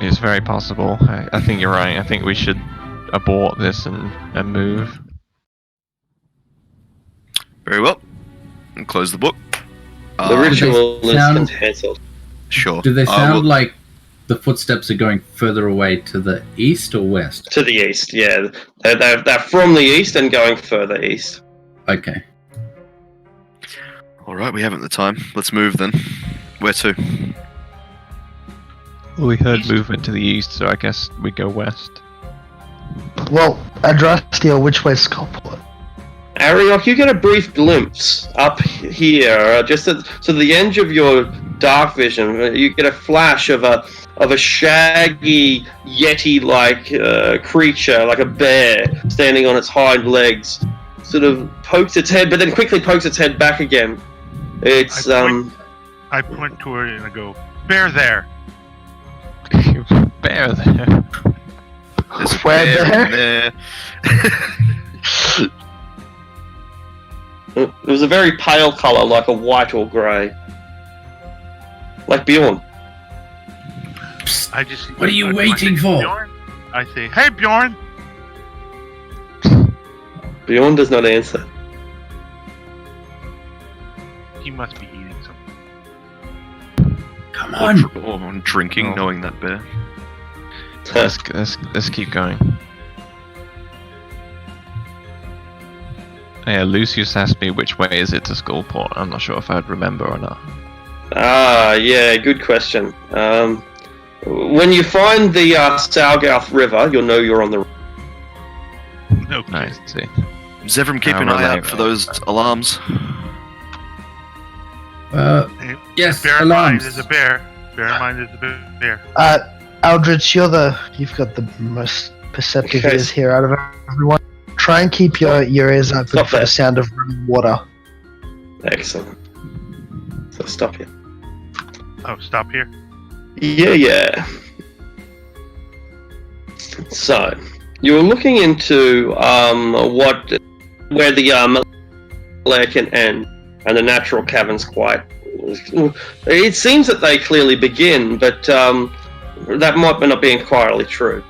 It's very possible. I think you're right. I think we should abort this and move. Very well. And close the book. The ritual is sound- cancelled. Sure. Do they I sound will- like the footsteps are going further away to the east or west? To the east, yeah. They're from the east and going further east. Okay. All right, we haven't the time. Let's move then. Where to? We heard movement to the east, so I guess we go west. Well, Adrastia, which way's Skullport? Ariok, you get a brief glimpse up here, just to the edge of your dark vision. You get a flash of a shaggy yeti-like creature, like a bear, standing on its hind legs. Sort of pokes its head, but then quickly pokes its head back again. It's I point toward it and I go, "Bear there." Bear there. There's a Where bear in there. It was a very pale colour, like a white or grey. Like Bjorn. I just. What are you I waiting say, for? Bjorn? I say, "Hey, Bjorn." Bjorn does not answer. He must be eating something. Come Or, on. or drinking, Oh. knowing that bear. Let's keep going. Yeah, Lucius asked me which way is it to Skullport. I'm not sure if I'd remember or not. Ah, yeah, good question. When you find the Salgouth River, you'll know you're on the. No. Nice to see. Zevram, keep an I'll eye relay out for those alarms. Yes, Bear in mind, alarms. there's a bear. Bear in mind, there's a bear. Aldrich, you've got the most perceptive Okay. ears here out of everyone. Try and keep your ears open Stop for that. the sound of running water. Excellent. So stop here. Oh, stop here. Yeah. So, you're looking into where the lair can end, and the natural caverns quite. It seems that they clearly begin, but that might not be entirely true.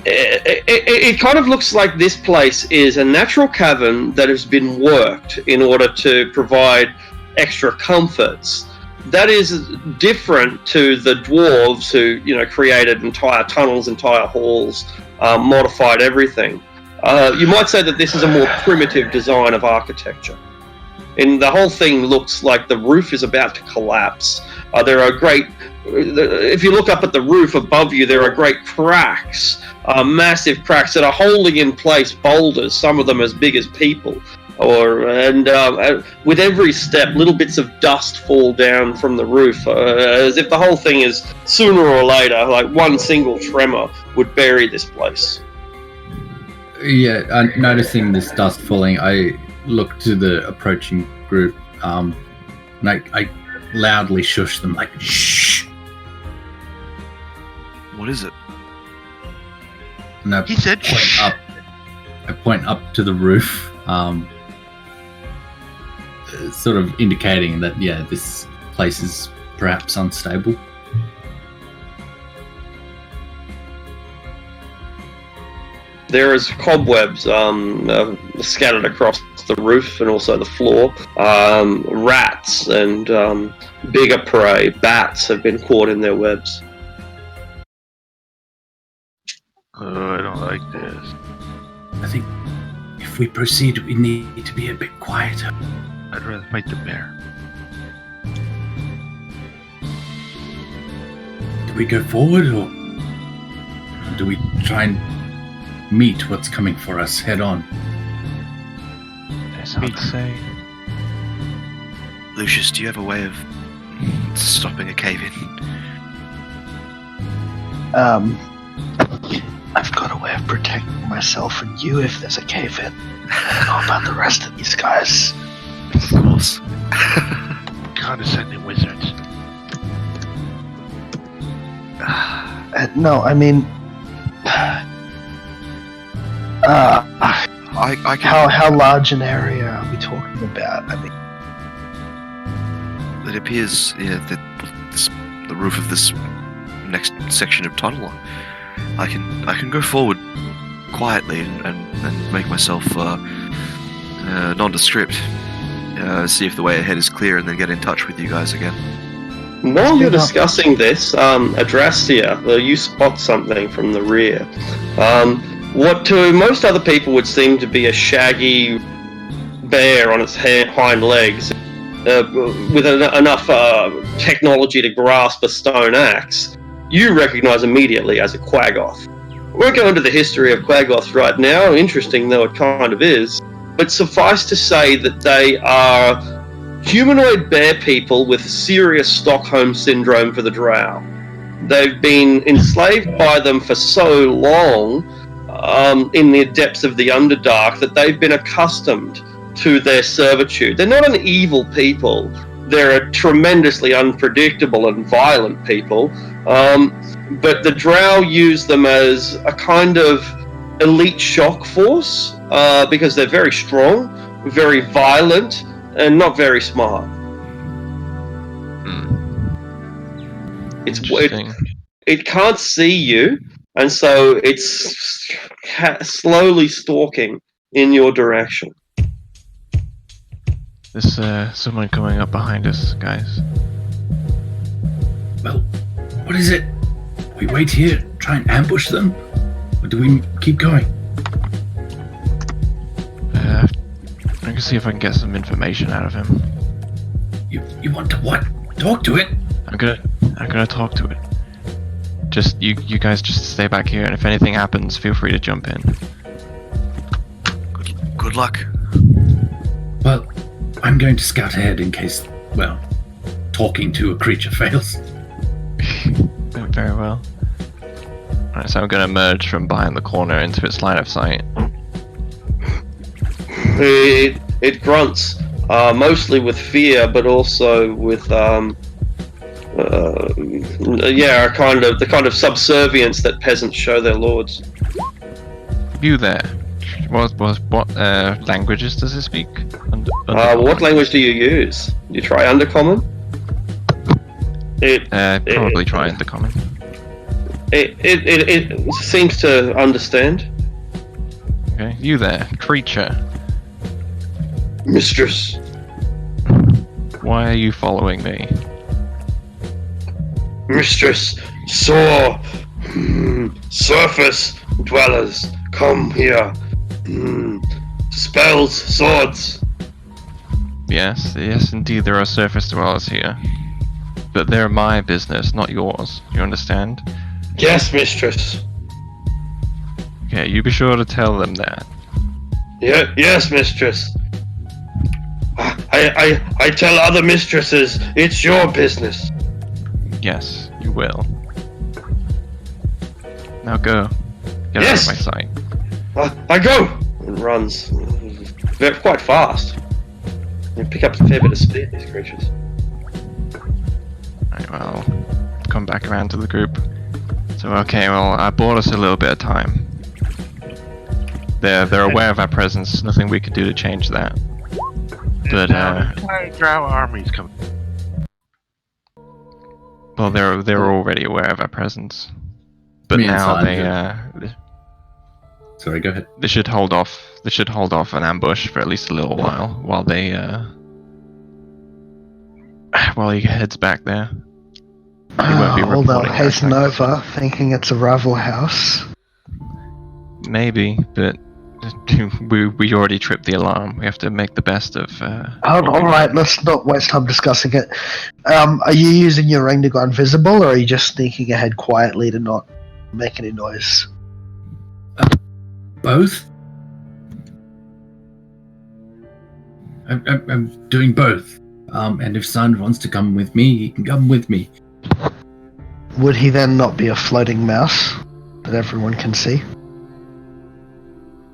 It kind of looks like this place is a natural cavern that has been worked in order to provide extra comforts. That is different to the dwarves who, created entire tunnels, entire halls, modified everything. You might say that this is a more primitive design of architecture. And the whole thing looks like the roof is about to collapse. If you look up at the roof above you, there are great cracks, massive cracks that are holding in place boulders, some of them as big as people. With every step, little bits of dust fall down from the roof, as if the whole thing is, sooner or later, like one single tremor would bury this place. Yeah, noticing this dust falling, I look to the approaching group, and I loudly shush them, like, shh! What is it? And I He said, point "Shh." up. I point up to the roof. sort of indicating that, yeah, this place is perhaps unstable. There is cobwebs scattered across the roof and also the floor. Rats and bigger prey, bats, have been caught in their webs. Oh, I don't like this. I think if we proceed, we need to be a bit quieter. I'd rather fight the bear. Do we go forward, or do we try and meet what's coming for us head on? It's hard to say. Lucius, do you have a way of stopping a cave-in? I've got a way of protecting myself and you if there's a cave-in. I don't know about the rest of these guys. Of course. Condescending wizards. No, I mean... I can... how large an area are we talking about? I mean... It appears, yeah, that the roof of this next section of tunnel. I can go forward quietly and make myself nondescript. See if the way ahead is clear, and then get in touch with you guys again. While you're discussing this, Adrastia, you spot something from the rear. What to most other people would seem to be a shaggy bear on its hind legs, with enough technology to grasp a stone axe, you recognize immediately as a Quaggoth. We won't go into the history of Quaggoths right now, interesting though it kind of is, but suffice to say that they are humanoid bear people with serious Stockholm syndrome for the drow. They've been enslaved by them for so long in the depths of the Underdark that they've been accustomed to their servitude. They're not an evil people. They're a tremendously unpredictable and violent people. But the drow use them as a kind of elite shock force because they're very strong, very violent, and not very smart. It can't see you, and so it's slowly stalking in your direction. There's someone coming up behind us, guys. Well, what is it? We wait here, try and ambush them? Or do we keep going? I can see if I can get some information out of him. You want to what? Talk to it? I'm gonna talk to it. Just you guys just stay back here, and if anything happens, feel free to jump in. Good luck. Well, I'm going to scout ahead in case, well, talking to a creature fails. Very well. Alright, so I'm gonna emerge from behind the corner into its line of sight. It grunts, mostly with fear, but also with the kind of subservience that peasants show their lords. You there? What languages does it speak? What language do you use? Do you try Undercommon? Probably try Undercommon. It seems to understand. Okay, you there, creature. Mistress. Why are you following me? Mistress, saw surface dwellers come here. Spells, swords. Yes, indeed there are surface dwellers here. But they're my business, not yours. You understand? Yes, mistress. Okay, you be sure to tell them that. Yeah, yes, mistress. I tell other mistresses it's your business. Yes, you will. Now go. Get Yes. out of my sight. I go! And runs. They're quite fast. You pick up a fair bit of speed, these creatures. Right, well, come back around to the group. So, okay, well, I bought us a little bit of time. They're aware of our presence, nothing we could do to change that. But entire Drow army's coming. well, they're already aware of our presence. But Me and now Sarge Sorry, go ahead. they should hold off. They should hold off an ambush for at least a little while he heads back there. He won't be Or they'll reporting our hasten attacks. over, thinking it's a rival house. Maybe, but we already tripped the alarm. We have to make the best of. Alright, let's not waste time discussing it. Are you using your ring to go invisible, or are you just sneaking ahead quietly to not make any noise? Both? I'm doing both. And if Sand wants to come with me, he can come with me. Would he then not be a floating mouse that everyone can see?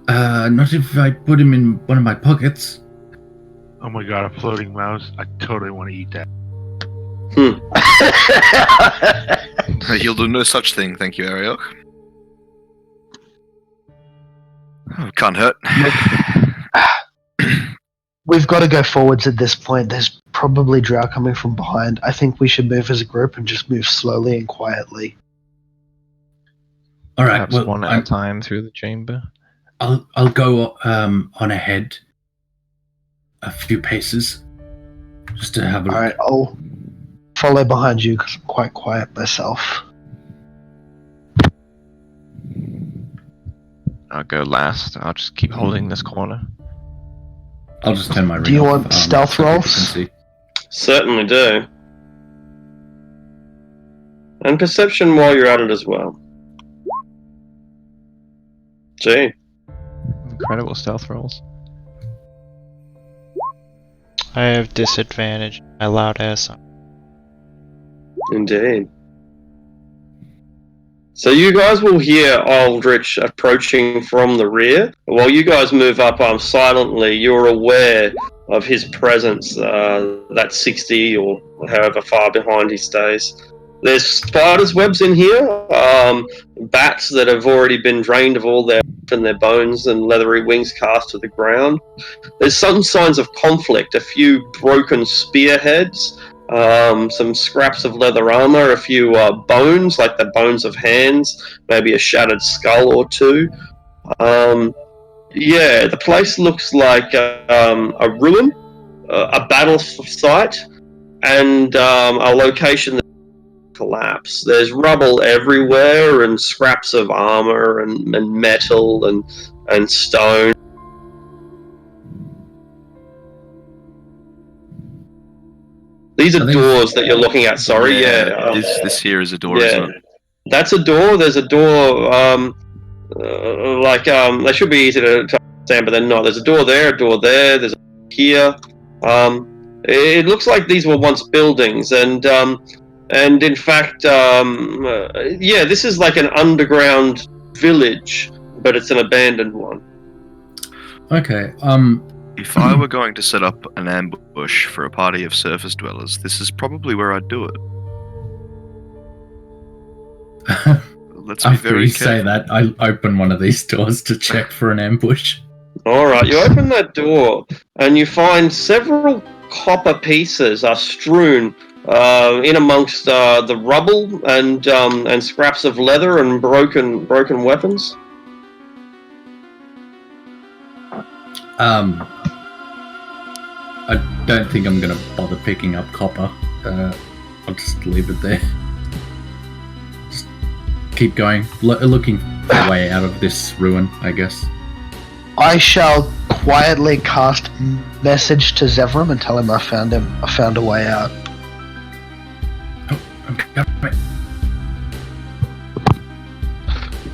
Not if I put him in one of my pockets. Oh my god, a floating mouse. I totally want to eat that. He'll do no such thing, thank you, Ariok. Oh, can't hurt. We've got to go forwards at this point. There's probably drow coming from behind. I think we should move as a group and just move slowly and quietly. All right. Perhaps Well, one at a time through the chamber. I'll go on ahead a few paces just to have a look. Alright, I'll follow behind you because I'm quite quiet myself. I'll go last. I'll just keep holding this corner. I'll just turn my ring Do you off, want stealth so people rolls? can see. Certainly do. And perception while you're at it as well. Gee. Incredible stealth rolls. I have disadvantage. My loud ass. Indeed. So you guys will hear Aldrich approaching from the rear. While you guys move up silently, you're aware of his presence, that 60 or however far behind he stays. There's spiders' webs in here, bats that have already been drained of all their bones and leathery wings cast to the ground. There's some signs of conflict, a few broken spearheads, some scraps of leather armor, a few bones, like the bones of hands, maybe a shattered skull or two. Yeah, the place looks like a ruin, a battle site, and a location that collapse. There's rubble everywhere and scraps of armor and metal and stone. These are doors that you're looking at, sorry, yeah. This here is a door, Yeah, isn't it? that's a door. There's a door, they should be easy to understand, but they're not. There's a door there, there's a door here. It looks like these were once buildings, and in fact, yeah, this is like an underground village, but it's an abandoned one. Okay. If I were going to set up an ambush for a party of surface dwellers, this is probably where I'd do it. Let's be After very you say careful. that, I open one of these doors to check for an ambush. Alright, you open that door, and you find several copper pieces are strewn in amongst the rubble and scraps of leather and broken weapons. I don't think I'm gonna bother picking up copper. I'll just leave it there. Just keep going, looking for a way out of this ruin, I guess. I shall quietly cast message to Zevram and tell him I found a way out. Oh, okay.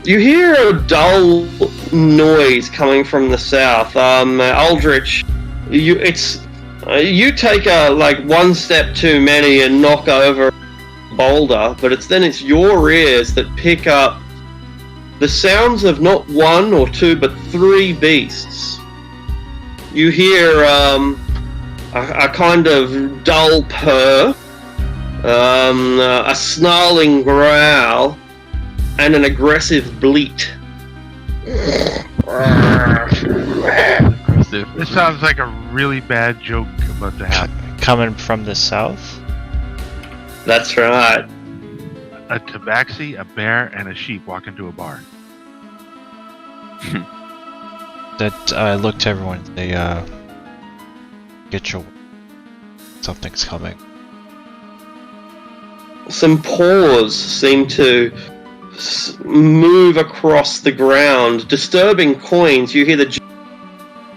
You hear a dull noise coming from the south. Aldrich, you take one step too many and knock over a boulder, but it's your ears that pick up the sounds of not one or two but three beasts. You hear a kind of dull purr, a snarling growl, and an aggressive bleat. Aggressive. This sounds like a really bad joke about to happen. Coming from the south? That's right. A tabaxi, a bear, and a sheep walk into a bar. That I look to everyone and say, get your... Something's coming. Some paws seem to move across the ground, disturbing coins. You hear the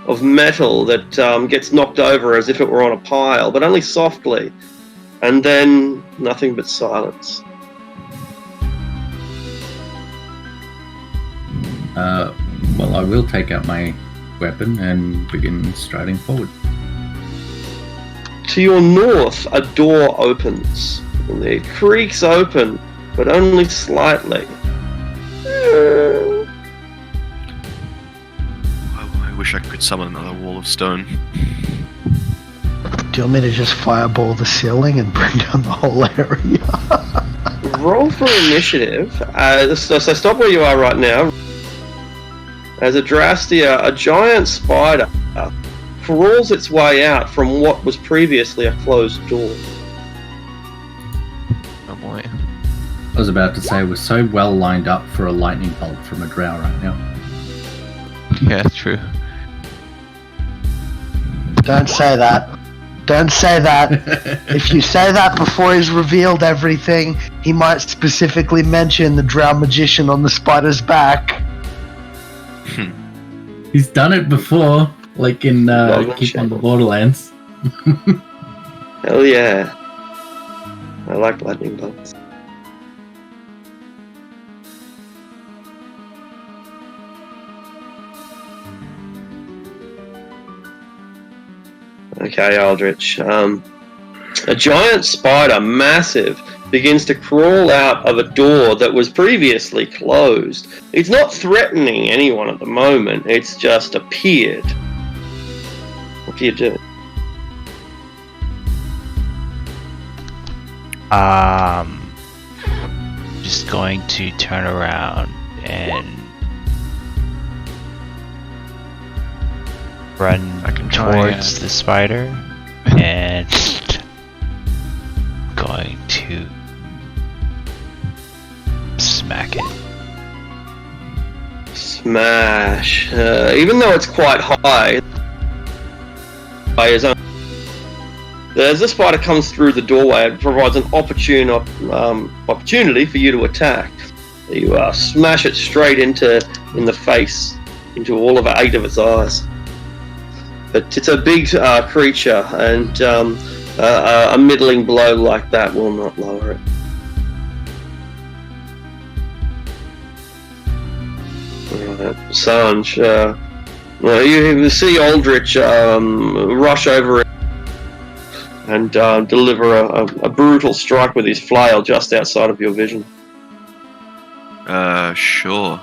of metal that gets knocked over as if it were on a pile, but only softly. And then nothing but silence. Well, I will take out my weapon and begin striding forward. To your north, a door opens. It creaks open, but only slightly. I wish I could summon another wall of stone. Do you want me to just fireball the ceiling and bring down the whole area? Roll for initiative. So stop where you are right now. As Adrastea, a giant spider, crawls its way out from what was previously a closed door. Oh boy. I was about to say we're so well lined up for a lightning bolt from a drow right now. Yeah, true. Don't say that. Don't say that. If you say that before he's revealed everything, he might specifically mention the drow magician on the spider's back. He's done it before, like in Keep on the Borderlands. Hell yeah. I like lightning bolts. Okay, Aldrich. A giant spider, massive, begins to crawl out of a door that was previously closed. It's not threatening anyone at the moment, it's just appeared. What do you do? Just going to turn around and run towards the spider and going to smack it. Smash. Even though it's quite high, by his own, as the spider comes through the doorway, it provides an opportunity for you to attack. You smash it straight in the face, into all of 8 of its eyes. But it's a big creature, and a middling blow like that will not lower it. Sanj, you see Aldrich rush over it and deliver a brutal strike with his flail just outside of your vision. Sure.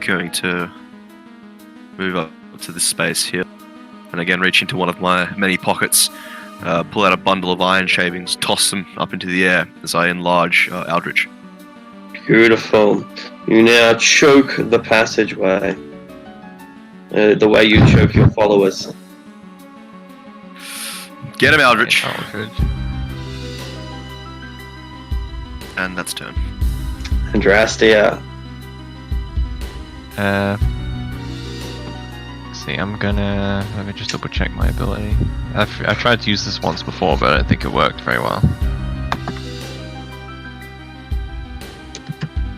Going to move up to this space here, and again reach into one of my many pockets, pull out a bundle of iron shavings, toss them up into the air as I enlarge Aldrich. Beautiful. You now choke the passageway, the way you choke your followers. Get him, Aldrich. Aldrich. And that's turn. Andrastia. See, I'm gonna... Let me just double check my ability. I tried to use this once before, but I don't think it worked very well.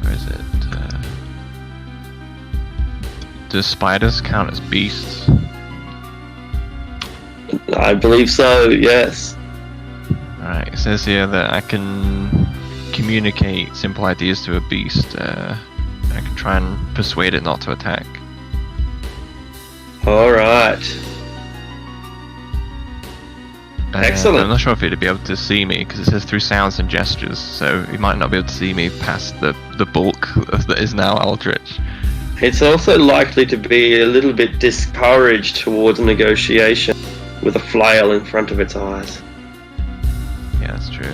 Where is it? Do spiders count as beasts? I believe so, yes. Alright, it says here that I can communicate simple ideas to a beast. I can try and persuade it not to attack. Alright. Excellent. I'm not sure if it'd be able to see me, because it says through sounds and gestures, so it might not be able to see me past the bulk that is now Aldrich. It's also likely to be a little bit discouraged towards negotiation with a flail in front of its eyes. Yeah, that's true.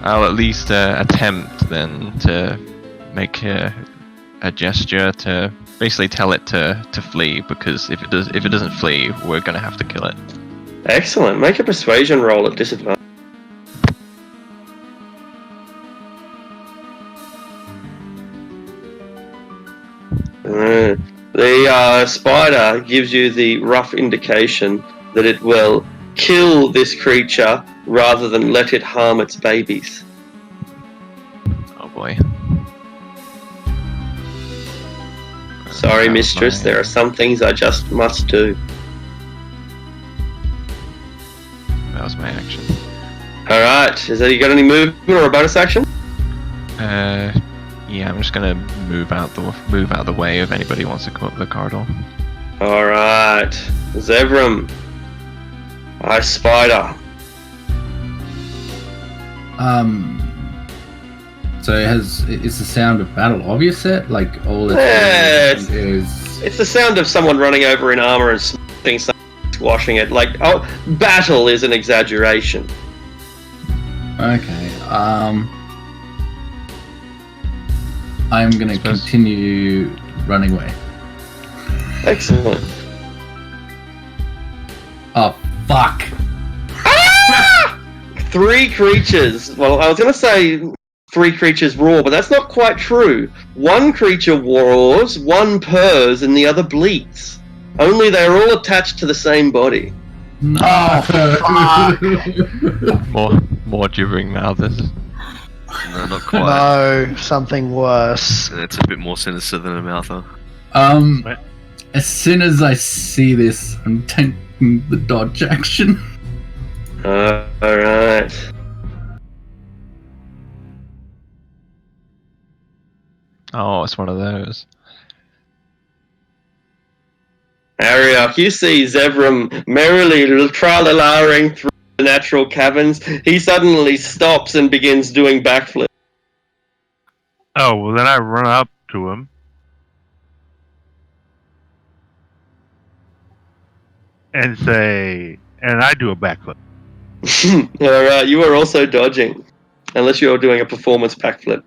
I'll at least attempt then to make a gesture to basically tell it to flee, because if it doesn't flee, we're gonna have to kill it. Excellent. Make a persuasion roll at disadvantage. The spider gives you the rough indication that it will kill this creature rather than let it harm its babies. Oh boy. Sorry, That was mistress, my- there are some things I just must do. That was my action. Alright, you got any movement or a bonus action? Yeah, I'm just gonna move out the way if anybody wants to come up the corridor. Alright, Zevram. Spider. So is the sound of battle obvious yet? Like all it Yeah, is. It's the sound of someone running over in armor and smashing something, squashing it. Like, battle is an exaggeration. Okay. I'm gonna continue running away. Excellent. Oh fuck! 3 creatures. Well, I was going to say 3 creatures roar, but that's not quite true. 1 creature roars, 1 purrs, and the other bleats. Only they're all attached to the same body. No. Oh, More gibbering mouthers. No, not quite. No, something worse. It's a bit more sinister than a mouther. As soon as I see this, I'm taking the dodge action. Alright. Oh, it's one of those. Ariok, you see Zevram merrily tra-la-la-ing through the natural caverns. He suddenly stops and begins doing backflips. Oh, well, then I run up to him. And I do a backflip. Alright, you are also dodging. Unless you're doing a performance backflip.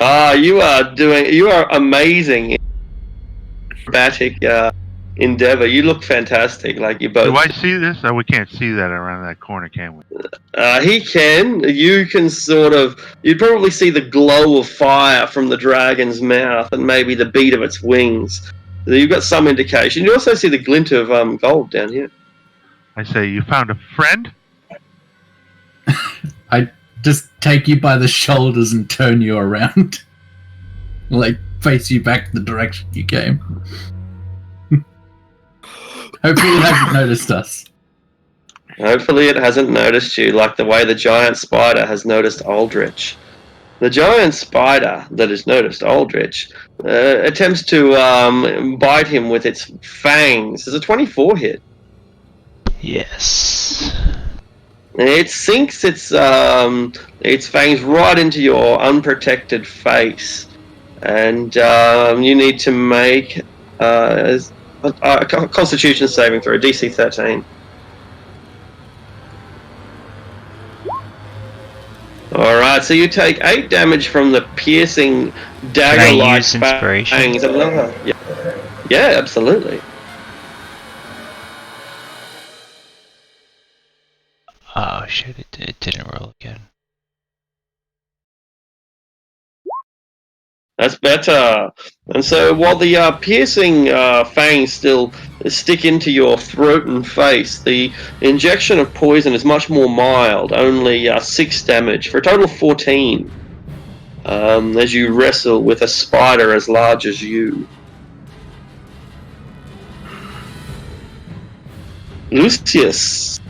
You are amazing in acrobatic endeavor. You look fantastic. Like you both. Do I see this? Oh, we can't see that around that corner, can we? He can. You can sort of. You'd probably see the glow of fire from the dragon's mouth and maybe the beat of its wings. You've got some indication. You also see the glint of gold down here. I say, you found a friend? I just take you by the shoulders and turn you around. Like, face you back the direction you came. Hopefully you haven't noticed us. Hopefully it hasn't noticed you like the way the giant spider has noticed Aldrich. The giant spider that has noticed Aldrich attempts to bite him with its fangs. There's a 24 hit. Yes. It sinks its fangs right into your unprotected face, and you need to make a Constitution saving throw, DC 13. Alright, so you take 8 damage from the piercing dagger-like use inspiration? fangs. Yeah, absolutely. Oh shit, it didn't roll again. That's better. And so while the piercing fangs still stick into your throat and face, the injection of poison is much more mild, only 6 damage, for a total of 14, as you wrestle with a spider as large as you. Lucius.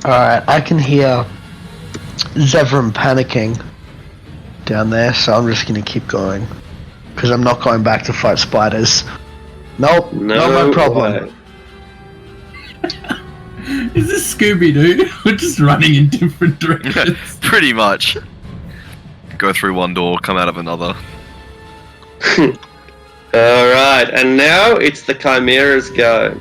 Alright, I can hear Zevram panicking down there, so I'm just gonna keep going. Because I'm not going back to fight spiders. Nope, not my problem. way. Is this Scooby-Doo? We're just running in different directions. Pretty much. Go through one door, come out of another. Alright, and now it's the Chimera's go.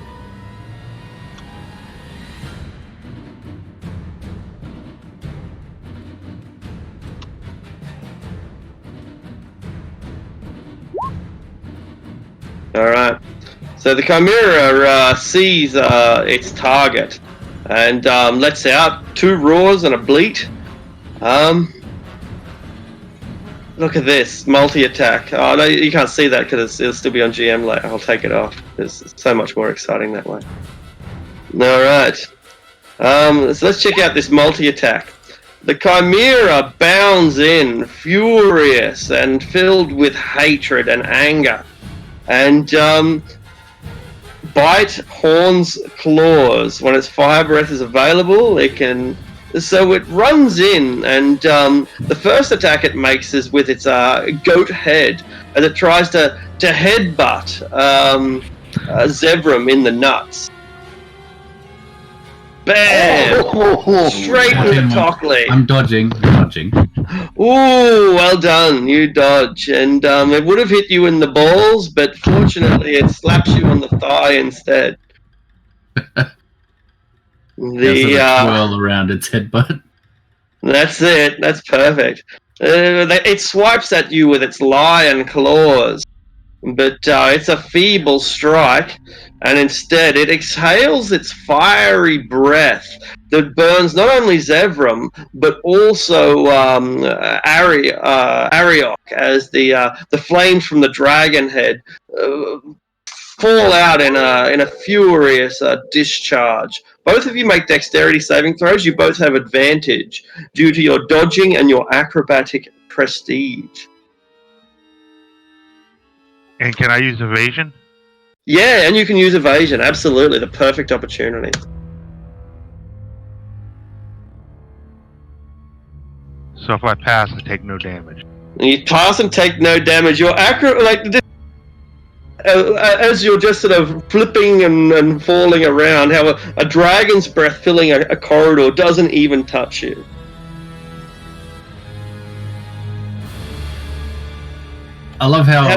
All right. So the Chimera sees its target and lets out 2 roars and a bleat. Look at this multi-attack. Oh no, you can't see that because it'll still be on GM later. I'll take it off. It's so much more exciting that way. All right. So let's check out this multi-attack. The Chimera bounds in, furious and filled with hatred and anger, and bite, horns, claws. When its fire breath is available, it can. So it runs in, and the first attack it makes is with its goat head, as it tries to headbutt Zevram in the nuts. Bam! Straight in the cocklee. I'm dodging. Ooh, well done. You dodge. And it would have hit you in the balls, but fortunately it slaps you on the thigh instead. There's a twirl around its headbutt. That's it. That's perfect. It swipes at you with its lion claws, but it's a feeble strike, and instead it exhales its fiery breath that burns not only Zevram, but also Ariok, as the flames from the dragon head fall out in a furious discharge. Both of you make dexterity saving throws. You both have advantage due to your dodging and your acrobatic prestige. And can I use evasion? Yeah, and you can use evasion. Absolutely, the perfect opportunity. So if I pass, I take no damage. And you pass and take no damage. You're as you're just sort of flipping and falling around, how a dragon's breath filling a corridor doesn't even touch you. I love how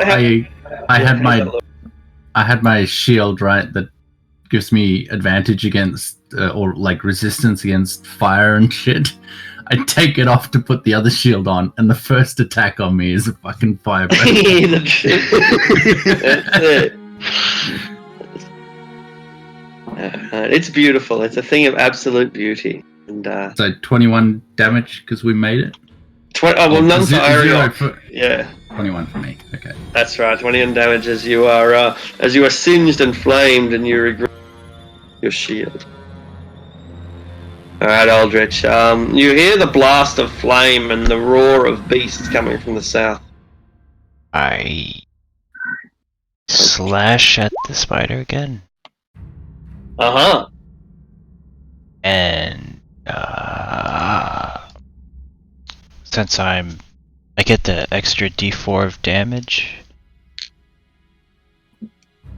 I had my shield, right, that gives me advantage against or like resistance against fire and shit. I take it off to put the other shield on, and the first attack on me is a fucking fire breath. That's it. It's beautiful. It's a thing of absolute beauty. And So 21 damage because we made it. None for Ariel. Yeah. 21 for me. Okay. That's right. 21 damage as you are singed and flamed, and you regret your shield. Alright, Aldrich. You hear the blast of flame and the roar of beasts coming from the south. I slash at the spider again. Uh-huh. And since I get the extra D4 of damage.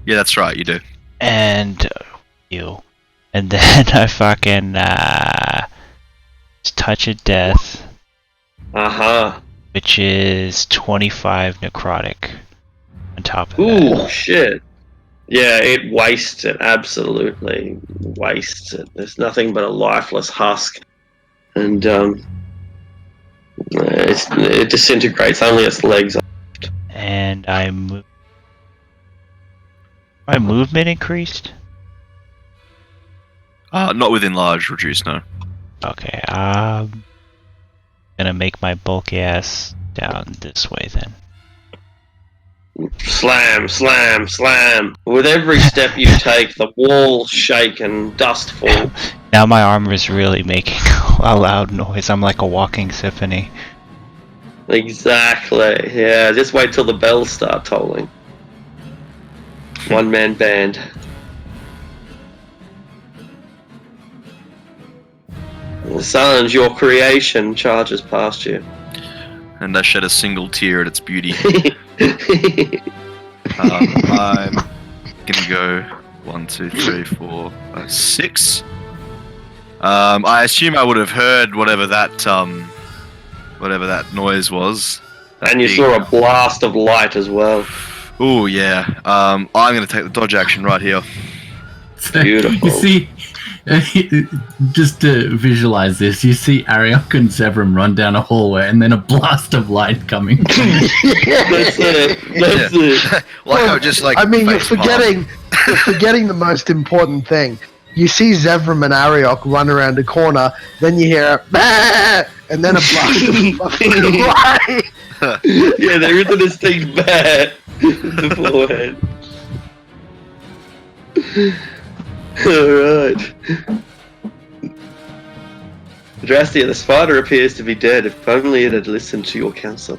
Yeah, that's right, you do. And and then I fucking touch of death. Uh-huh. Which is 25 necrotic on top of that. Ooh, shit. Yeah, it wastes it. Absolutely wastes it. There's nothing but a lifeless husk. And it disintegrates. Only its legs are left. And my movement increased? Not within large reduce, no. Okay, gonna make my bulky ass down this way then. Slam, slam, slam. With every step you take, the walls shake and dust fall. Now my armor is really making a loud noise. I'm like a walking symphony. Exactly. Yeah, just wait till the bells start tolling. One-man band. Sanj, your creation charges past you. And I shed a single tear at its beauty. I'm gonna go 1, 2, 3, 4, 5, 6. I assume I would have heard whatever that noise was. And you saw a blast of light as well. Oh yeah. I'm gonna take the dodge action right here. Beautiful. You see, Just to visualize this, you see Ariok and Zevram run down a hallway and then a blast of light coming. That's it. That's it. Like I just like. I mean, you're face palm. forgetting the most important thing. You see Zevram and Ariok run around a corner, then you hear bah! And then a blast of fucking light. Yeah, there is a distinct bat beforehand. Alright. Drastia, the spider appears to be dead. If only it had listened to your counsel.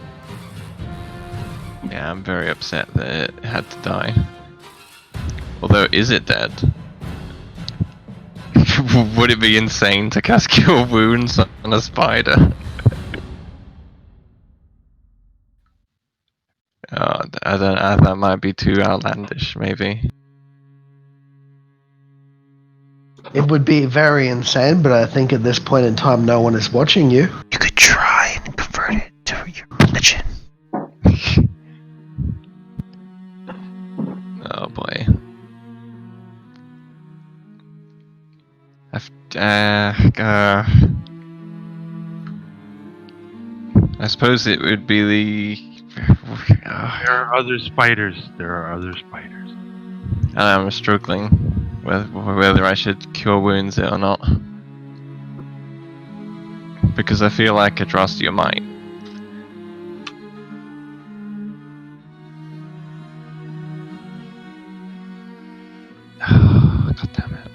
Yeah, I'm very upset that it had to die. Although, is it dead? Would it be insane to cast Cure Wounds on a spider? Oh, I don't know, that might be too outlandish, maybe. It would be very insane, but I think at this point in time, no one is watching you. You could try and convert it to your religion. Oh boy. I suppose it would be the... There are other spiders. There are other spiders. I'm struggling whether I should cure wounds it or not. Because I feel like I trust you might. God damn it.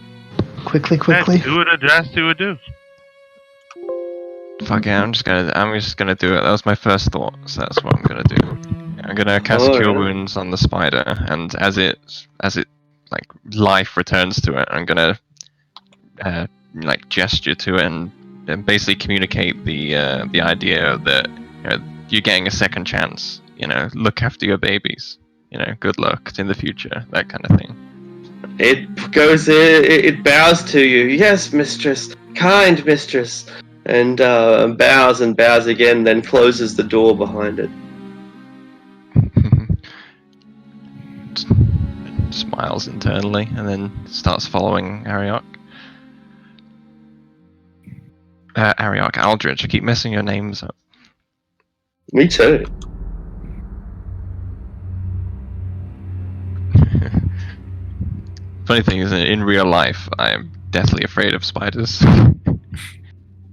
Quickly. Do what a Drasty would do. Fuck it, I'm just gonna do it. That was my first thought, so that's what I'm gonna do. I'm gonna cast Cure Wounds on the spider, and as it like life returns to it, I'm gonna like gesture to it and basically communicate the idea that you're getting a second chance. Look after your babies. Good luck in the future. That kind of thing. It bows to you. Yes, mistress, kind mistress, and bows and bows again. Then closes the door behind it. Smiles internally and then starts following Ariok. Ariok, Aldrich, I keep messing your names up. Me too. Funny thing is, in real life, I'm deathly afraid of spiders.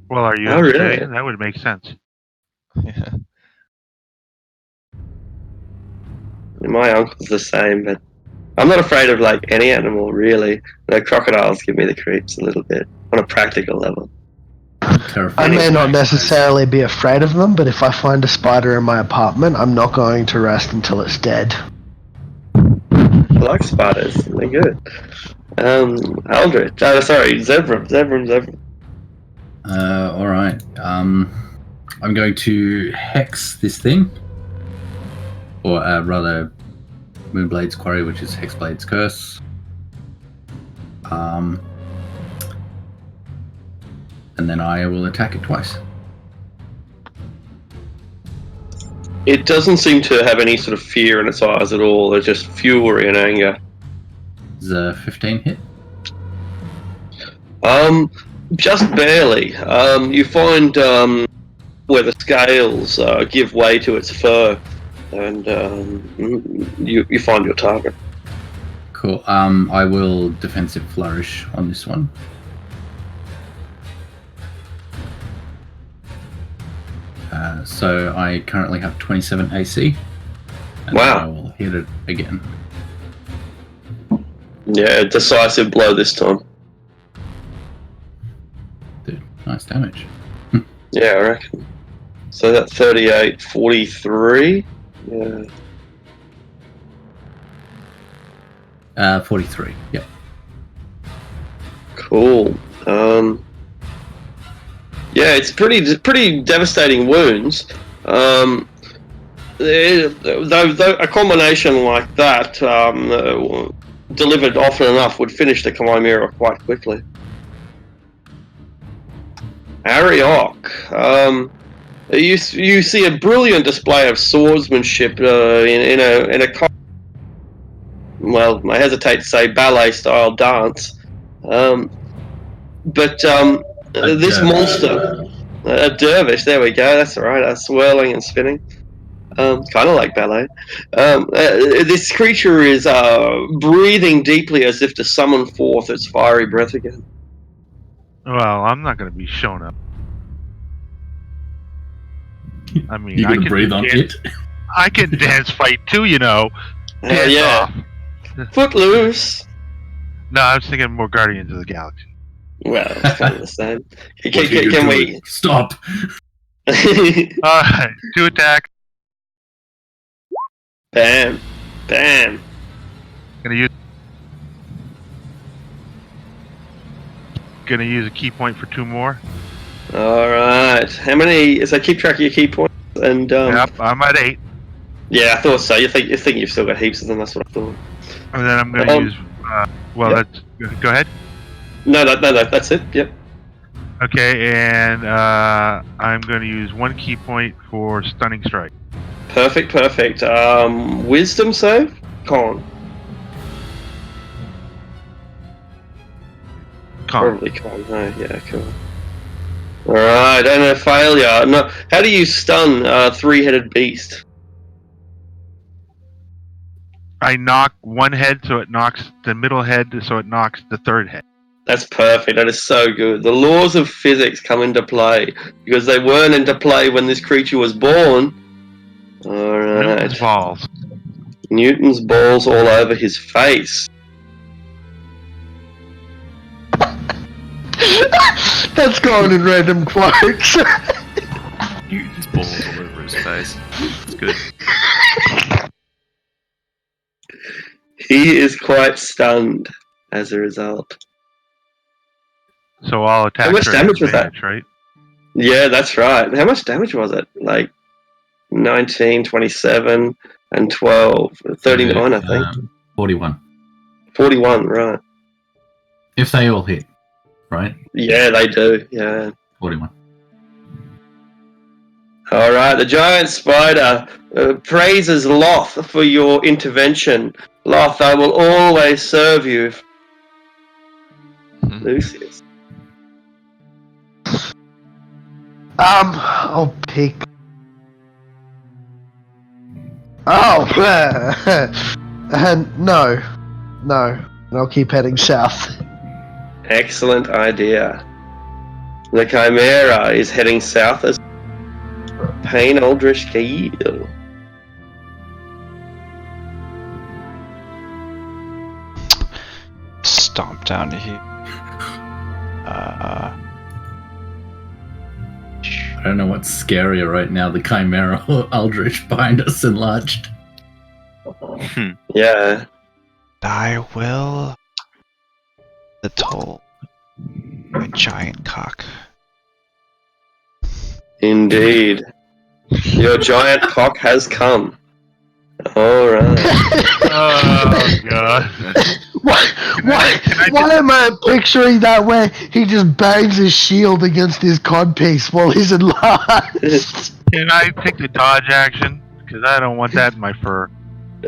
Well, are you Oh, really? Australian? That would make sense. Yeah. My uncle's the same, but I'm not afraid of like any animal really. Crocodiles give me the creeps a little bit on a practical level. I Terrifying. may not necessarily be afraid of them, but if I find a spider in my apartment, I'm not going to rest until it's dead. I like spiders. They're good. Aldrich. Sorry, Zevram. Alright. I'm going to hex this thing. Or rather, Moonblade's Quarry, which is Hexblade's Curse. And then I will attack it twice. It doesn't seem to have any sort of fear in its eyes at all. There's just fury and anger. Is a 15 hit? Just barely. You find where the scales give way to its fur, and you find your target. Cool. I will defensive flourish on this one. So I currently have 27 AC. And Wow. I will hit it again. Yeah, decisive blow this time. Dude, nice damage. Yeah, I reckon. So that 38, 43. Yeah. 43. Yep. Cool. Yeah, it's pretty devastating wounds. Though a combination like that delivered often enough would finish the Chimera quite quickly. Ariok, you see a brilliant display of swordsmanship in a well, I hesitate to say ballet-style dance. But this dervish. monster, a dervish, there we go, that's right, swirling and spinning. Kind of like ballet. This creature is breathing deeply as if to summon forth its fiery breath again. Well, I'm not going to be shown up. I mean, You're I gonna can breathe on dance, it. I can dance fight too, you know. Hell Dance yeah. off. Footloose. No, I was thinking more Guardians of the Galaxy. Well, it's kind of the same. What are you Can doing? we? Stop. Alright, 2 attacks. Bam. Bam. Gonna use a key point for 2 more. Alright. How many? So keep track of your key points. And Yep, I'm at 8. yeah, I thought so. You think you've still got heaps of them, that's what I thought. And then I'm gonna use. Well, yep. that's. Go ahead. No, that's it. Yep. Okay, and I'm gonna use 1 key point for stunning strike. Perfect. Wisdom save? Con. Probably con. No, yeah, cool. Alright, and a failure. No, how do you stun a 3-headed beast? I knock 1 head, so it knocks the middle head, so it knocks the 3rd head. That's perfect. That is so good. The laws of physics come into play because they weren't into play when this creature was born. Alright. Newton's balls. Newton's balls all over his face. That's going in random quotes. Newton's balls all over his face. It's good. He is quite stunned as a result. So all attacks How much are damage was that? advantage, right? Yeah, that's right. How much damage was it? Like 19, 27, and 12. 39, I think. 41. 41, right. If they all hit, right? Yeah, they do. Yeah. 41. All right. The giant spider praises Loth for your intervention. Loth, I will always serve you. Lucius. I'll pick. Oh, and no. I'll keep heading south. Excellent idea. The Chimera is heading south as Pain Aldrich Gale. Stomp down here. I don't know what's scarier right now, the Chimera or Aldrich behind us enlarged. Yeah. I will. The toll. My giant cock. Indeed. Your giant cock has come. Alright. Oh god. Why am I picturing that where he just bangs his shield against his codpiece while he's enlarged? Can I take the dodge action? Because I don't want that in my fur.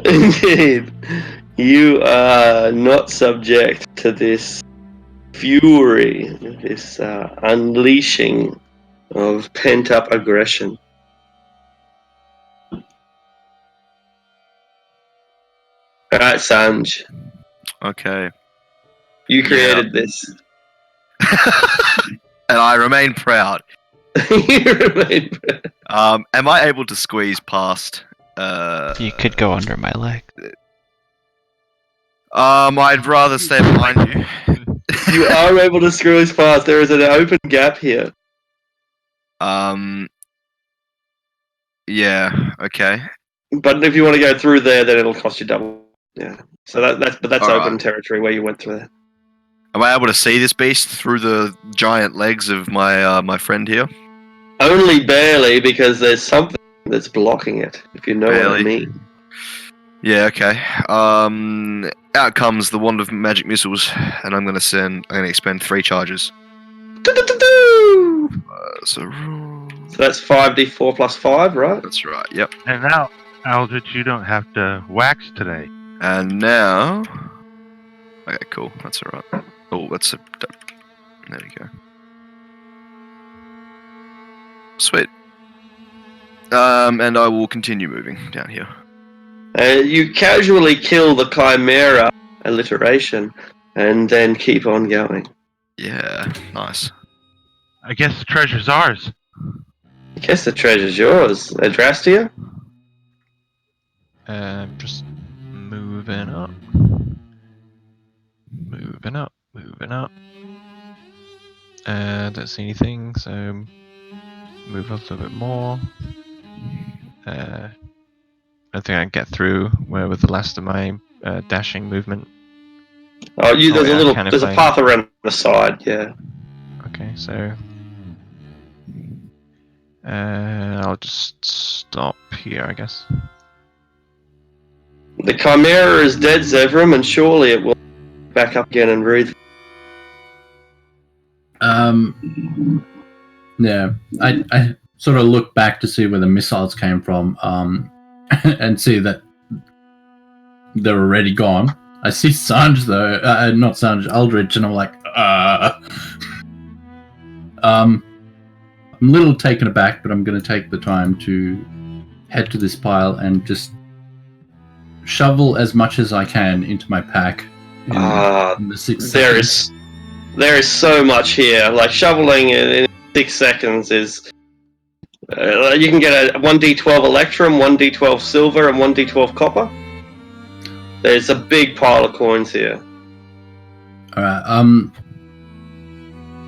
Indeed. You are not subject to this fury, this unleashing of pent-up aggression. Alright, Sanj. Okay. You created this. And I remain proud. You remain. Am I able to squeeze past? You could go under my leg. I'd rather stay behind you. You are able to screw as fast. There is an open gap here. Yeah. Okay. But if you want to go through there, then it'll cost you double. Yeah. So that's All open right. territory where you went through there. Am I able to see this beast through the giant legs of my my friend here? Only barely, because there's something that's blocking it. If you know what I Barely. mean. Yeah. Okay. Out comes the wand of magic missiles, and I'm gonna expend 3 charges. So So that's 5d4 plus 5, right? that's right. Yep. And now, Aldrich, you don't have to wax today. And now. Okay. Cool. That's all right. Oh, that's a. There we go. Sweet. And I will continue moving down here. You casually kill the Chimera alliteration, and then keep on going. Yeah, nice. I guess the treasure's ours. I guess the treasure's yours. Adrastia? Just moving up. Moving up, moving up. Don't see anything, so move up a little bit more. I don't think I can get through where with the last of my dashing movement. Oh, there's yeah, a little. can if There's a I- path around the side. Yeah. Okay, so I'll just stop here, I guess. The Chimera is dead, Zevram, and surely it will back up again and breathe. Yeah, I sort of look back to see where the missiles came from, and see that they're already gone. I see Sanj though, not Sanj, Aldrich, and I'm like, I'm a little taken aback, but I'm going to take the time to head to this pile and just shovel as much as I can into my pack. In the 6 seconds. There is so much here. Like shoveling in 6 seconds is. You can get a 1d12 electrum, 1d12 silver, and 1d12 copper. There's a big pile of coins here. Alright,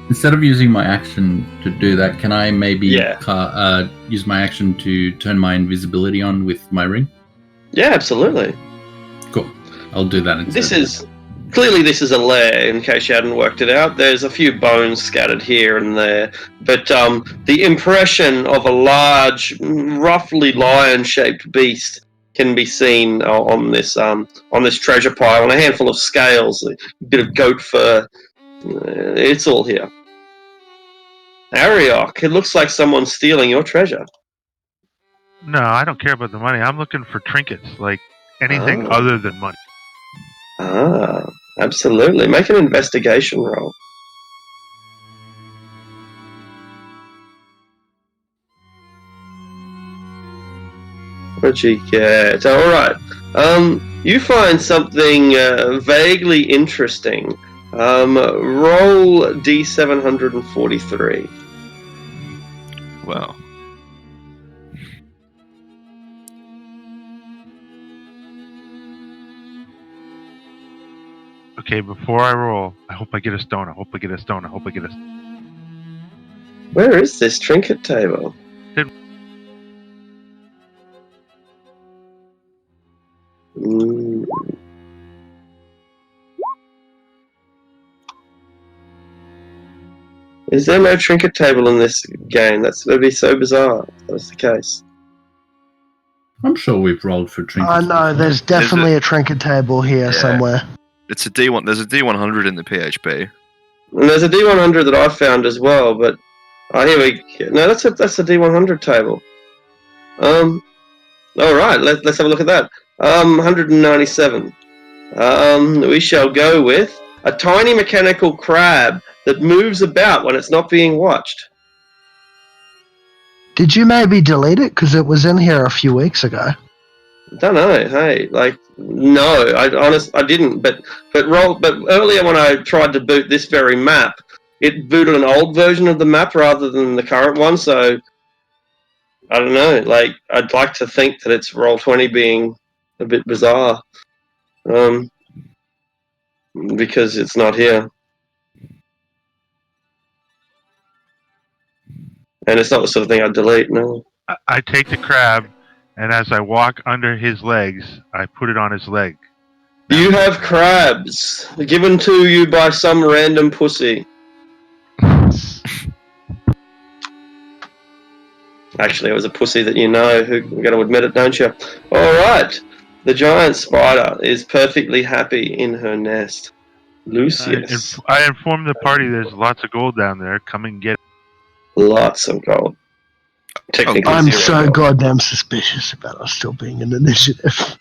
instead of using my action to do that, can I maybe use my action to turn my invisibility on with my ring? Yeah, absolutely. Cool. I'll do that instead. This is a lair, in case you hadn't worked it out. There's a few bones scattered here and there, but the impression of a large, roughly lion-shaped beast can be seen on this treasure pile, and a handful of scales, a bit of goat fur. It's all here. Ariok, it looks like someone's stealing your treasure. No, I don't care about the money. I'm looking for trinkets, like anything other than money. Ah, absolutely. Make an investigation roll. What'd you get? Alright. You find something vaguely interesting. Roll D743. Wow. Okay, before I roll, I hope I get a stone. Where is this trinket table? Is there no trinket table in this game? That'd be so bizarre if that was the case. I'm sure we've rolled for trinkets. No, there's definitely a trinket table here somewhere. It's a D1. There's a D100 in the PHP. And there's a D100 that I found as well, but here we go. No, that's a D100 table. All right, let's have a look at that. 197. We shall go with a tiny mechanical crab that moves about when it's not being watched. Did you maybe delete it? Because it was in here a few weeks ago. Don't know. Hey, no, I didn't. But earlier when I tried to boot this very map, it booted an old version of the map rather than the current one. So I don't know. I'd like to think that it's Roll20 being a bit bizarre, because it's not here, and it's not the sort of thing I'd delete. No. I take the crab, and as I walk under his legs, I put it on his leg. You have crabs given to you by some random pussy. Actually, it was a pussy that you know, who you're going to admit it, don't you? All right. The giant spider is perfectly happy in her nest. Lucius. I informed the party there's lots of gold down there. Come and get it. Lots of gold. Technically, I'm zero so gold. goddamn suspicious about us still being an initiative.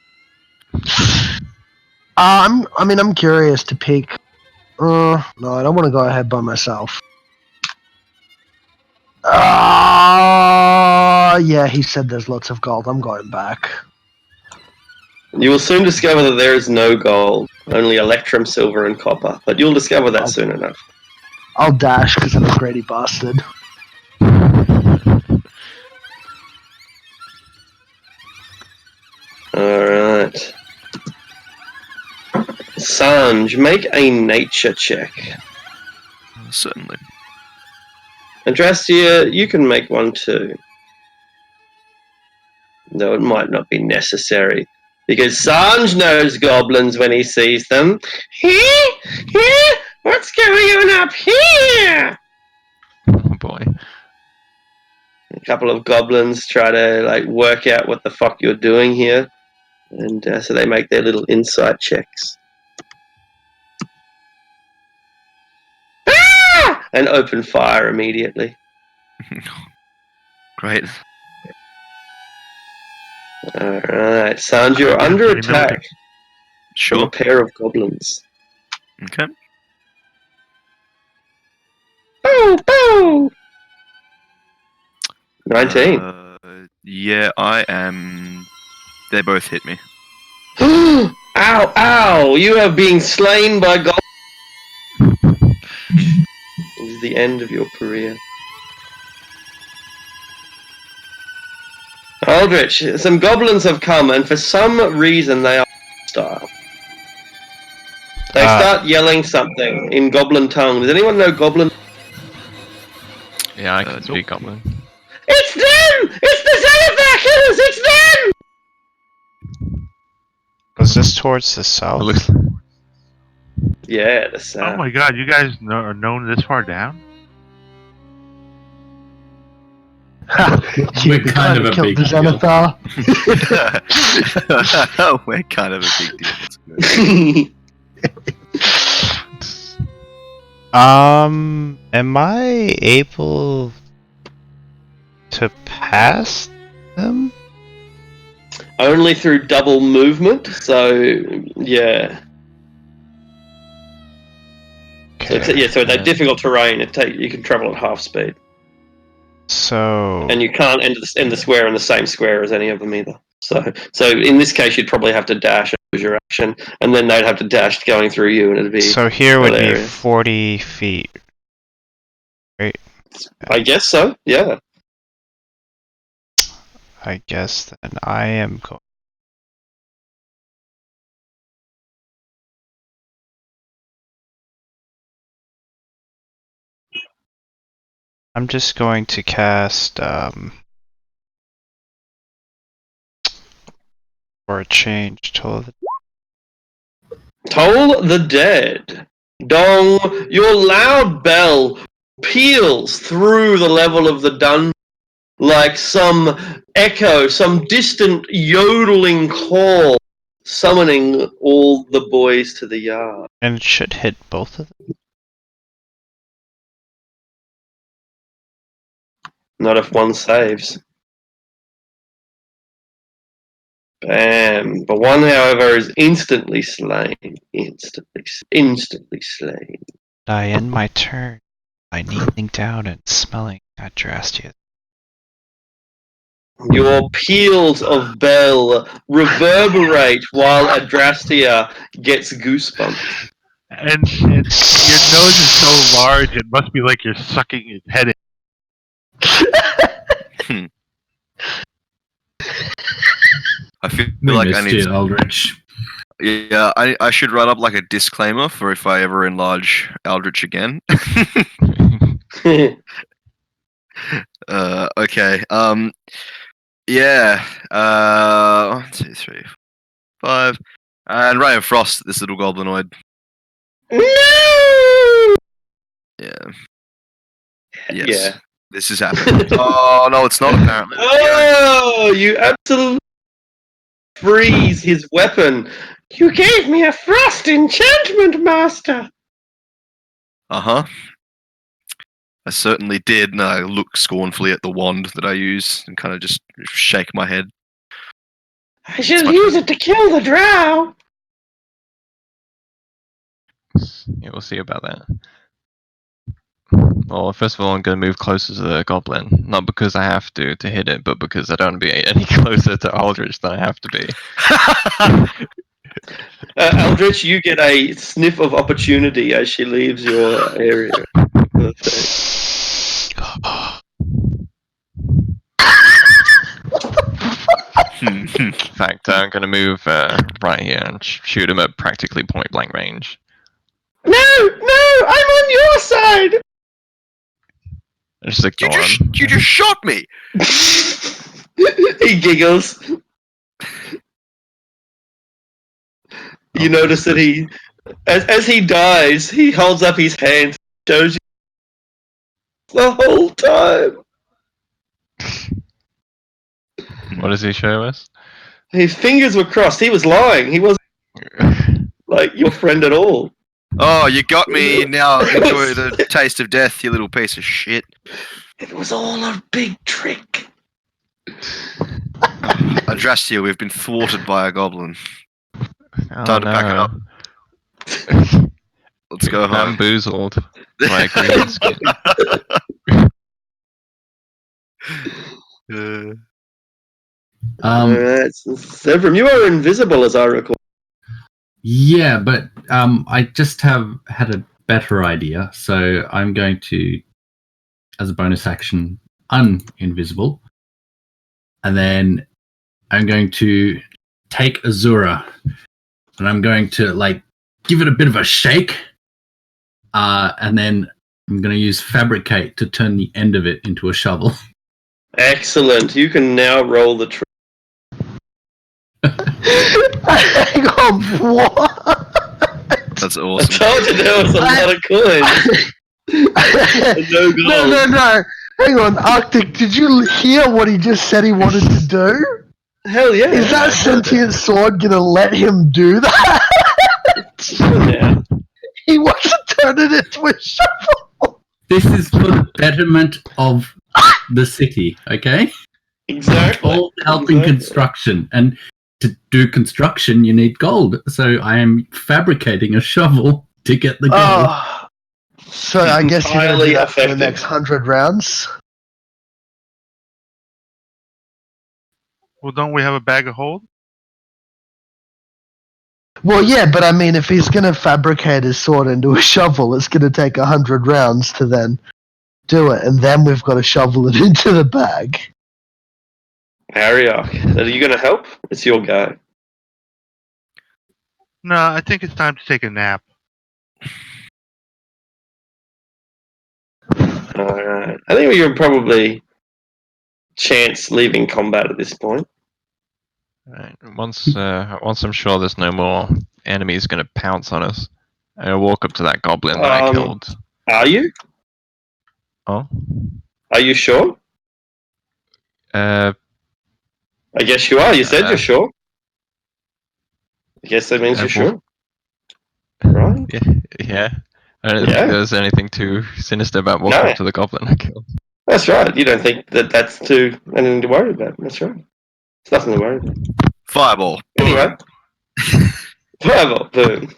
I'm curious to peek No, I don't want to go ahead by myself. Yeah, he said there's lots of gold. I'm going back. You will soon discover that there is no gold, only electrum, silver, and copper. But you'll discover that soon enough. I'll dash because I'm a greedy bastard. Alright. Sanj, make a nature check. Certainly. Andrastia, you can make one too. Though it might not be necessary. Because Sanj knows goblins when he sees them. Here? What's going on up here? Oh boy. A couple of goblins try to work out what the fuck you're doing here. And so they make their little insight checks. And open fire immediately. Great. Alright, Sanj, you're under attack from a Sure. pair of goblins. Okay. Boo! Boo! 19. Yeah, I am. They both hit me. Ow! Ow! You have been slain by goblins. It is the end of your career. Aldrich, some goblins have come, and for some reason they are hostile. They start yelling something in goblin tongue. Does anyone know goblin? Yeah, I can speak Goblin. It's them! It's the Xenophactors! It's them! Was this towards the south? It looks. Yeah, the Oh sound. my god, you guys are known this far down? We're kind of a big the deal. Xanathar. We're kind of a big deal. That's good. Am I able to pass them? Only through double movement, so yeah. Okay. So they're difficult terrain. You can travel at half speed, So and you can't end the square in the same square as any of them either. So in this case, you'd probably have to dash and lose your action, and then they'd have to dash going through you, and it'd be. so here would be hilarious. 40 feet. Right. I guess so. Yeah. I guess then I am going. I'm just going to cast for a change Toll the Dead. Dong, your loud bell peals through the level of the dungeon like some echo, some distant yodeling call, summoning all the boys to the yard. and it should hit both of them. Not if one saves. Bam. But one, however, is instantly slain. Instantly slain. I end my turn by kneeling down and smelling at Drastia. Your peals of bell reverberate while Adrastia gets goosebumps. And your nose is so large, it must be like you're sucking his head in. I feel We like I missed need. you, Aldrich. Yeah, I should write up like a disclaimer for if I ever enlarge Aldrich again. Okay. Yeah. 1, 2, 3, 5. And Ray of Frost, this little goblinoid. No! Yeah. Yes. Yeah. This is happening. Oh no, it's not apparently. Oh, you absolutely freeze his weapon. You gave me a frost enchantment, master. Uh-huh. I certainly did, and I look scornfully at the wand that I use and kind of just shake my head. I shall use it to kill the drow. Yeah, we'll see about that. Well, first of all, I'm going to move closer to the goblin. Not because I have to hit it, but because I don't want to be any closer to Aldrich than I have to be. Eldritch, you get a sniff of opportunity as she leaves your area. In fact, I'm going to move right here and shoot him at practically point blank range. No, I'm on your side. Just ignore him. You just shot me. He giggles. You notice that he, as he dies, he holds up his hand, shows you the whole time. What does he show us? His fingers were crossed. He was lying. He wasn't like your friend at all. Oh, you got me. Now enjoy the taste of death, you little piece of shit. It was all a big trick. Adrastia, we've been thwarted by a goblin. Oh, Time to pack it up. Let's go home. Bamboozled. My green skin. Alright, Sevram, you are invisible as I recall. Yeah, but I just have had a better idea. So I'm going to, as a bonus action, uninvisible. And then I'm going to take Azura and I'm going to like give it a bit of a shake. And then I'm going to use Fabricate to turn the end of it into a shovel. Excellent. You can now roll the trick. Hang on, what? That's I awesome. told you there was a lot of coins. No gold. No. Hang on, Arctic, did you hear what he just said he wanted to do? Hell yeah. Is that sentient sword gonna let him do that? Yeah. He wants to turn it into a shovel. This is for the betterment of the city, okay? Exactly. All helping construction. And to do construction, you need gold. So I am fabricating a shovel to get the gold. Oh, so I guess you're gonna do that for the Effective. next 100 rounds. Well, don't we have a bag of hold? Well, yeah, but I mean, if he's gonna fabricate his sword into a shovel, it's gonna take 100 rounds to then do it, and then we've got to shovel it into the bag. Ariok, are you going to help? It's your go. No, I think it's time to take a nap. Alright. I think we can probably chance leaving combat at this point. Right. Once I'm sure there's no more enemies going to pounce on us, I'll walk up to that goblin that I killed. Are you? Oh? Are you sure? I guess you are. You said you're sure. I guess that means you're sure. Right? Yeah. I don't think there's anything too sinister about walking up to the goblin I killed. That's right. You don't think that that's anything to worry about. That's right. It's nothing to worry about. Fireball. Anyway. Fireball. Boom.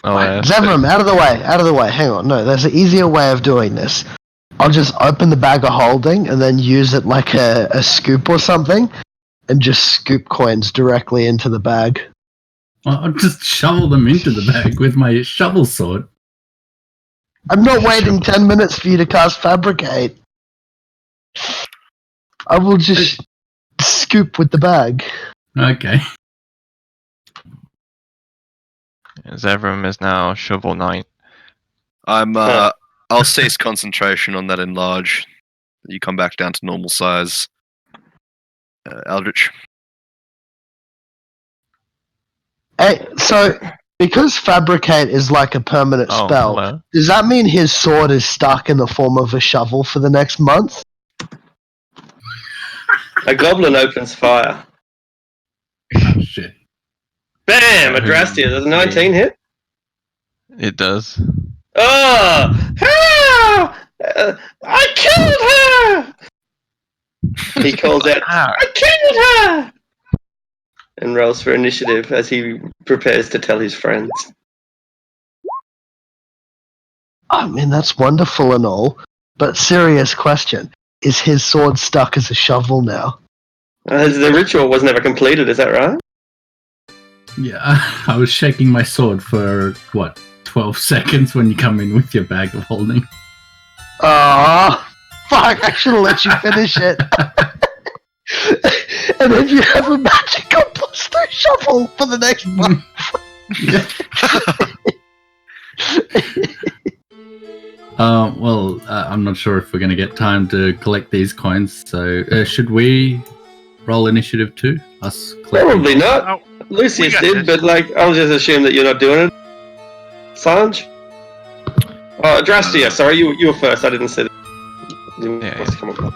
Zevram, out of the way. Hang on. No, there's an easier way of doing this. I'll just open the bag of holding and then use it like a scoop or something and just scoop coins directly into the bag. I'll just shovel them into the bag with my shovel sword. I'm not waiting 10 minutes for you to cast Fabricate. I will just scoop with the bag. Okay. Zevram is now Shovel Knight. I'll cease concentration on that enlarge. You come back down to normal size. Eldritch. Hey, so, because Fabricate is like a permanent spell, hello. does that mean his sword is stuck in the form of a shovel for the next month? A goblin opens fire. Oh, shit. Bam! Adrastia. Does a 19 hit? It does. Oh! I killed her! He calls out, I killed her! And rolls for initiative as he prepares to tell his friends. I mean, that's wonderful and all, but serious question. Is his sword stuck as a shovel now? The ritual was never completed, is that right? Yeah, I was shaking my sword for, 12 seconds when you come in with your bag of holding. Ah, fuck, I should have let you finish it. And then you have a magical +2 shovel for the next month. I'm not sure if we're going to get time to collect these coins, so should we roll initiative too? Us collecting? Probably not. Oh, Lucius got did, this. but I'll just assume that you're not doing it. Sanj? Drastia, sorry, you were first. I didn't say that. You Yeah, must come up.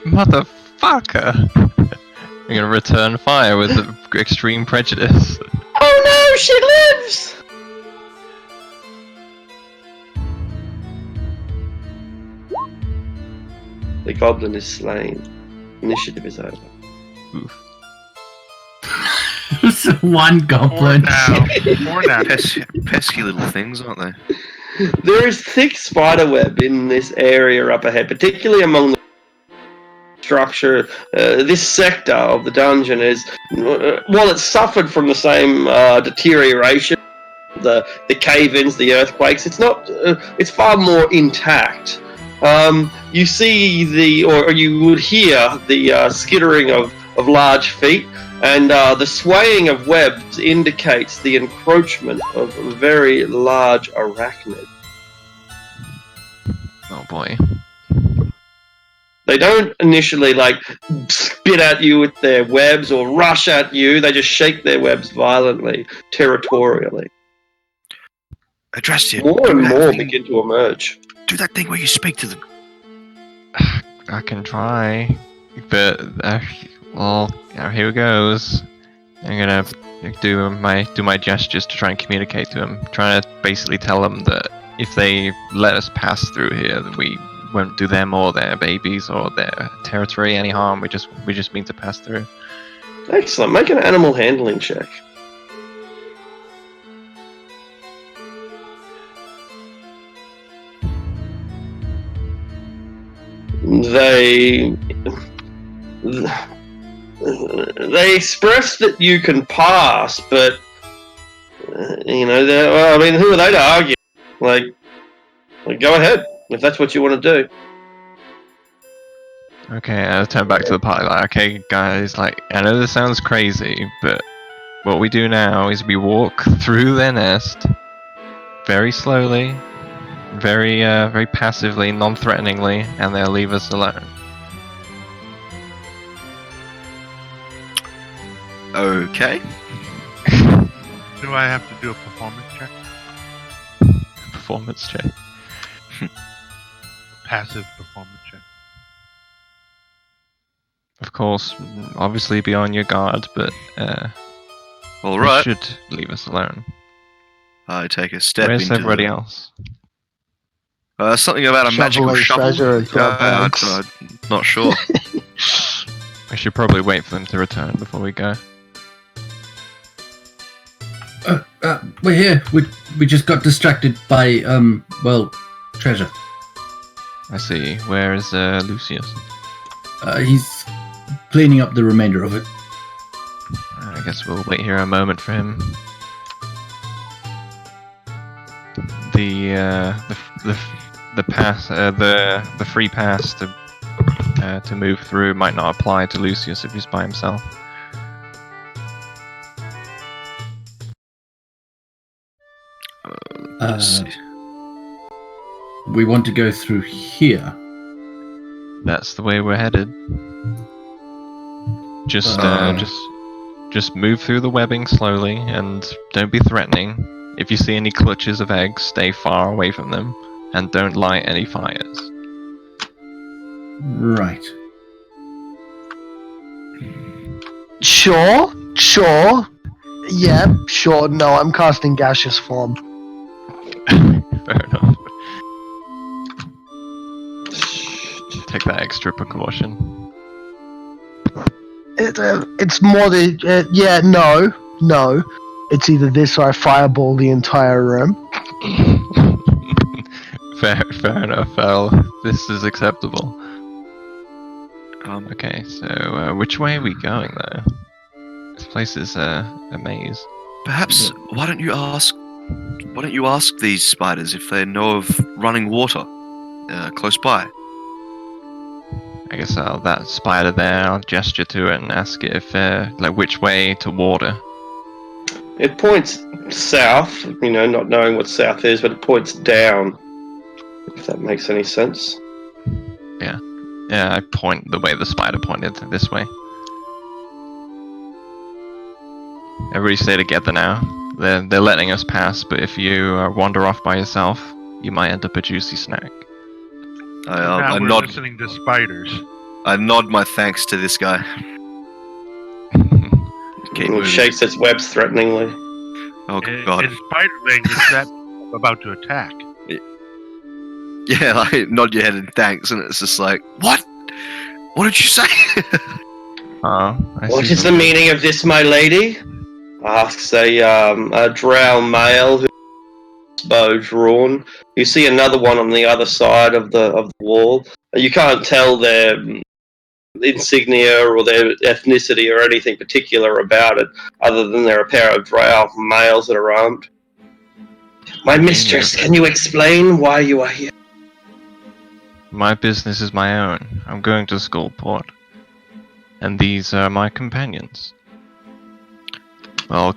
Motherfucker! I'm gonna return fire with extreme prejudice. Oh no, she lives! The goblin is slain. Initiative is over. Oof. One goblin. Four now. Pesky little things, aren't they? There is thick spiderweb in this area up ahead, particularly among the structure. This sector of the dungeon is, while it's suffered from the same deterioration, the cave-ins, the earthquakes, it's not. It's far more intact. You see or you would hear the skittering of large feet, and the swaying of webs indicates the encroachment of a very large arachnid. Oh boy. They don't initially spit at you with their webs or rush at you. They just shake their webs violently, territorially. Address it. More and more begin to emerge. Do that thing where you speak to them. I can try, but here goes. I'm gonna do my gestures to try and communicate to him, trying to basically tell them that if they let us pass through here, that we won't do them or their babies or their territory any harm. We just mean to pass through. Excellent. Make an animal handling check. They express that you can pass, but who are they to argue? Go ahead if that's what you want to do. Okay, I'll turn back to the party. Okay, guys, I know this sounds crazy, but what we do now is we walk through their nest very slowly, very passively, non-threateningly, and they'll leave us alone. Okay. Do I have to do a performance check? Performance check. Passive performance check. Of course, obviously be on your guard, but All you right. should leave us alone. I take a step Where's into everybody else? Something about a magical Shoveling shovel. treasure into our bags. I'm not sure. I should probably wait for them to return before we go. We're here. We just got distracted by treasure. I see. Where is Lucius? He's cleaning up the remainder of it. I guess we'll wait here a moment for him. The pass, the free pass to move through might not apply to Lucius if he's by himself. Let's see. We want to go through here. That's the way we're headed. Just move through the webbing slowly and don't be threatening. If you see any clutches of eggs, stay far away from them and don't light any fires. Right. Sure. Yeah, sure. No, I'm casting gaseous form. Fair enough. Take that extra precaution. It's more the no. it's either this or I fireball the entire room. Fair enough, Al. This is acceptable. Okay, so which way are we going though? This place is a maze. Perhaps why don't you ask these spiders if they know of running water close by? I guess that spider there, I'll gesture to it and ask it if like which way to water. It points south, not knowing what south is, but it points down. If that makes any sense. Yeah, I point the way the spider pointed, this way. Everybody stay together now. They're letting us pass, but if you wander off by yourself, you might end up a juicy snack. Now I we're nod. listening to spiders. I nod my thanks to this guy. Keep It moving. shakes its webs threateningly. Oh god. In spider language, that's about to attack. Yeah, like nod your head in thanks, and it's just like, what? What did you say? What is the meaning of this, my lady? Asks a drow male who's bow drawn. You see another one on the other side of the wall. You can't tell their insignia or their ethnicity or anything particular about it, other than they're a pair of drow males that are armed. My mistress, can you explain why you are here? My business is my own. I'm going to Skullport. And these are my companions. Well,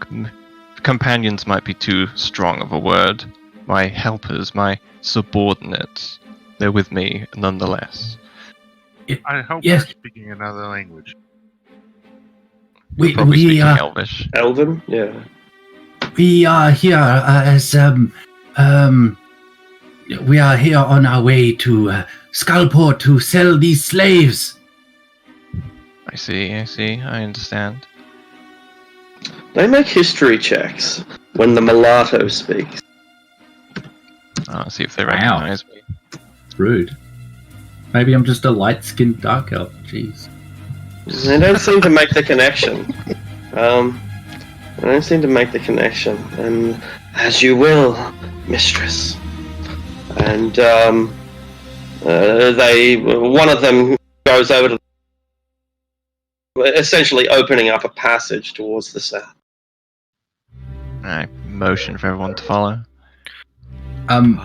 companions might be too strong of a word. My helpers, my subordinates. They're with me nonetheless. I hope Yes. we're speaking another language. We Probably speaking are Elvish. Elven? Yeah. we are here as we are here on our way to Skullport to sell these slaves. I see, I understand. They make history checks when the mulatto speaks. See if they Wow. recognize me. Rude. Maybe I'm just a light-skinned dark elf. Jeez. They don't seem to make the connection. They don't seem to make the connection. And as you will, mistress. And one of them goes over to, essentially opening up a passage towards the south. I motion for everyone to follow. I'm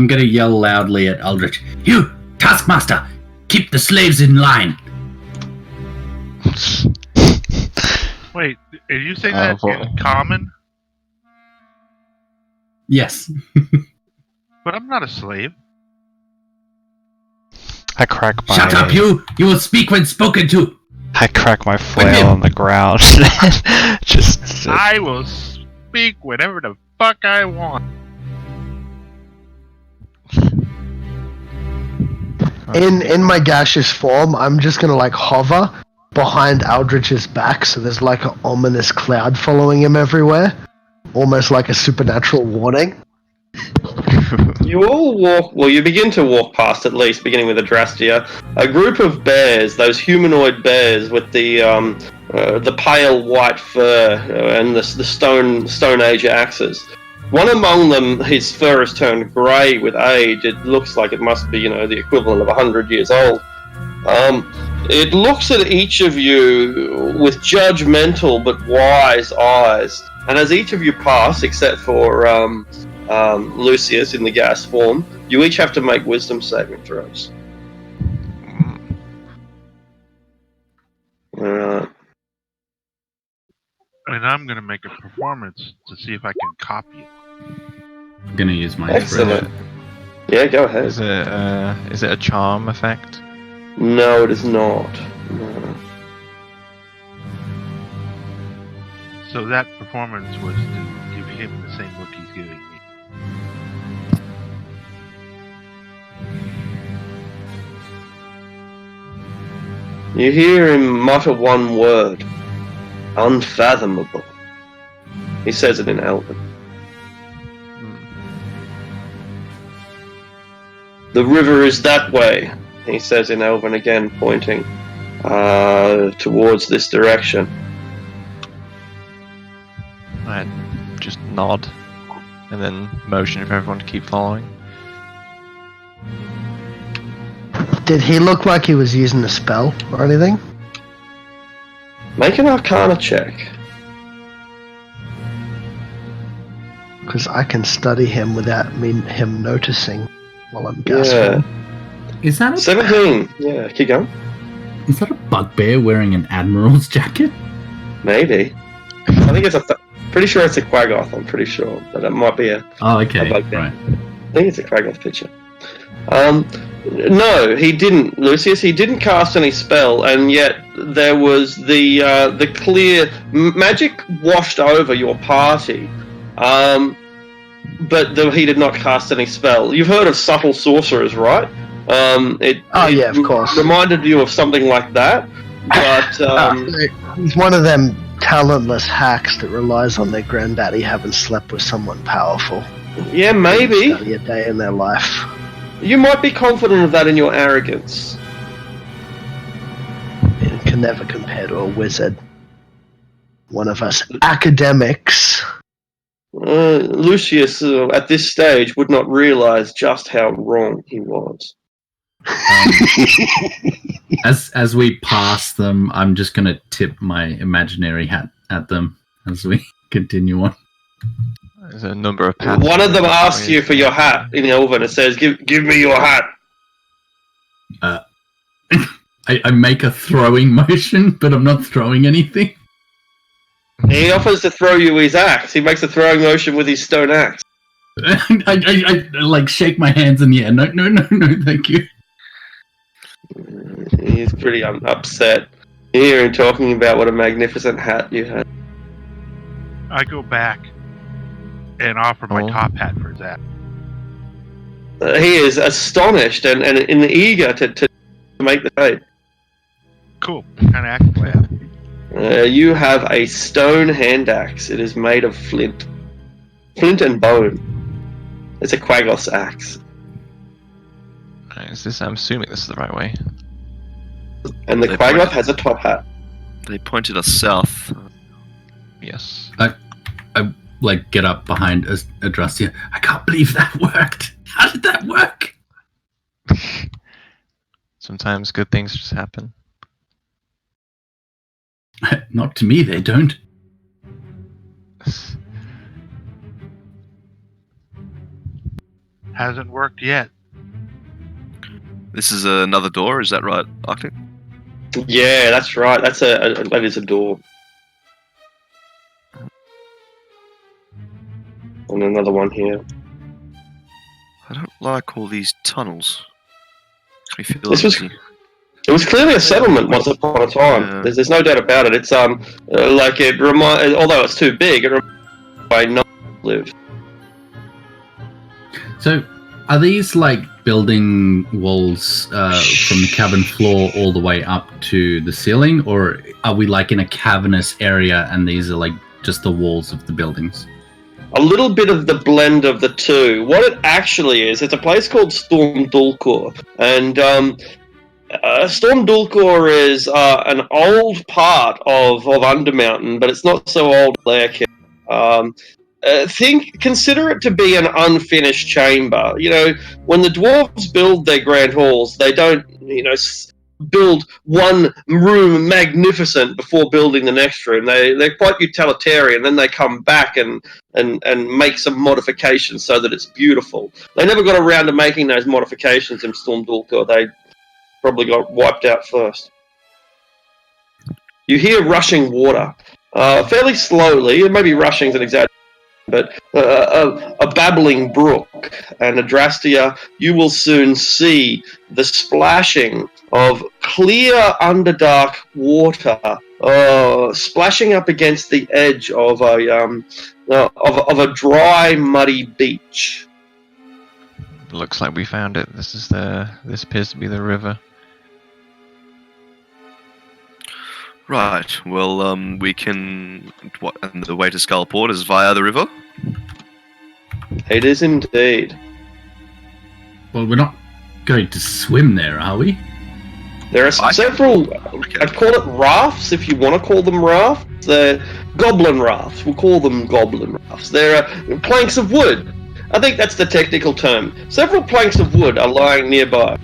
gonna yell loudly at Aldrich. You, Taskmaster, keep the slaves in line. Wait, are you saying Oh, that boy. in common? Yes. But I'm not a slave. I crack my Shut up, you! You will speak when spoken to. I crack my flail on the ground. Just I will speak whatever the fuck I want. In my gaseous form, I'm just gonna like hover behind Aldrich's back, so there's like an ominous cloud following him everywhere, almost like a supernatural warning. You all walk, well, you begin to walk past, at least, beginning with Adrastia, a group of bears, those humanoid bears with the pale white fur and the Stone Age axes. One among them, his fur has turned grey with age. It looks like it must be, the equivalent of 100 years old. It looks at each of you with judgmental but wise eyes. And as each of you pass, except for Lucius in the gas form, you each have to make wisdom saving throws. Alright. And I'm gonna make a performance to see if I can copy it. I'm gonna use my Excellent. inspiration. Yeah, go ahead. Is it a charm effect? No, it is not. No. So that performance was to give him the same look he's giving me. You hear him mutter one word. Unfathomable. He says it in Elven. The river is that way, he says in Elven again, pointing towards this direction. I just nod, and then motion for everyone to keep following. Did he look like he was using a spell or anything? Make an Arcana check. Because I can study him without him noticing while I'm Yeah. gasping. Is that 17. Yeah, keep going. Is that a bugbear wearing an admiral's jacket? Maybe. I think it's pretty sure it's a Quaggoth. I'm pretty sure, but it might be a. Oh, okay. A bugbear. Right. I think it's a Quaggoth picture. No, he didn't, Lucius. He didn't cast any spell, and yet there was the clear magic washed over your party. But he did not cast any spell. You've heard of subtle sorcerers, right? Yeah, of course. Reminded you of something like that, but He's one of them talentless hacks that relies on their granddaddy having slept with someone powerful. yeah, maybe. Study a day in their life. You might be confident of that in your arrogance. It can never compare to a wizard. One of us academics. Lucius, at this stage, would not realize just how wrong he was. As we pass them, I'm just going to tip my imaginary hat at them as we continue on. There's a number of paths. One of them asks you for your hat in Elven. It says, give me your hat. I make a throwing motion, but I'm not throwing anything. He offers to throw you his axe. He makes a throwing motion with his stone axe. I like shake my hands in the air. No, thank you. He's pretty upset. You hear him talking about what a magnificent hat you had. I go back and offer my top hat for his hat. He is astonished and eager to make the trade. Cool. Kind of acting like that. You have a stone hand axe. It is made of flint. Flint and bone. It's a Quaggoth's axe. I'm assuming this is the right way. And the Quaggoth has a top hat. They pointed us south. Yes. I like get up behind Adrastia. I can't believe that worked. How did that work? Sometimes good things just happen. Not to me, they don't. Hasn't worked yet. This is another door, is that right, Arctic? Yeah, that's right. That is a door. And another one here. I don't like all these tunnels. Makes me feel This was- empty. It was clearly a settlement once upon a time. Yeah. There's no doubt about it. It's like it although it's too big, it reminds where no one lived. So, are these like building walls from the cabin floor all the way up to the ceiling, or are we like in a cavernous area and these are like just the walls of the buildings? A little bit of the blend of the two. What it actually is, it's a place called Storm Dulcor, and Storm Dulcor is an old part of Undermountain, but it's not so old there. Consider it to be an unfinished chamber. You know, when the dwarves build their grand halls, they don't, build one room magnificent before building the next room. They're quite utilitarian. Then they come back and make some modifications so that it's beautiful. They never got around to making those modifications in Storm Dulcor. They probably got wiped out first. You hear rushing water, fairly slowly. Maybe rushing's an exaggeration, but a babbling brook. And Adrastia, you will soon see the splashing of clear underdark water, splashing up against the edge of a dry, muddy beach. Looks like we found it. This appears to be the river. Right. Well, we can. And the way to Skullport is via the river. It is indeed. Well, we're not going to swim there, are we? There are several. I'd call it rafts if you want to call them rafts. They're goblin rafts. We'll call them goblin rafts. They're planks of wood. I think that's the technical term. Several planks of wood are lying nearby.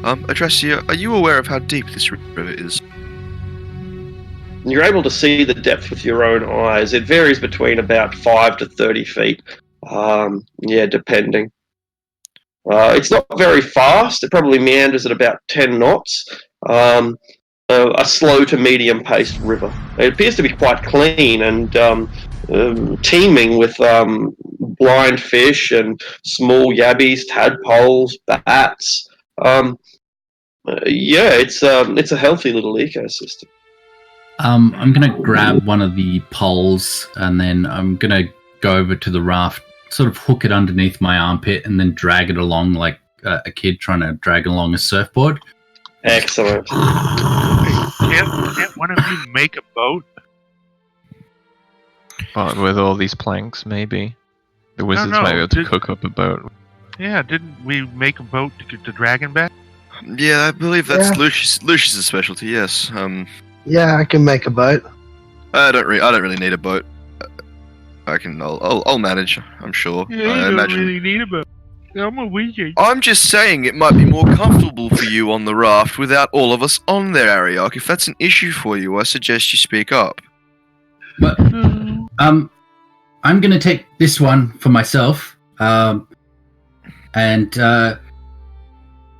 Adressia, are you aware of how deep this river is? You're able to see the depth with your own eyes. It varies between about 5 to 30 feet. Depending. It's not very fast. It probably meanders at about 10 knots. A slow to medium paced river. It appears to be quite clean and teeming with blind fish and small yabbies, tadpoles, bats. It's a healthy little ecosystem. I'm gonna grab one of the poles and then I'm gonna go over to the raft, sort of hook it underneath my armpit, and then drag it along like a kid trying to drag along a surfboard. Excellent. Can't one of you make a boat? But with all these planks, maybe the wizards no, might be able to cook up a boat. Yeah, didn't we make a boat to get the dragon back? Yeah, I believe that's Yeah. Lucius's specialty. Yes. Yeah, I can make a boat. I don't really need a boat. I'll manage. I'm sure. I imagine. really need a boat. I'm a wizard. I'm just saying it might be more comfortable for you on the raft without all of us on there, Ariok. If that's an issue for you, I suggest you speak up. But I'm gonna take this one for myself.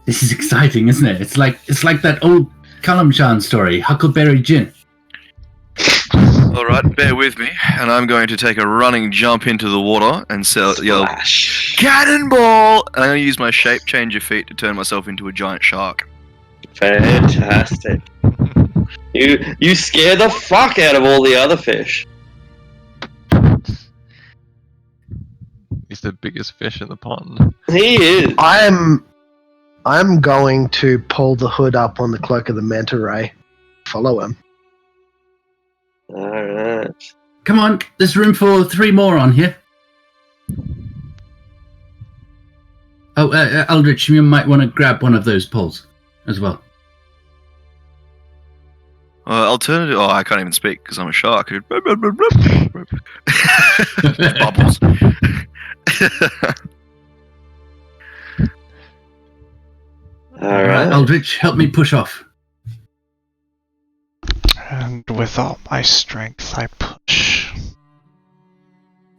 This is exciting, isn't it? It's like that old Kalamshan story, Huckleberry Gin. All right, bear with me, and I'm going to take a running jump into the water and yell, Splash. "Cannonball!" And I'm going to use my shape changer feat to turn myself into a giant shark. Fantastic. You scare the fuck out of all the other fish. He's the biggest fish in the pond. He is. I'm going to pull the hood up on the cloak of the manta ray. Follow him. Alright. Come on, there's room for 3 more on here. Oh, Aldrich, you might want to grab one of those poles as well. Alternative. Oh, I can't even speak because I'm a shark. Bubbles. Alright. Aldrich, help me push off. And with all my strength, I push.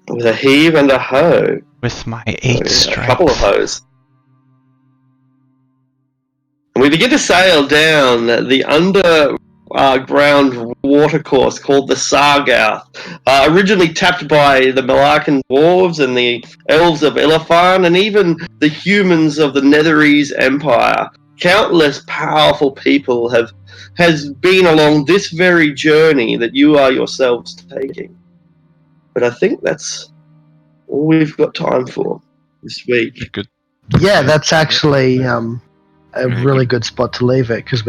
With a heave and a hoe. With my 8 A strength. couple of hoes. And we begin to sail down the underground watercourse called the Sargouth, originally tapped by the Malarkan dwarves and the elves of Ilafan, and even the humans of the Netherese Empire. Countless powerful people has been along this very journey that you are yourselves taking. But I think that's all we've got time for this week. Good. Yeah, that's actually a really good spot to leave it because